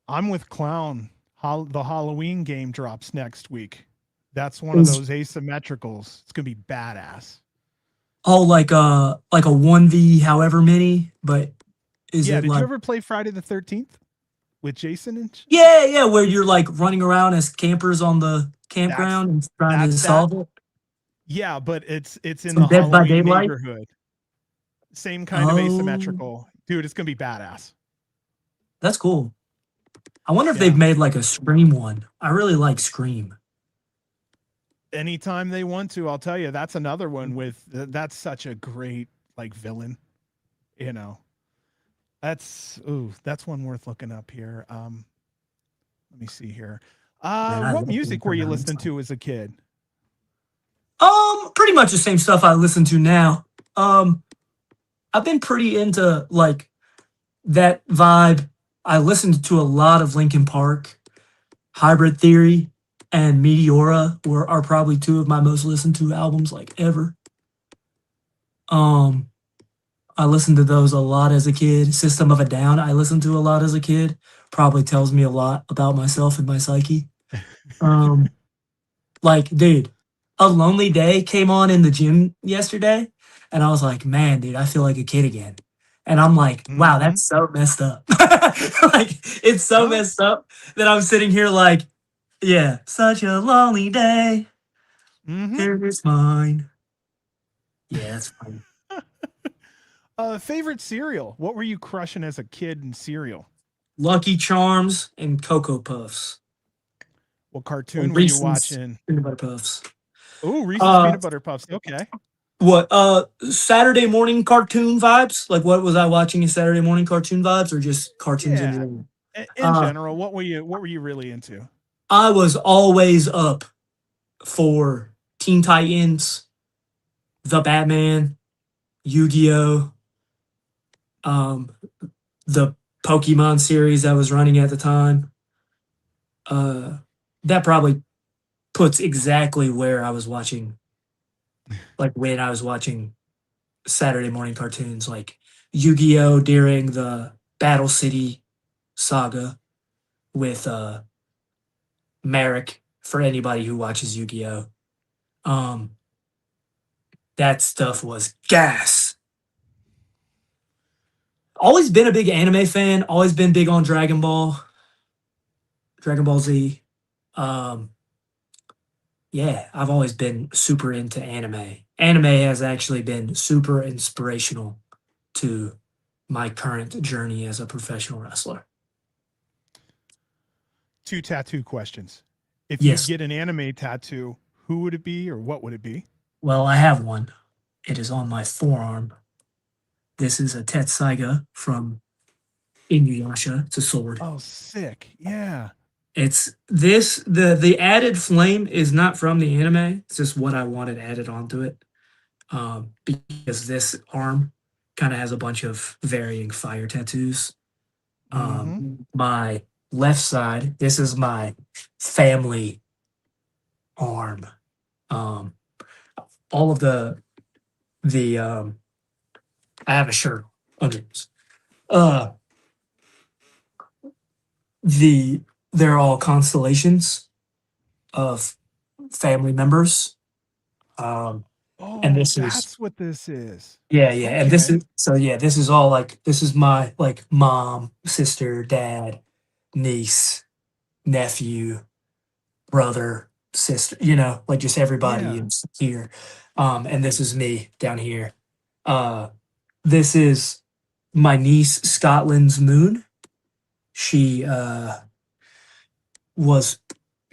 I'm with Clown. The Halloween game drops next week. That's one of those asymmetricals. It's gonna be badass. Oh, like a 1v however many, but is it Did like you ever play Friday the 13th with Jason and yeah, where you're like running around as campers on the campground and trying to solve it? Yeah, but it's in Some the Dead by Halloween Daylight? neighborhood. Same kind of asymmetrical. Dude, it's gonna be badass. That's cool. I wonder if they've made like a Scream one. I really like Scream. Anytime they want to, I'll tell you. That's another one with that's such a great like villain. That's one worth looking up here. Let me see here. What music were you listening to as a kid? Pretty much the same stuff I listen to now. I've been pretty into like that vibe. I listened to a lot of Linkin Park, Hybrid Theory, and Meteora are probably 2 of my most listened to albums like ever. I listened to those a lot as a kid. System of a Down, I listened to a lot as a kid. Probably tells me a lot about myself and my psyche. Like, dude, A Lonely Day came on in the gym yesterday, and I was like, man, dude, I feel like a kid again. And I'm like, wow, that's so messed up. Like, it's so messed up that I'm sitting here like, yeah, such a lonely day. Here is mine. Yeah, that's funny. Favorite cereal? What were you crushing as a kid in cereal? Lucky Charms and Cocoa Puffs. What Or cartoon were you Reese's watching? peanut butter puffs. Oh, Reese's Uh, peanut butter puffs. Okay. what? Saturday morning cartoon vibes. Like, what was I watching in Saturday morning cartoon vibes, or just cartoons in Yeah. general? In general, what were you really into? I was always up for Teen Titans, The Batman, Yu-Gi-Oh, um, the Pokemon series that was running at the time. That probably puts exactly where I was watching, like when I was watching Saturday morning cartoons, like Yu-Gi-Oh during the Battle City saga with Merrick. For anybody who watches Yu-Gi-Oh, um, that stuff was gas. Always been a big anime fan. Always been big on Dragon Ball Z. Um, yeah, I've always been super into anime. Anime has actually been super inspirational to my current journey as a professional wrestler. 2 tattoo questions. If you Yes. get an anime tattoo, who would it be or what would it be? Well, I have one. It is on my forearm. This is a Tetsaiga from Inuyasha. It's a sword. Oh, sick. Yeah. It's this the added flame is not from the anime. It's just what I wanted added onto it. Because this arm kind of has a bunch of varying fire tattoos. Mm-hmm. My left side, this is my family arm. Um, all of the I have a shirt under this. Uh, the they're all constellations of family members. Um, and Oh, this is that's what this is. yeah, and this Okay. is so yeah, this is all like this is my like mom, sister, dad, niece, nephew, brother, sister, like just everybody Yeah. is here. And this is me down here. Uh, this is my niece Scotland's moon. She was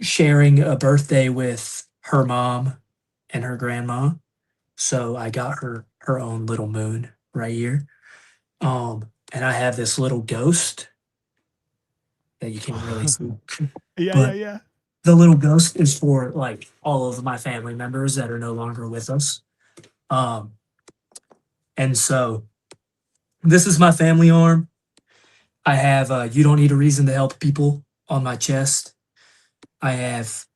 sharing a birthday with her mom and her grandma. So I got her own little moon right here. And I have this little ghost that you can't really see. Yeah, yeah, But yeah. the little ghost is for like all of my family members that are no longer with us. Um, and so this is my family arm. I have you don't need a reason to help people on my chest. I have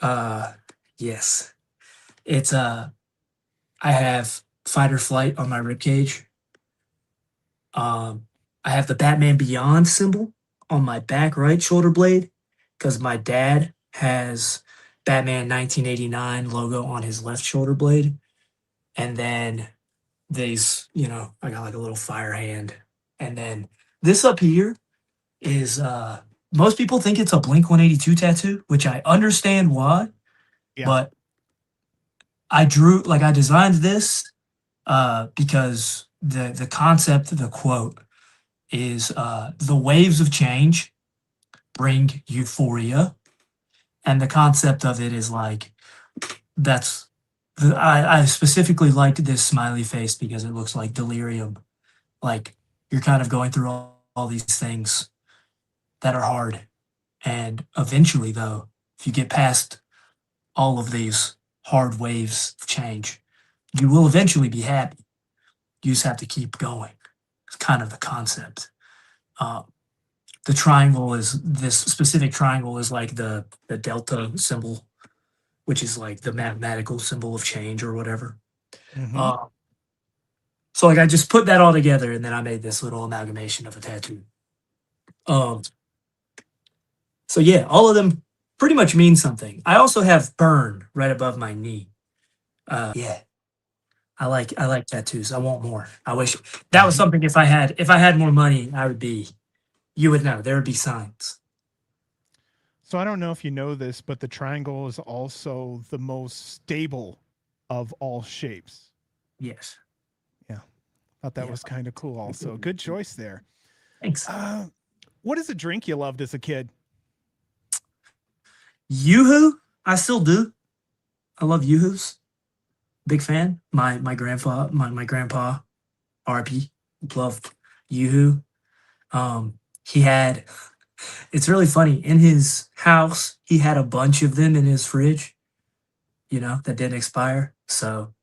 uh yes. It's I have fight or flight on my rib cage. I have the Batman Beyond symbol on my back right shoulder blade because my dad has Batman 1989 logo on his left shoulder blade. And then these, I got like a little fire hand. And then this up here is most people think it's a Blink 182 tattoo, which I understand why, Yeah. but I designed this because the concept, the quote is the waves of change bring euphoria. And the concept of it is like that's I specifically liked this smiley face because it looks like delirium. Like you're kind of going through all these things that are hard. And eventually, though, if you get past all of these hard waves of change, you will eventually be happy. You just have to keep going. It's kind of the concept. Uh, the triangle is this specific triangle is like the delta symbol, which is like the mathematical symbol of change or whatever. Mm-hmm. Uh, so like I just put that all together and then I made this little amalgamation of a tattoo. Um, so yeah, all of them pretty much mean something. I also have burn right above my knee. Yeah, I like tattoos. I want more. I wish that was something if I had more money, I would be you would know. There would be signs. So I don't know if you know this, but the triangle is also the most stable of all shapes. Yes. Yeah. Thought that Yeah. was kind of cool also. Good choice there. Thanks. Uh, What is a drink you loved as a kid? Yoo-hoo, I still do. I love Yoo-hoos. Big fan. My grandpa RP loved Yoo-hoo. He had. It's really funny. In his house, he had a bunch of them in his fridge. That didn't expire. So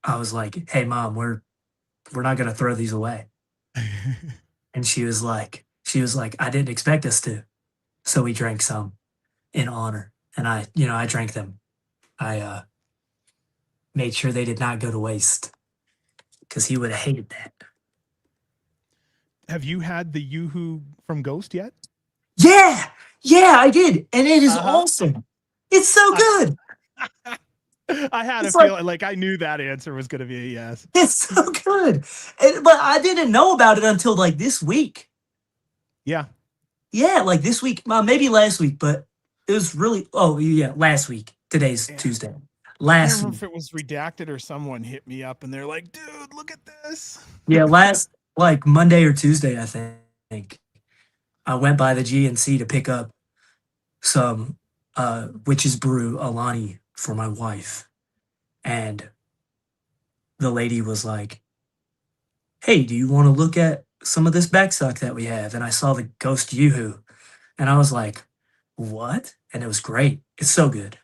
I was like, "Hey, mom, we're not gonna throw these away." And she was like, "I didn't expect us to." So we drank some in honor, and I drank them. I made sure they did not go to waste because he would have hated that. Have you had the Yoo-hoo from Ghost yet? Yeah, yeah, I did, and it is Uh-huh. awesome. It's so good. I had a It's like feeling, like I knew that answer was going to be a yes. it's so good, but I didn't know about it until like this week. Yeah. Yeah, like this week, maybe last week, but it was really. Oh yeah, last week. Today's Yeah. Tuesday. I can't Last remember week. if it was redacted or someone hit me up and they're like, dude, look at this. Yeah, last like Monday or Tuesday, I think. I went by the GNC to pick up some Witch's Brew Alani for my wife. And the lady was like, "Hey, do you want to look at some of this backstock that we have?" And I saw the Ghost Yoo-hoo. And I was like, "What?" And it was great. It's so good.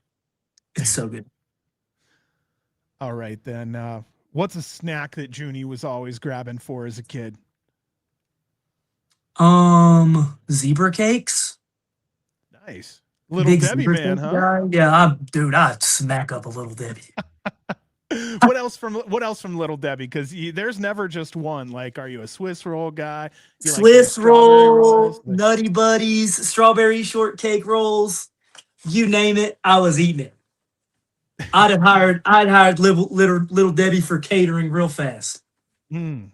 It's so good. All right, then. What's a snack that Juni was always grabbing for as a kid? Zebra cakes. Nice. Little Big Debbie zebra man, cake huh? guy. Yeah, dude, I'd smack up a little Debbie. What else from Little Debbie? Because there's never just one. Like, are you a Swiss roll guy? You like those Swiss strawberry rolls? roll, Nutty Buddies, strawberry shortcake rolls, you name it, I was eating it. I'd hired little Debbie for catering real fast. Hmm.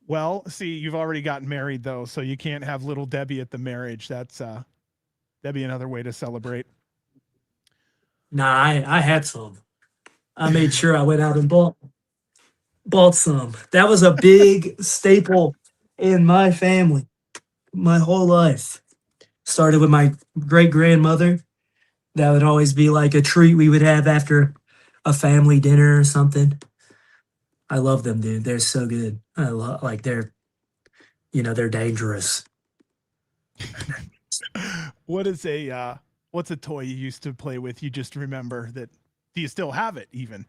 Well, see, you've already gotten married though, so you can't have Little Debbie at the marriage. That'd be another way to celebrate. Nah, I had some. I made sure I went out and bought some. That was a big staple in my family, my whole life. Started with my great grandmother. That would always be like a treat we would have after a family dinner or something. I love them, dude. They're so good. I love like they're dangerous. What's a toy you used to play with? You just remember that? Do you still have it even?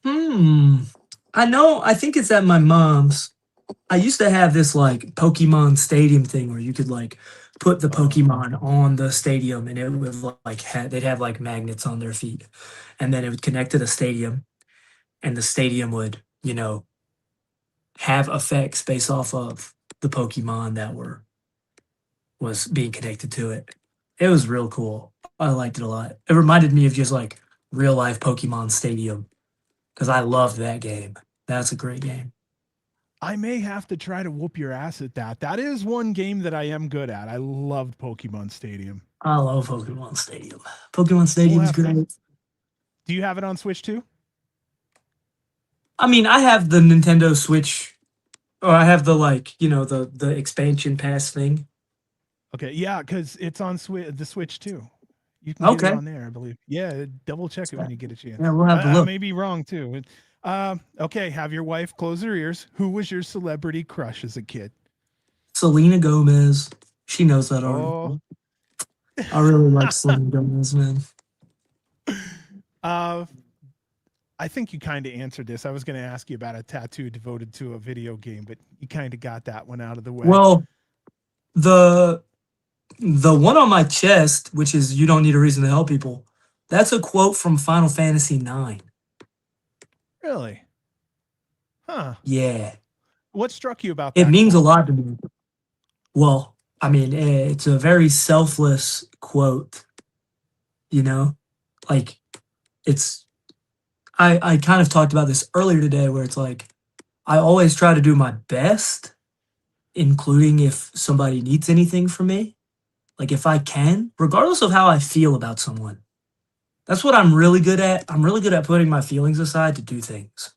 I know. I think it's at my mom's. I used to have this like Pokemon Stadium thing where you could like put the Pokemon on the stadium and it would like they'd have like magnets on their feet, and then it would connect to the stadium, and the stadium would have effects based off of the Pokemon that was being connected to it. It was real cool. I liked it a lot. It reminded me of just like real life Pokemon Stadium because I loved that game. That's a great game. I may have to try to whoop your ass at that. That is one game that I am good at. I loved Pokemon Stadium. I love Pokemon Stadium. Pokemon Stadium's great. Do you have it on Switch too? I mean, I have the Nintendo Switch, or I have the the expansion pass thing. Okay, yeah, because it's on the Switch too. You can get it on there, I believe. Yeah, double check it when you get a chance. Yeah, we'll have to look. I may be wrong too. Okay, have your wife close her ears. Who was your celebrity crush as a kid? Selena Gomez. She knows that already. Oh. I really like Selena Gomez, man. I think you kind of answered this. I was going to ask you about a tattoo devoted to a video game, but you kind of got that one out of the way. Well, the one on my chest, which is "You don't need a reason to help people," that's a quote from Final Fantasy IX. Really? Huh. Yeah. What struck you about that? It means a lot to me. Well, I mean, it's a very selfless quote, like I kind of talked about this earlier today where it's like, I always try to do my best, including if somebody needs anything from me. Like if I can, regardless of how I feel about someone. That's what I'm really good at. I'm really good at putting my feelings aside to do things.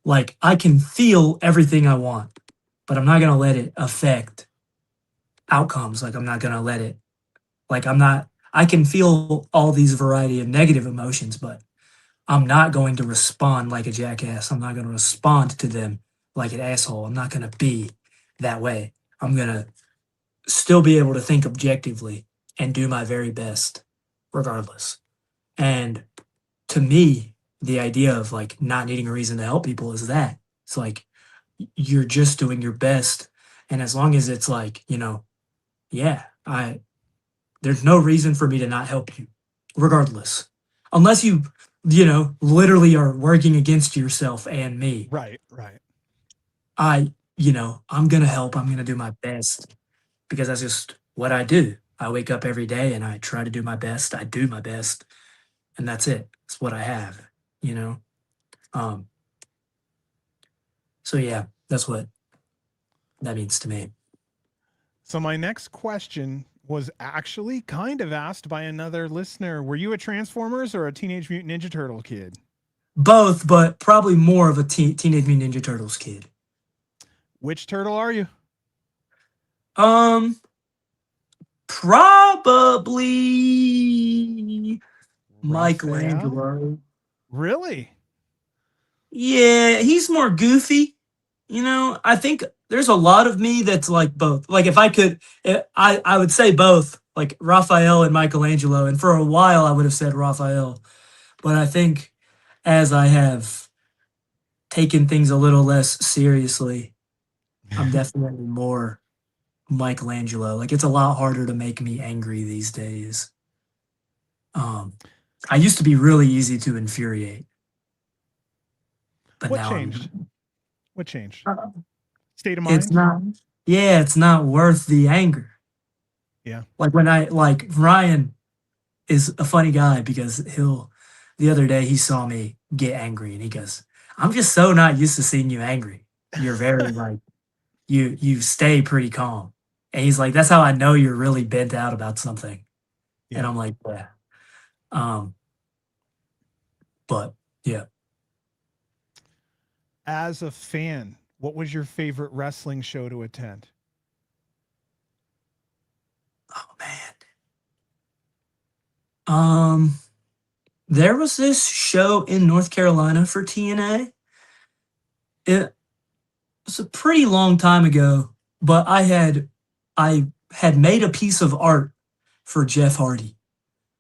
Like I can feel everything I want. but I'm not gonna let it affect outcomes. Like I'm not gonna let it. Like I'm not. I can feel all these variety of negative emotions, but I'm not going to respond like a jackass. I'm not going to respond to them like an asshole. I'm not going to be that way. I'm going to still be able to think objectively and do my very best regardless. And to me, the idea of like not needing a reason to help people is that it's like you're just doing your best. And as long as it's like, yeah, there's no reason for me to not help you regardless. Unless literally are working against yourself and me. Right, right. I'm going to help. I'm going to do my best because that's just what I do. I wake up every day and I try to do my best. I do my best and that's it. It's what I have, you know? Um, so yeah, that's what that means to me. So my next question was actually kind of asked by another listener. Were you a Transformers or a Teenage Mutant Ninja Turtle kid? Both, but probably more of a Teenage Mutant Ninja Turtles kid. Which turtle are you? Probably Michelangelo. Really? Yeah, he's more goofy. I think there's a lot of me that's like both. Like if I could, I would say both, like Raphael and Michelangelo. And for a while, I would have said Raphael. But I think as I have taken things a little less seriously, I'm definitely more Michelangelo. Like it's a lot harder to make me angry these days. I used to be really easy to infuriate, but What now changed? What changed? I'm. State of It's mind? not. Yeah, it's not worth the anger. Yeah. Like when Ryan is a funny guy because the other day he saw me get angry and he goes, "I'm just so not used to seeing you angry. You're very like you stay pretty calm." And he's like, "That's how I know you're really bent out about something." And Yeah. I'm like, "Yeah." But yeah. As a fan, what was your favorite wrestling show to attend? Oh man. There was this show in North Carolina for TNA. It was a pretty long time ago, but I had made a piece of art for Jeff Hardy,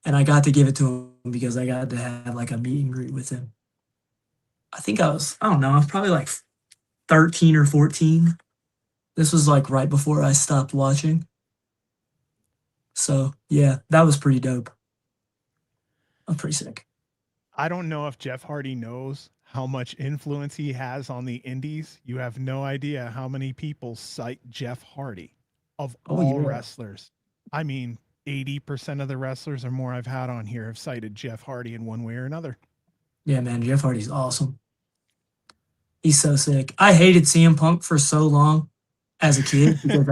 and I got to give it to him because I got to have like a meet and greet with him. I don't know, I was probably like 13 or 14. This was like right before I stopped watching. So yeah, that was pretty dope. I'm pretty sick. I don't know if Jeff Hardy knows how much influence he has on the indies. You have no idea how many people cite Jeff Hardy of Oh all yeah. wrestlers. I mean, 80% of the wrestlers or more I've had on here have cited Jeff Hardy in one way or another. Yeah, man, Jeff Hardy's awesome. He's so sick. I hated CM Punk for so long as a kid because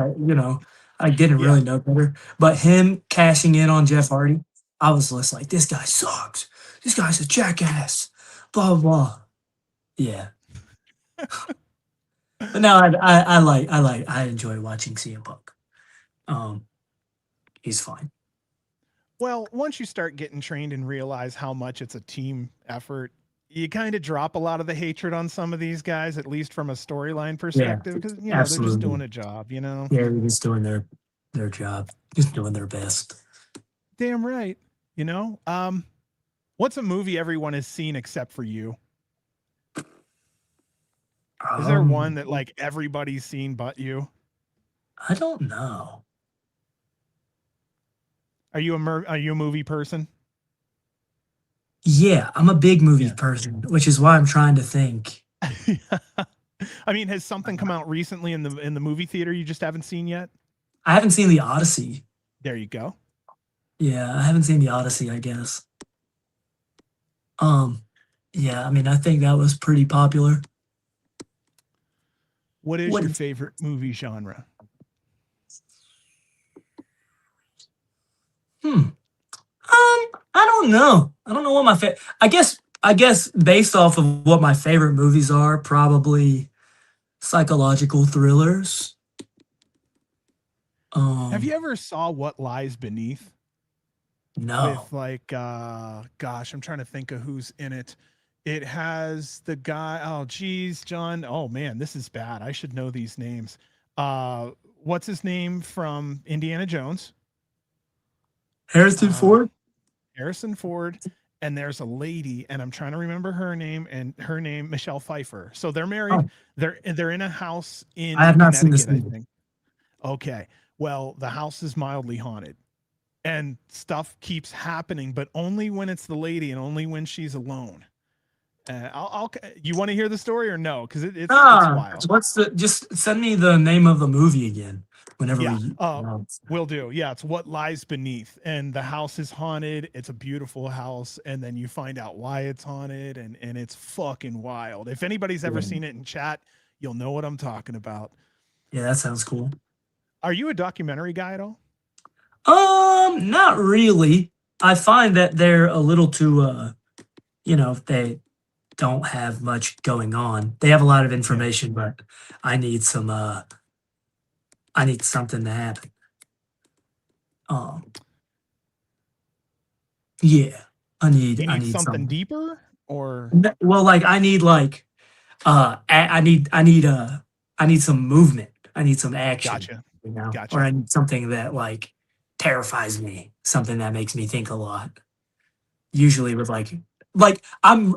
I didn't Yeah. really know better. But him cashing in on Jeff Hardy, I was just like, this guy sucks. This guy's a jackass. Blah blah. Yeah. But now I enjoy watching CM Punk. He's fine. Well, once you start getting trained and realize how much it's a team effort, you kind of drop a lot of the hatred on some of these guys, at least from a storyline Yeah, perspective, because they're just absolutely. doing a job. Yeah, they're just doing their job, just doing their best. Damn right. You know, what's a movie everyone has seen except for you? Is there one that like everybody's seen but you? I don't know. Are you a movie person? Yeah, I'm a big movie Yeah. person, which is why I'm trying to think. I mean, has something come out recently in the movie theater you just haven't seen yet? I haven't seen The Odyssey. There you go. Yeah, I haven't seen The Odyssey, I guess. Yeah, I mean, I think that was pretty popular. What is your favorite movie genre? I don't know. I don't know what my I guess based off of what my favorite movies are, probably psychological thrillers. Have you ever saw What Lies Beneath? No. With like gosh, I'm trying to think of who's in it. It has the guy, oh geez, John. Oh man, this is bad. I should know these names. What's his name from Indiana Jones? Harrison Uh Ford? Harrison Ford, and there's a lady, and I'm trying to remember her name, and her name Michelle Pfeiffer. So they're married. Oh, They're in a house I in have not seen this Connecticut, I movie. think. Okay. Well, the house is mildly haunted, and stuff keeps happening, but only when it's the lady and only when she's alone. I'll you want to hear the story or no? Because it's Ah, wild. what's the? Just send me the name of the movie again. Whenever Yeah. we. Will do. Yeah, it's What Lies Beneath, and the house is haunted. It's a beautiful house, and then you find out why it's haunted, and it's fucking wild. If anybody's ever seen it in chat, you'll know what I'm talking about. Yeah, that sounds cool. Are you a documentary guy at all? Not really. I find that they're a little too they don't have much going on. They have a lot of Yeah. information, but I need some I need something to happen. Um yeah. You I need need something some deeper, or well like I need like I need some movement. I need some action, gotcha, or gotcha. I need something that like terrifies me, something that makes me think a lot. Usually with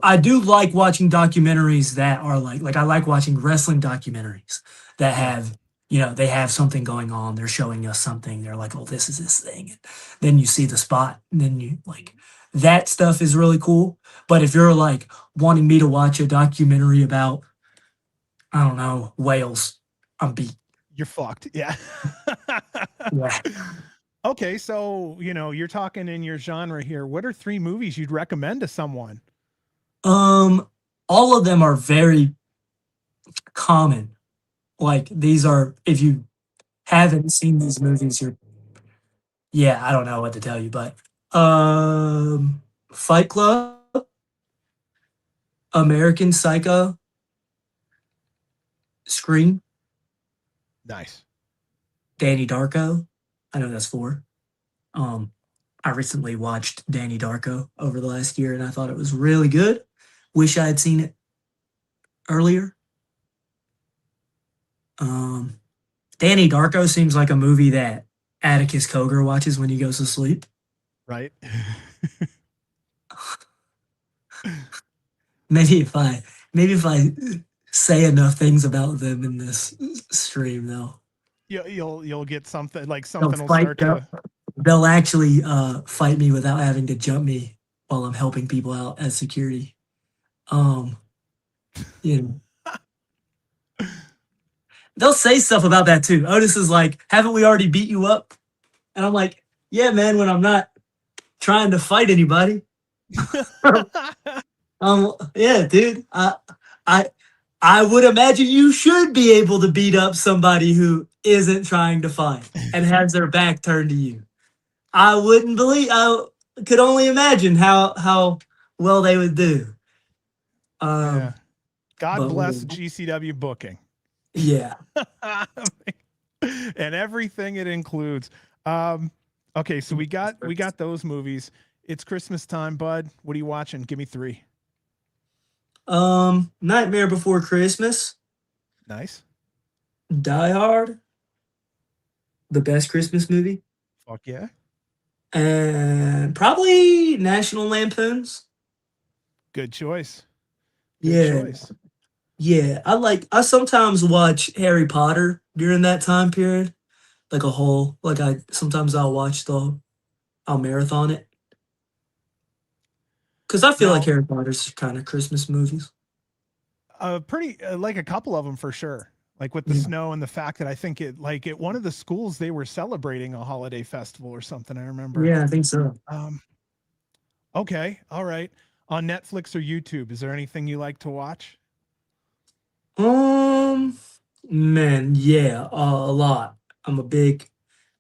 I do like watching documentaries that are like I like watching wrestling documentaries that Yeah. have they have something going on. They're showing us something. They're like, oh, this is this thing. And then you see the spot, and then you like that stuff is really cool. But if you're like wanting me to watch a documentary about I don't know whales, I'm beat. You're fucked. Yeah. Yeah. Okay, so you're talking in your genre here. What are 3 movies you'd recommend to someone? Um, all of them are very common. Like these are if you haven't seen these movies, yeah, I don't know what to tell you, but Fight Club, American Psycho, Scream, Nice. Danny Darko. I know that's 4. Um, I recently watched Danny Darko over the last year, and I thought it was really good. Wish I had seen it earlier. Um, Danny Darko seems like a movie that Atticus Cogar watches when he goes to sleep. Right. Maybe if I say enough things about them in this stream, You'll get something, like they'll something will fight. start to. They'll actually fight me without having to jump me while I'm helping people out as security. Um, you know, they'll say stuff about that too. Otis is like, "Haven't we already beat you up?" And I'm like, "Yeah, man. When I'm not trying to fight anybody." Yeah, dude. I I would imagine you should be able to beat up somebody who isn't trying to fight and has their back turned to you. I wouldn't believe. I could only imagine how well they would do. Yeah. Um, God but bless GCW booking. yeah. And everything it includes. Okay, so we got those movies. It's Christmas time, bud. What are you watching? Give me 3. Nightmare Before Christmas, Nice. Die Hard, the best Christmas movie, Fuck yeah. and probably National Lampoons. Good choice. Good Yeah, choice. yeah. I sometimes watch Harry Potter during that time period, like a whole like I sometimes I'll marathon it because I feel like Now, Harry Potter's kind of Christmas movies. pretty like a couple of them for sure. Like with the Yeah, snow and the fact that I think it like at one of the schools they were celebrating a holiday festival or something. I remember. yeah, I think so. Um, okay, all right. On Netflix or YouTube, is there anything you like to watch? Um, man, yeah, a lot. I'm a big,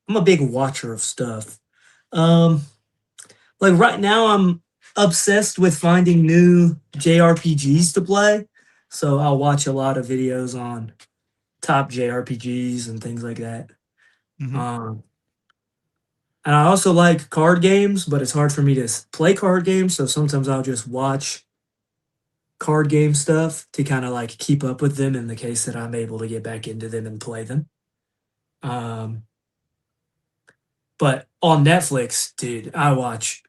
I'm a big watcher of stuff. Um, like right now, I'm obsessed with finding new JRPGs to play. So I'll watch a lot of videos on top JRPGs and things like that. Mhm. And I also like card games, but it's hard for me to play card games. So sometimes I'll just watch card game stuff to kind of like keep up with them in the case that I'm able to get back into them and play them. But on Netflix, dude, I watch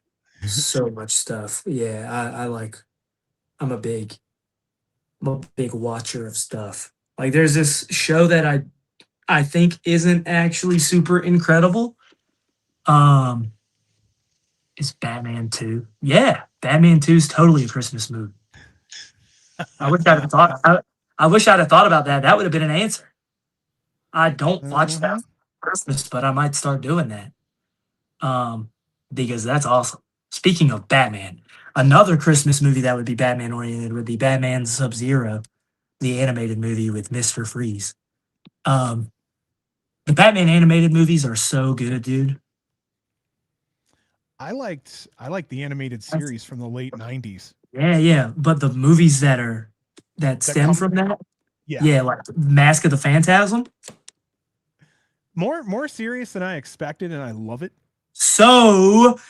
so much stuff. Yeah, I'm a big watcher of stuff. Like there's this show that I think isn't actually super incredible. It's Batman 2. Yeah, Batman 2 is totally a Christmas movie. I wish I'd have thought I wish I'd have thought about that. That would have been an answer. I don't watch that for Christmas, but I might start doing that. Because that's awesome. Speaking of Batman, another Christmas movie that would be Batman oriented would be Batman Sub-Zero, the animated movie with Mr. Freeze. The Batman animated movies are so good, dude. I liked the animated series from the late 90s. Yeah. But the movies that stem from that, Yeah, like Mask of the Phantasm. more serious than I expected, and I love it. So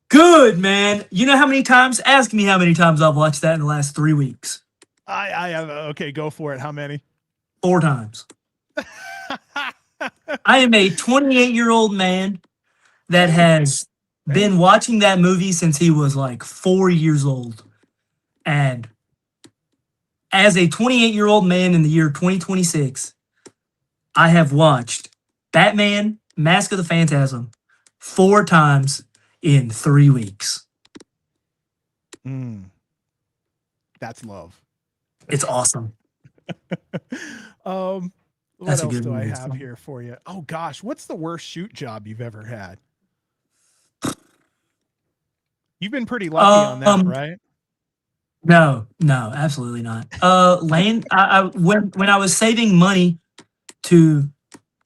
good, man. You know how many times? Ask me how many times I've watched that in the last 3 weeks. I have okay, go for it. How many? 4 times. I am a 28-year-old man that has been watching that movie since he was like 4 years old. And as a 28-year-old man in the year 2026, I have watched Batman Mask of the Phantasm 4 times in 3 weeks. That's love. It's awesome. What That's else do I movie. have here for you? Oh gosh, what's the worst shoot job you've ever had? You've been pretty lucky on that, right? No, absolutely not. Lane, when I was saving money to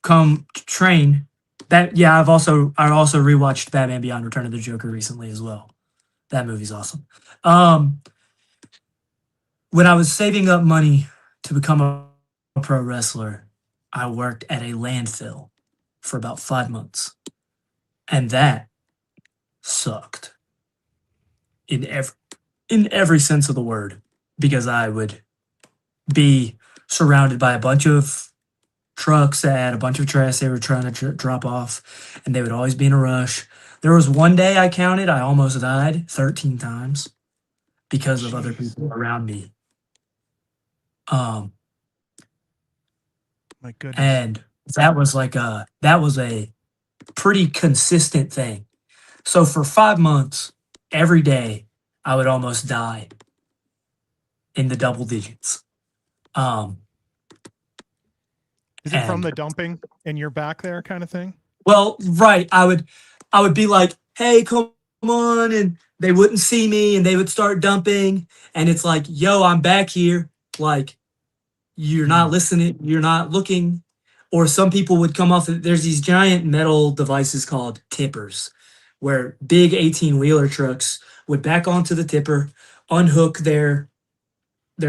come train, I also rewatched Batman Beyond Return of the Joker recently as well. That movie's awesome. When I was saving up money to become a pro wrestler, I worked at a landfill for about 5 months, and that sucked in every sense of the word, because I would be surrounded by a bunch of trucks that had a bunch of trash they were trying to drop off, and they would always be in a rush. There was one day I counted, I almost died 13 times because of other people around me. My goodness. And that was a pretty consistent thing. So for 5 months, every day, I would almost die in the double digits. Is it from the dumping in your back there kind of thing? Well, right. I would be like, hey, come on. And they wouldn't see me and they would start dumping. And it's like, yo, I'm back here. Like, you're not listening. You're not looking. Or some people would come off. There's these giant metal devices called tippers, where big 18-wheeler trucks would back onto the tipper, unhook their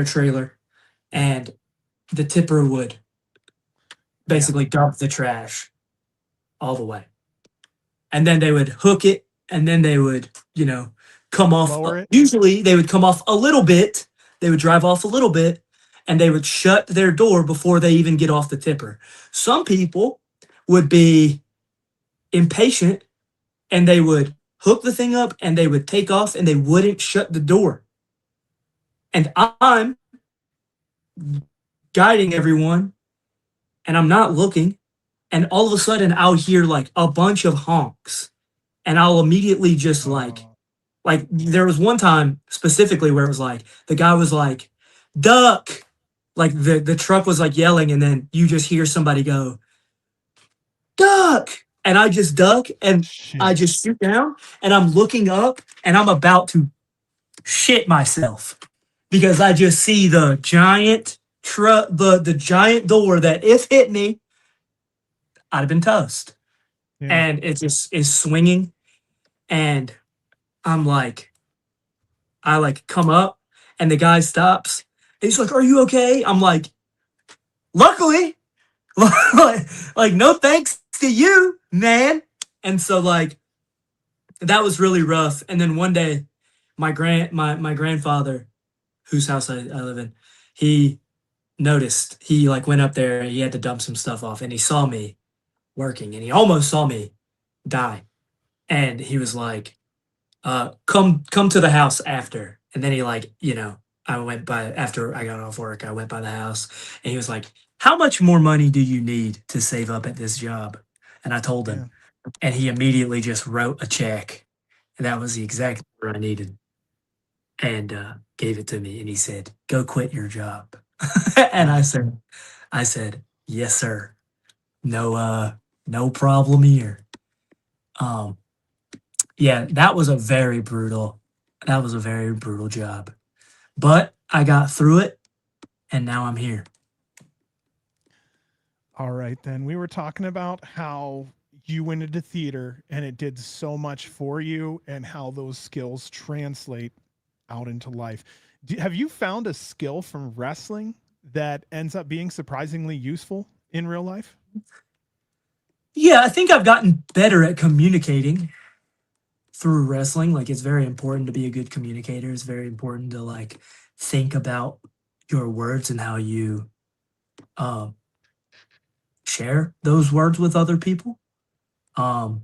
trailer, and the tipper would basically dump the trash all the way. And then they would hook it, and then they would, come off. Usually they would come off a little bit. They would drive off a little bit, and they would shut their door before they even get off the tipper. Some people would be impatient, and they would hook the thing up, and they would take off, and they wouldn't shut the door. And I'm guiding everyone, and I'm not looking, and all of a sudden I'll hear like a bunch of honks, and I'll immediately just like there was one time specifically where it was like the guy was like, duck, like the truck was like yelling, and then you just hear somebody go, duck, and I just duck, and I just shoot down, and I'm looking up, and I'm about to shit myself because I just see the giant truck, the giant door that if hit me, I'd have been toast. Yeah. And it just is swinging, and I'm like, I come up, and the guy stops. And he's like, "Are you okay?" I'm like, luckily, like no thanks to you, man. And so like that was really rough. And then one day, my grandfather, whose house I live in, he noticed. He like went up there. He had to dump some stuff off, and he saw me working, and he almost saw me die. And he was like, come to the house after. And then he like, I went by after I got off work, I went by the house and he was like, how much more money do you need to save up at this job? And I told Yeah. him, and he immediately just wrote a check. And that was the exact number I needed. And gave it to me. And he said, go quit your job. And I said, yes, sir. No problem here. Um, yeah, that was a very brutal job. But I got through it and now I'm here. All right, then. We were talking about how you went into theater and it did so much for you and how those skills translate out into life. Have you found a skill from wrestling that ends up being surprisingly useful in real life? Yeah, I think I've gotten better at communicating through wrestling. Like it's very important to be a good communicator. It's very important to like think about your words and how you um share those words with other people. Um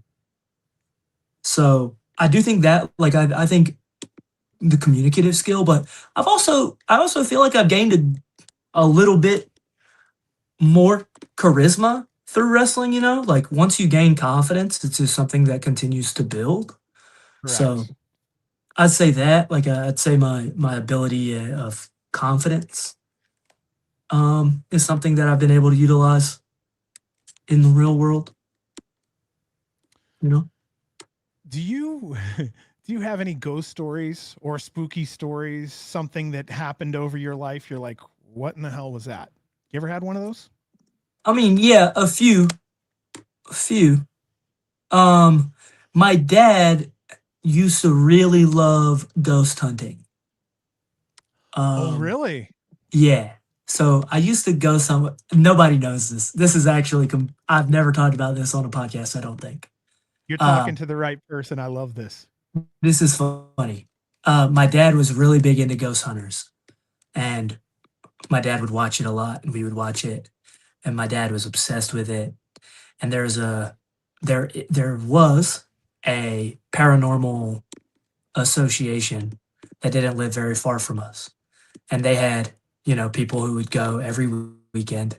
so I do think that like I think the communicative skill, but I also feel like I've gained a little bit more charisma through wrestling, like once you gain confidence, it's just something that continues to build. So Correct. I'd say that, like I'd say my ability of confidence is something that I've been able to utilize in the real world, you know? Do you do you have any ghost stories or spooky stories, something that happened over your life? You're like, what in the hell was that? You ever had one of those? I mean, yeah, a few. Um, my dad used to really love ghost hunting. Oh, Um, really? yeah. So I used to go some. Nobody knows this. This is actually. I've never talked about this on a podcast. I don't think. You're Uh, talking to the right person. I love this. this is funny. My dad was really big into ghost hunters, and my dad would watch it a lot, and we would watch it, and my dad was obsessed with it. And there was a paranormal association that didn't live very far from us, and they had people who would go every weekend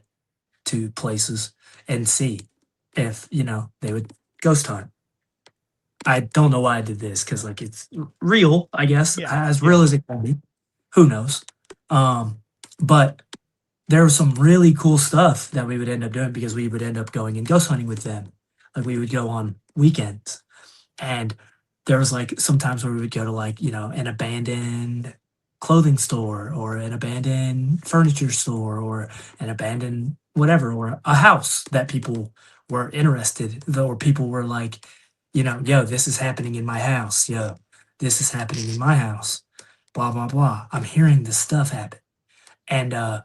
to places and see if they would ghost hunt. I don't know why I did this because like it's real, I guess, Yeah. as Yeah. real as it can be. Who knows? But there was some really cool stuff that we would end up doing because we would end up going and ghost hunting with them. Like we would go on weekends, and there was like sometimes where we would go to like an abandoned clothing store or an abandoned furniture store or an abandoned whatever or a house that people were interested or people were like yo, this is happening in my house, yo, this is happening in my house, blah blah blah, I'm hearing this stuff happen. And uh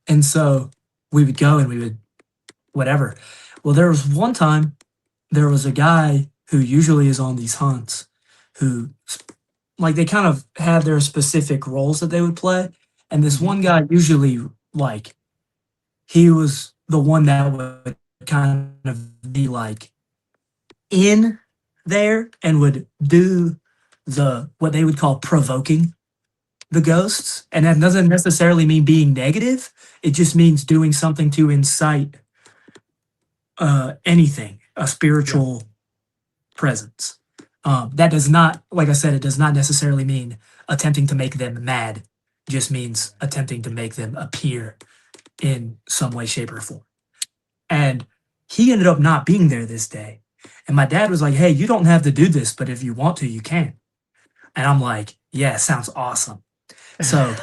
and so we would go and we would whatever. Well, there was one time there was a guy who usually is on these hunts who like they kind of have their specific roles that they would play. And this Hmm. one guy usually like he was the one that would kind of be like in there and would do the what they would call provoking the ghosts. And that doesn't necessarily mean being negative. It just means doing something to incite anything, a Yeah. spiritual presence. That does not, like I said, it does not necessarily mean attempting to make them mad. It just means attempting to make them appear in some way, shape, or form. And he ended up not being there this day. And my dad was like, "Hey, you don't have to do this, but if you want to, you can." And I'm like, "Yeah, sounds awesome." So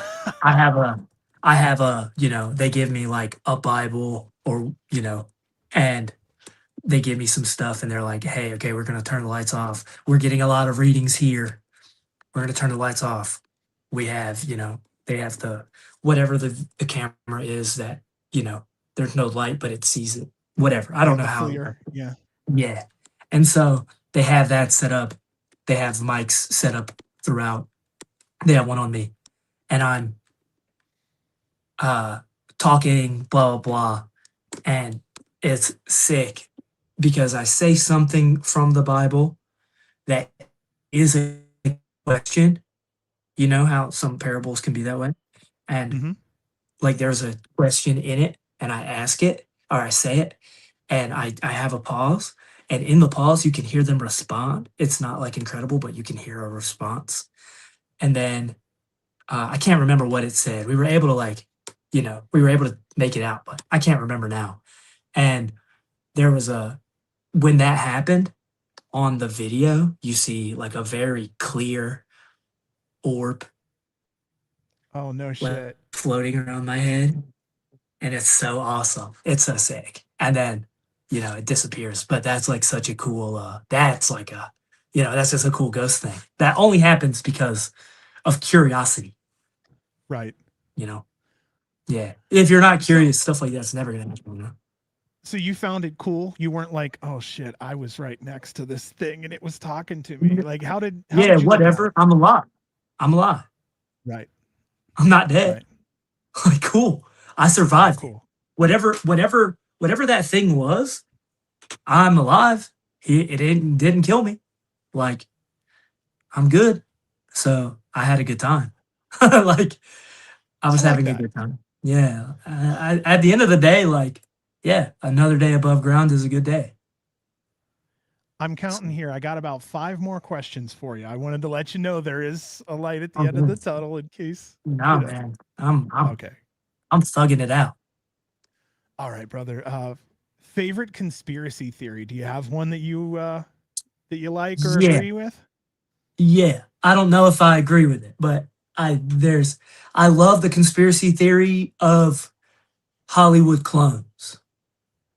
I have a, they give me like a Bible or, and they give me some stuff and they're like, "Hey, okay, we're going to turn the lights off. We're getting a lot of readings here. We're going to turn the lights off. We have, they have the whatever the camera is that, you know, there's no light, but it sees it. Whatever. I don't know the how. FLIR. Yeah. Yeah. And so they have that set up. They have mics set up throughout. They have one on me. And I'm talking, blah, blah, blah. And it's sick because I say something from the Bible that is a question. You know how some parables can be that way? And Mm-hmm. like there's a question in it, and I ask it or I say it, and I have a pause. And in the pause, you can hear them respond. It's not like incredible, but you can hear a response. And then I can't remember what it said. We were able to we were able to make it out, but I can't remember now. And there was when that happened on the video, you see like a very clear orb Oh, no like, shit. floating around my head. And it's so awesome. It's so sick. And then, it disappears. But that's like such a cool, that's like that's just a cool ghost thing. That only happens because of curiosity, Right. Yeah. If you're not So, curious, stuff like that's never going to happen. so you found it cool. You weren't like, oh shit, I was right next to this thing and it was talking to me. Like, how did Yeah, you look at whatever. it? I'm alive. I'm alive. Right. I'm not dead. Right. Like, cool. I Oh, survived it. cool. Whatever that thing was, I'm alive. It didn't kill me. Like, I'm good. So I had a good time. Like, I I was like having a that. good time. Yeah. At the end of the day, like, yeah, another day above ground is a good day. I'm counting here. I got about 5 more questions for you. I wanted to let you know there is a light at the I'm end of the good. tunnel in case, Nah, man. I'm Okay. I'm thugging it out. All right, brother. Favorite conspiracy theory? Do you have one that you like or Yeah. agree with? Yeah. I don't know if I agree with it, but I love the conspiracy theory of Hollywood clones,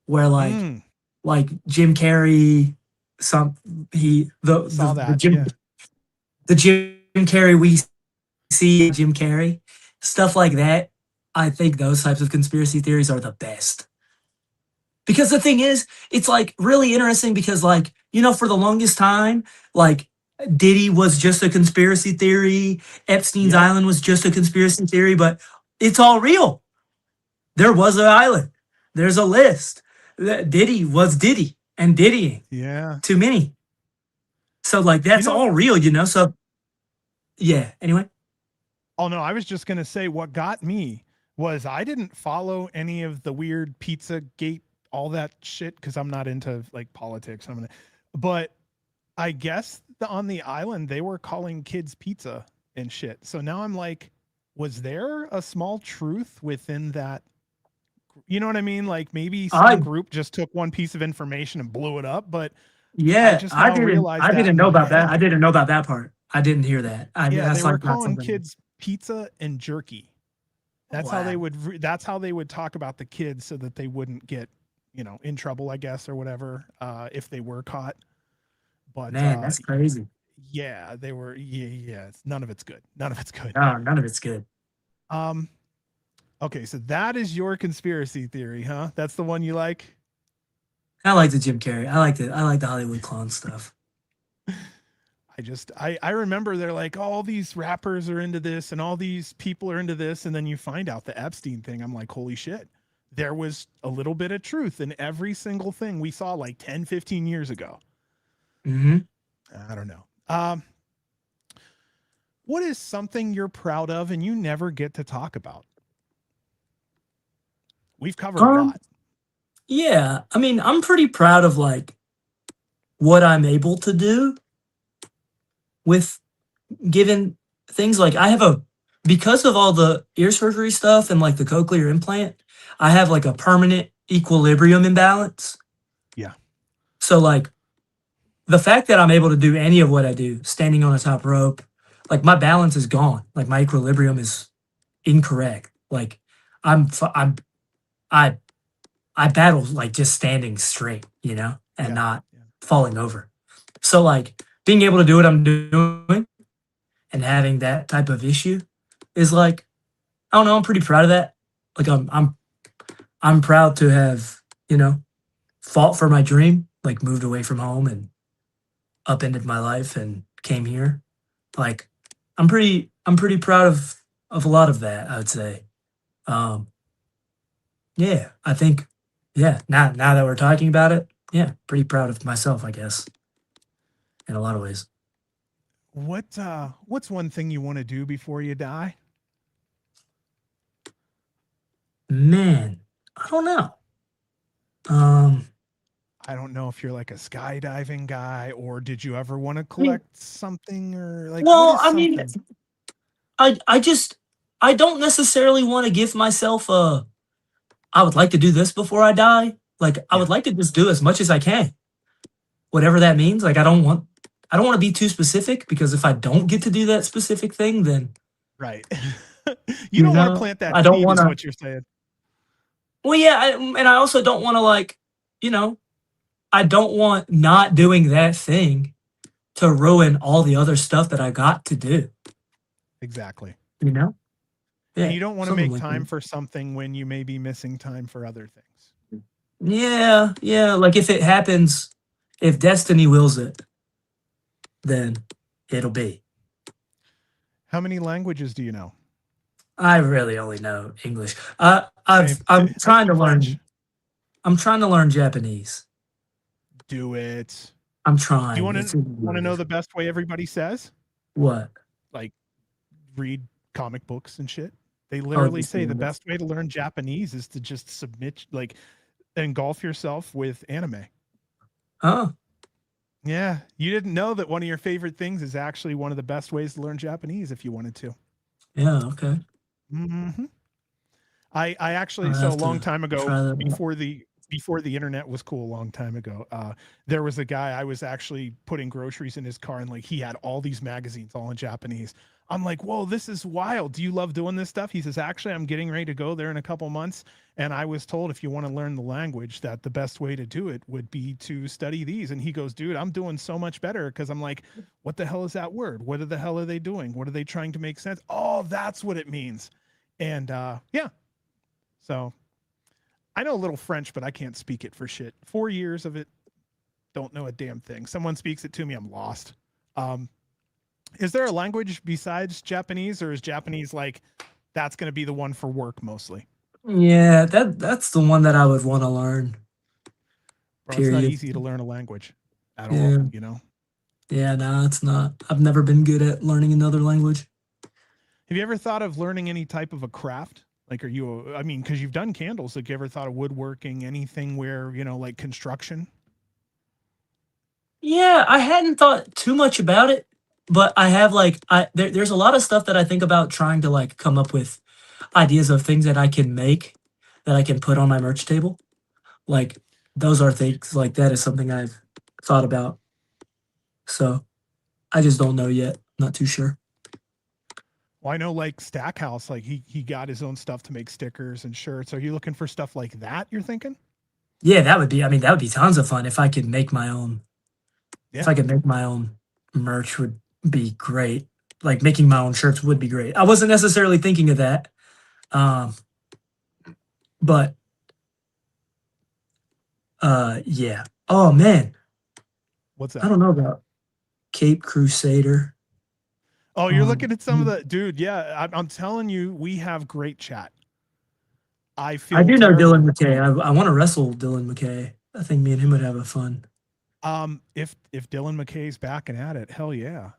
where Mm, like Jim Carrey, some he saw the that. Yeah. Jim Carrey we see Jim Carrey, stuff like that. I think those types of conspiracy theories are the best. Because the thing is, it's like really interesting because for the longest time, like Diddy was just a conspiracy theory, Epstein's Yep. Island was just a conspiracy theory, but it's all real. There was an island. There's a list. Diddy was Diddy and Diddying Yeah. too many. So You that's know, all real, So yeah. Anyway. oh no, I was just gonna say what got me was I didn't follow any of the weird pizza gate, all that shit, because I'm not into like politics. But I guess on the island they were calling kids pizza and shit. So now I'm like, was there a small truth within that? You know what I mean? Like maybe some I group just took one piece of information and blew it up, but I Yeah, just now realized I that didn't in know my about that. head. I didn't know about that part. I didn't hear that. Yeah, they That's were like not calling something. kids pizza and jerky. That's how they Wow. would that's how they would talk about the kids so that they wouldn't get, in trouble, I guess, or whatever, if they were caught. But Man, that's crazy. yeah, they were none of it's good. None of it's good. No, none of it's good. Um okay, so that is your conspiracy theory, huh? That's the one you like? I like the Jim Carrey. I like the Hollywood clone stuff. I remember they're like, oh, all these rappers are into this and all these people are into this, and then you find out the Epstein thing. I'm like, holy shit. There was a little bit of truth in every single thing we saw like 10, 15 years ago. Mm-hmm. I don't know. What is something you're proud of and you never get to talk about? We've covered a lot. Yeah, I mean, I'm pretty proud of what I'm able to do with given things. Like because of all the ear surgery stuff and the cochlear implant, I have a permanent equilibrium imbalance. Yeah. So the fact that I'm able to do any of what I do, standing on a top rope, my balance is gone. My equilibrium is incorrect. I battle just standing straight, and not falling over. So being able to do what I'm doing and having that type of issue is I don't know. I'm pretty proud of that. Like I'm proud to have, fought for my dream, like moved away from home and upended my life and came here. Like I'm pretty proud of a lot of that, I would say. Um, yeah, I think, yeah, now that we're talking about it, yeah, pretty proud of myself, I guess, in a lot of ways. What's one thing you want to do before you die? Man, I don't know. Um, I don't know if you're like a skydiving guy, or did you ever want to I mean, collect something, or like what well, is I mean, something? I just I don't necessarily want to give myself a I would like to do this before I die. Like I would Yeah, like to just do as much as I can, whatever that means. Like I don't want to be too specific because if I don't get to do that specific thing, then right. You don't want to plant that I don't seed, want is to. what you're saying. Well, yeah, and I also don't want to you know, I don't want not doing that thing to ruin all the other stuff that I got to do. Exactly. You know? And Yeah, you don't want to something make like time that. for something when you may be missing time for other things. Yeah, yeah. Like if it happens, if destiny wills it, then it'll be. How many languages do you know? I really only know English. Same. I'm I trying to speak French. learn. I'm trying to learn Japanese. Do it. I'm Do you trying. want It's to want really to know the difficult. best way everybody says? What? Like read comic books and shit. They Oh, literally just say the best way to learn Japanese is to just submit, like, engulf yourself with anime. oh, Yeah, you didn't know that one of your favorite things is actually one of the best ways to learn Japanese if you wanted to. yeah. Okay. Hmm. I actually, I'll so a have long to time ago, try that. before the internet was cool, a long time ago, there was a guy, I was actually putting groceries in his car, and like he had all these magazines all in Japanese. I'm like, whoa, this is wild. Do you love doing this stuff? He says, actually, I'm getting ready to go there in a couple months. And I was told, if you want to learn the language, that the best way to do it would be to study these. And he goes, dude, I'm doing so much better. Cause I'm like, what the hell is that word? What the hell are they doing? What are they trying to make sense? Oh, that's what it means. And yeah, so I know a little French, but I can't speak it for shit. 4 years of it, don't know a damn thing. Someone speaks it to me, I'm lost. Um, is there a language besides Japanese, or is Japanese like that's going to be the one for work mostly? Yeah, that's the one that I would want to learn. Bro, it's not Period. easy to learn a language at all, Yeah. you know? Yeah, no, it's not. I've never been good at learning another language. Have you ever thought of learning any type of a craft? Like, are you, I mean, because you've done candles, like, you ever thought of woodworking, anything where, like construction? Yeah, I hadn't thought too much about it, but I have there's a lot of stuff that I think about trying to come up with ideas of things that I can make that I can put on my merch table. Like those are things like that is something I've thought about. So I just don't know yet. Not too sure. Well, I know like Stackhouse, like he got his own stuff to make stickers and shirts. Are you looking for stuff like that, you're thinking? Yeah, I mean, that would be tons of fun if I could make my own. If Yeah. I could make my own merch would be great. Like making my own shirts would be great. I wasn't necessarily thinking of that. Um, but yeah. Oh man, What's I that? don't know about Cape Crusader. Oh, you're Um, looking at some of the dude. Yeah, I'm telling you, we have great chat. I I feel do know Dylan terrible. McKay. I want to wrestle Dylan McKay. I think me and him would have a fun. If Dylan McKay's backing at it, hell yeah,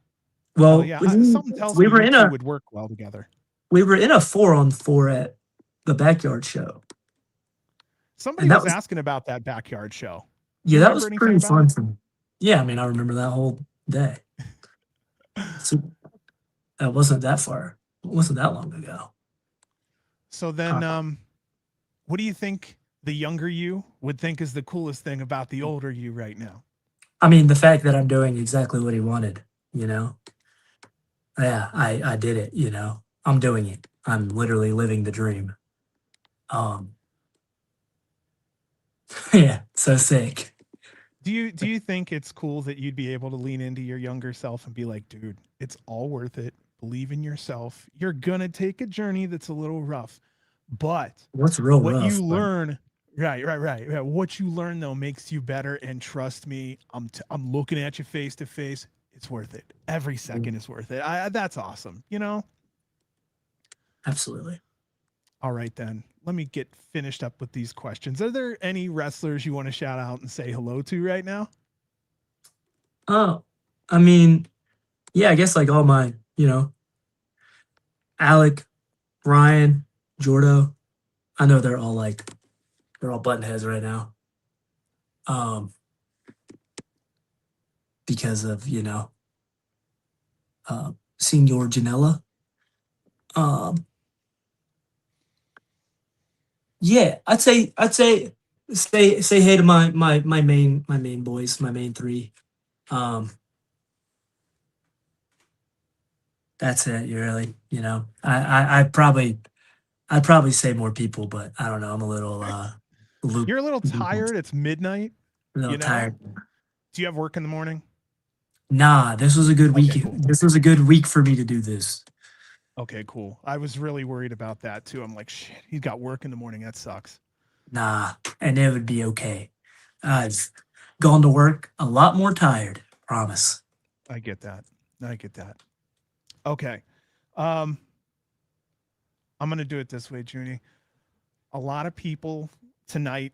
hell Well, yeah. Something tells we me were you in two a would work well together. 4-on-4 at the backyard show, Somebody and that was was asking about that backyard show. Do yeah, you that was remember anything pretty about it? fun for me. Yeah, I mean, I remember that whole day. So that wasn't that far. It wasn't that long ago. So then, what do you think the younger you would think is the coolest thing about the older you right now? I mean, the fact that I'm doing exactly what he wanted, you know? Yeah, I did it, you know? I'm doing it. I'm literally living the dream. Um, yeah, so sick. Do you think it's cool that you'd be able to lean into your younger self and be like, dude, it's all worth it. believe in yourself. You're going to take a journey that's a little rough, but What's real what rough? you learn, right. Yeah, what you learn though makes you better. And trust me, I'm looking at you face to face. It's worth it. Every second is worth it. That's awesome. You know? Absolutely. All right, then. Let me get finished up with these questions. Are there any wrestlers you want to shout out and say hello to right now? Oh, I mean, yeah, I guess like all my, Alec, Ryan, Jordo. I know they're all button heads right now. Because of, Senior Janela. Yeah, say hey to my main boys, my main three. That's it. You really, I'd probably say more people, but I don't know. I'm a little You're a little a tired. It's midnight. little You know? tired. Do you have work in the morning? Nah, this was a good week. Okay, cool. This was a good week for me to do this. Okay, cool. I was really worried about that too. I'm like, shit, he's got work in the morning. That sucks. Nah, and it would be okay. I've gone to work a lot more tired. Promise. I get that. I get that. Okay. Um, I'm gonna do it this way, Junie. A lot of people tonight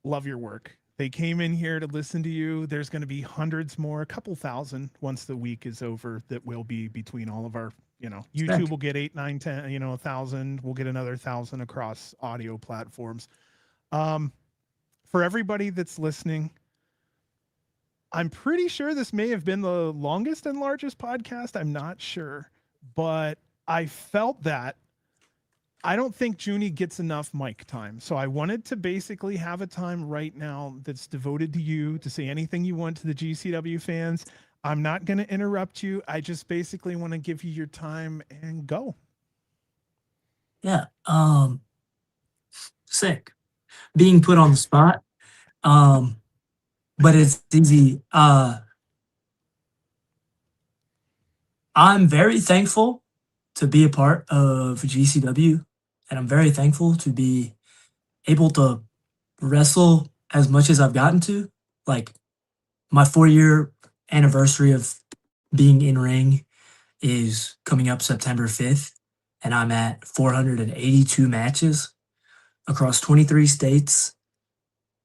love your work. They came in here to listen to you. There's going to be hundreds more, a couple thousand once the week is over that will be between all of our, YouTube will get 8, 9, 10, 1,000. We'll get another 1,000 across audio platforms. For everybody that's listening, I'm pretty sure this may have been the longest and largest podcast. I'm not sure, but I felt that I don't think Juni gets enough mic time. So I wanted to basically have a time right now that's devoted to you to say anything you want to the GCW fans. I'm not going to interrupt you. I just basically want to give you your time and go. Yeah. Sick. Being put on the spot. But it's easy. I'm very thankful to be a part of GCW, and I'm very thankful to be able to wrestle as much as I've gotten to. Like my 4-year anniversary of being in ring is coming up September 5th, and I'm at 482 matches across 23 states,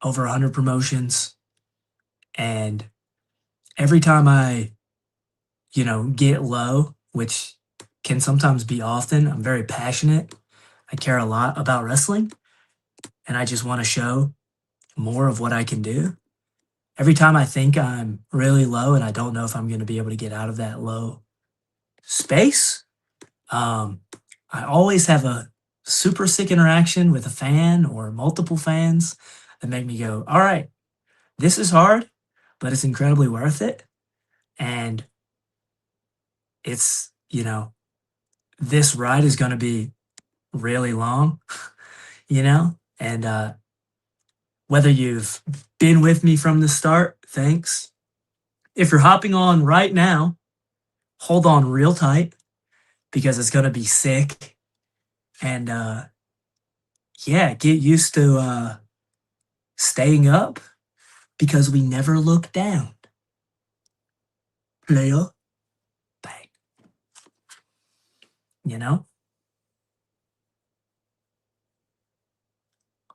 over 100 promotions. And every time I, get low, which can sometimes be often, I'm very passionate. I care a lot about wrestling, and I just want to show more of what I can do. Every time I think I'm really low and I don't know if I'm going to be able to get out of that low space, I always have a super sick interaction with a fan or multiple fans that make me go, all right, this is hard, but it's incredibly worth it. And it's, this ride is going to be really long, and whether you've been with me from the start, thanks. If you're hopping on right now, hold on real tight because it's going to be sick. And yeah, get used to staying up because we never look down. Player, bang.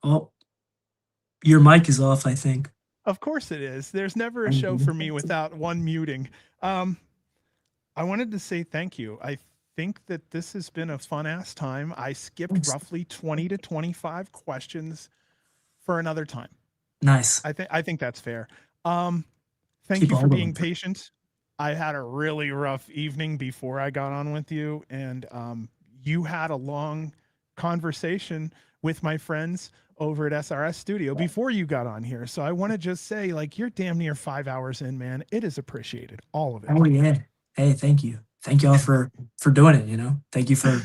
Oh, your mic is off, I think. Of course it is. There's never a show for me without one muting. I wanted to say thank you. I think that this has been a fun ass time. I skipped roughly 20 to 25 questions for another time. Nice. I think that's fair. Thank Keep you for all of being them. patient. I had a really rough evening before I got on with you, and you had a long conversation with my friends over at SRS Studio before you got on here. So I want to just say, like, you're damn near 5 hours in, man. It is appreciated, all of it. Oh yeah. Hey, thank you. Thank y'all for doing it. Thank you for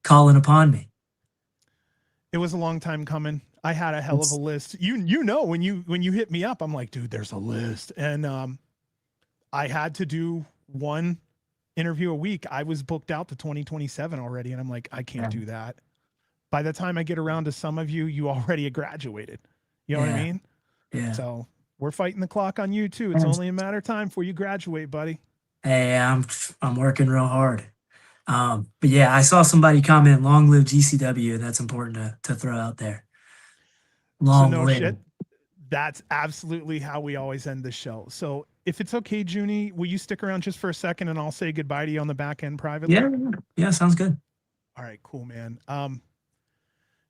calling upon me. It was a long time coming. I had a hell of a list. You know when you hit me up, I'm like, dude, there's a list, and I had to do one interview a week, I was booked out to 2027 already. And I'm like, I can't do that. By the time I get around to some of you, you already graduated. You know what I mean? Yeah. So we're fighting the clock on you too. It's only a matter of time before you graduate, buddy. Hey, I'm working real hard. But yeah, I saw somebody comment "Long live GCW." That's important to throw out there. So Long no live. shit. That's absolutely how we always end the show. So if it's okay, Juni, will you stick around just for a second and I'll say goodbye to you on the back end privately? Yeah, sounds good. All right, cool, man.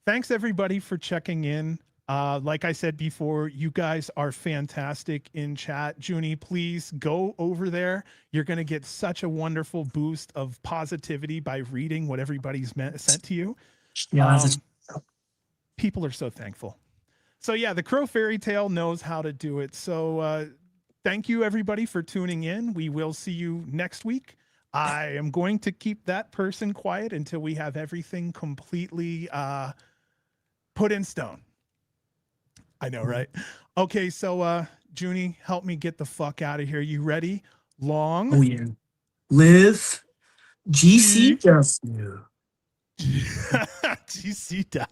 Thanks everybody for checking in. Like I said before, you guys are fantastic in chat. Juni, please go over there. You're going to get such a wonderful boost of positivity by reading what everybody's sent to you. People are so thankful. So yeah, the Crow Fairy Tale knows how to do it. So thank you everybody for tuning in. We will see you next week. I am going to keep that person quiet until we have everything completely put in stone. I know, right? Okay, so Juni, help me get the fuck out of here. You ready? Long. Oh yeah. Live GCW. GCW.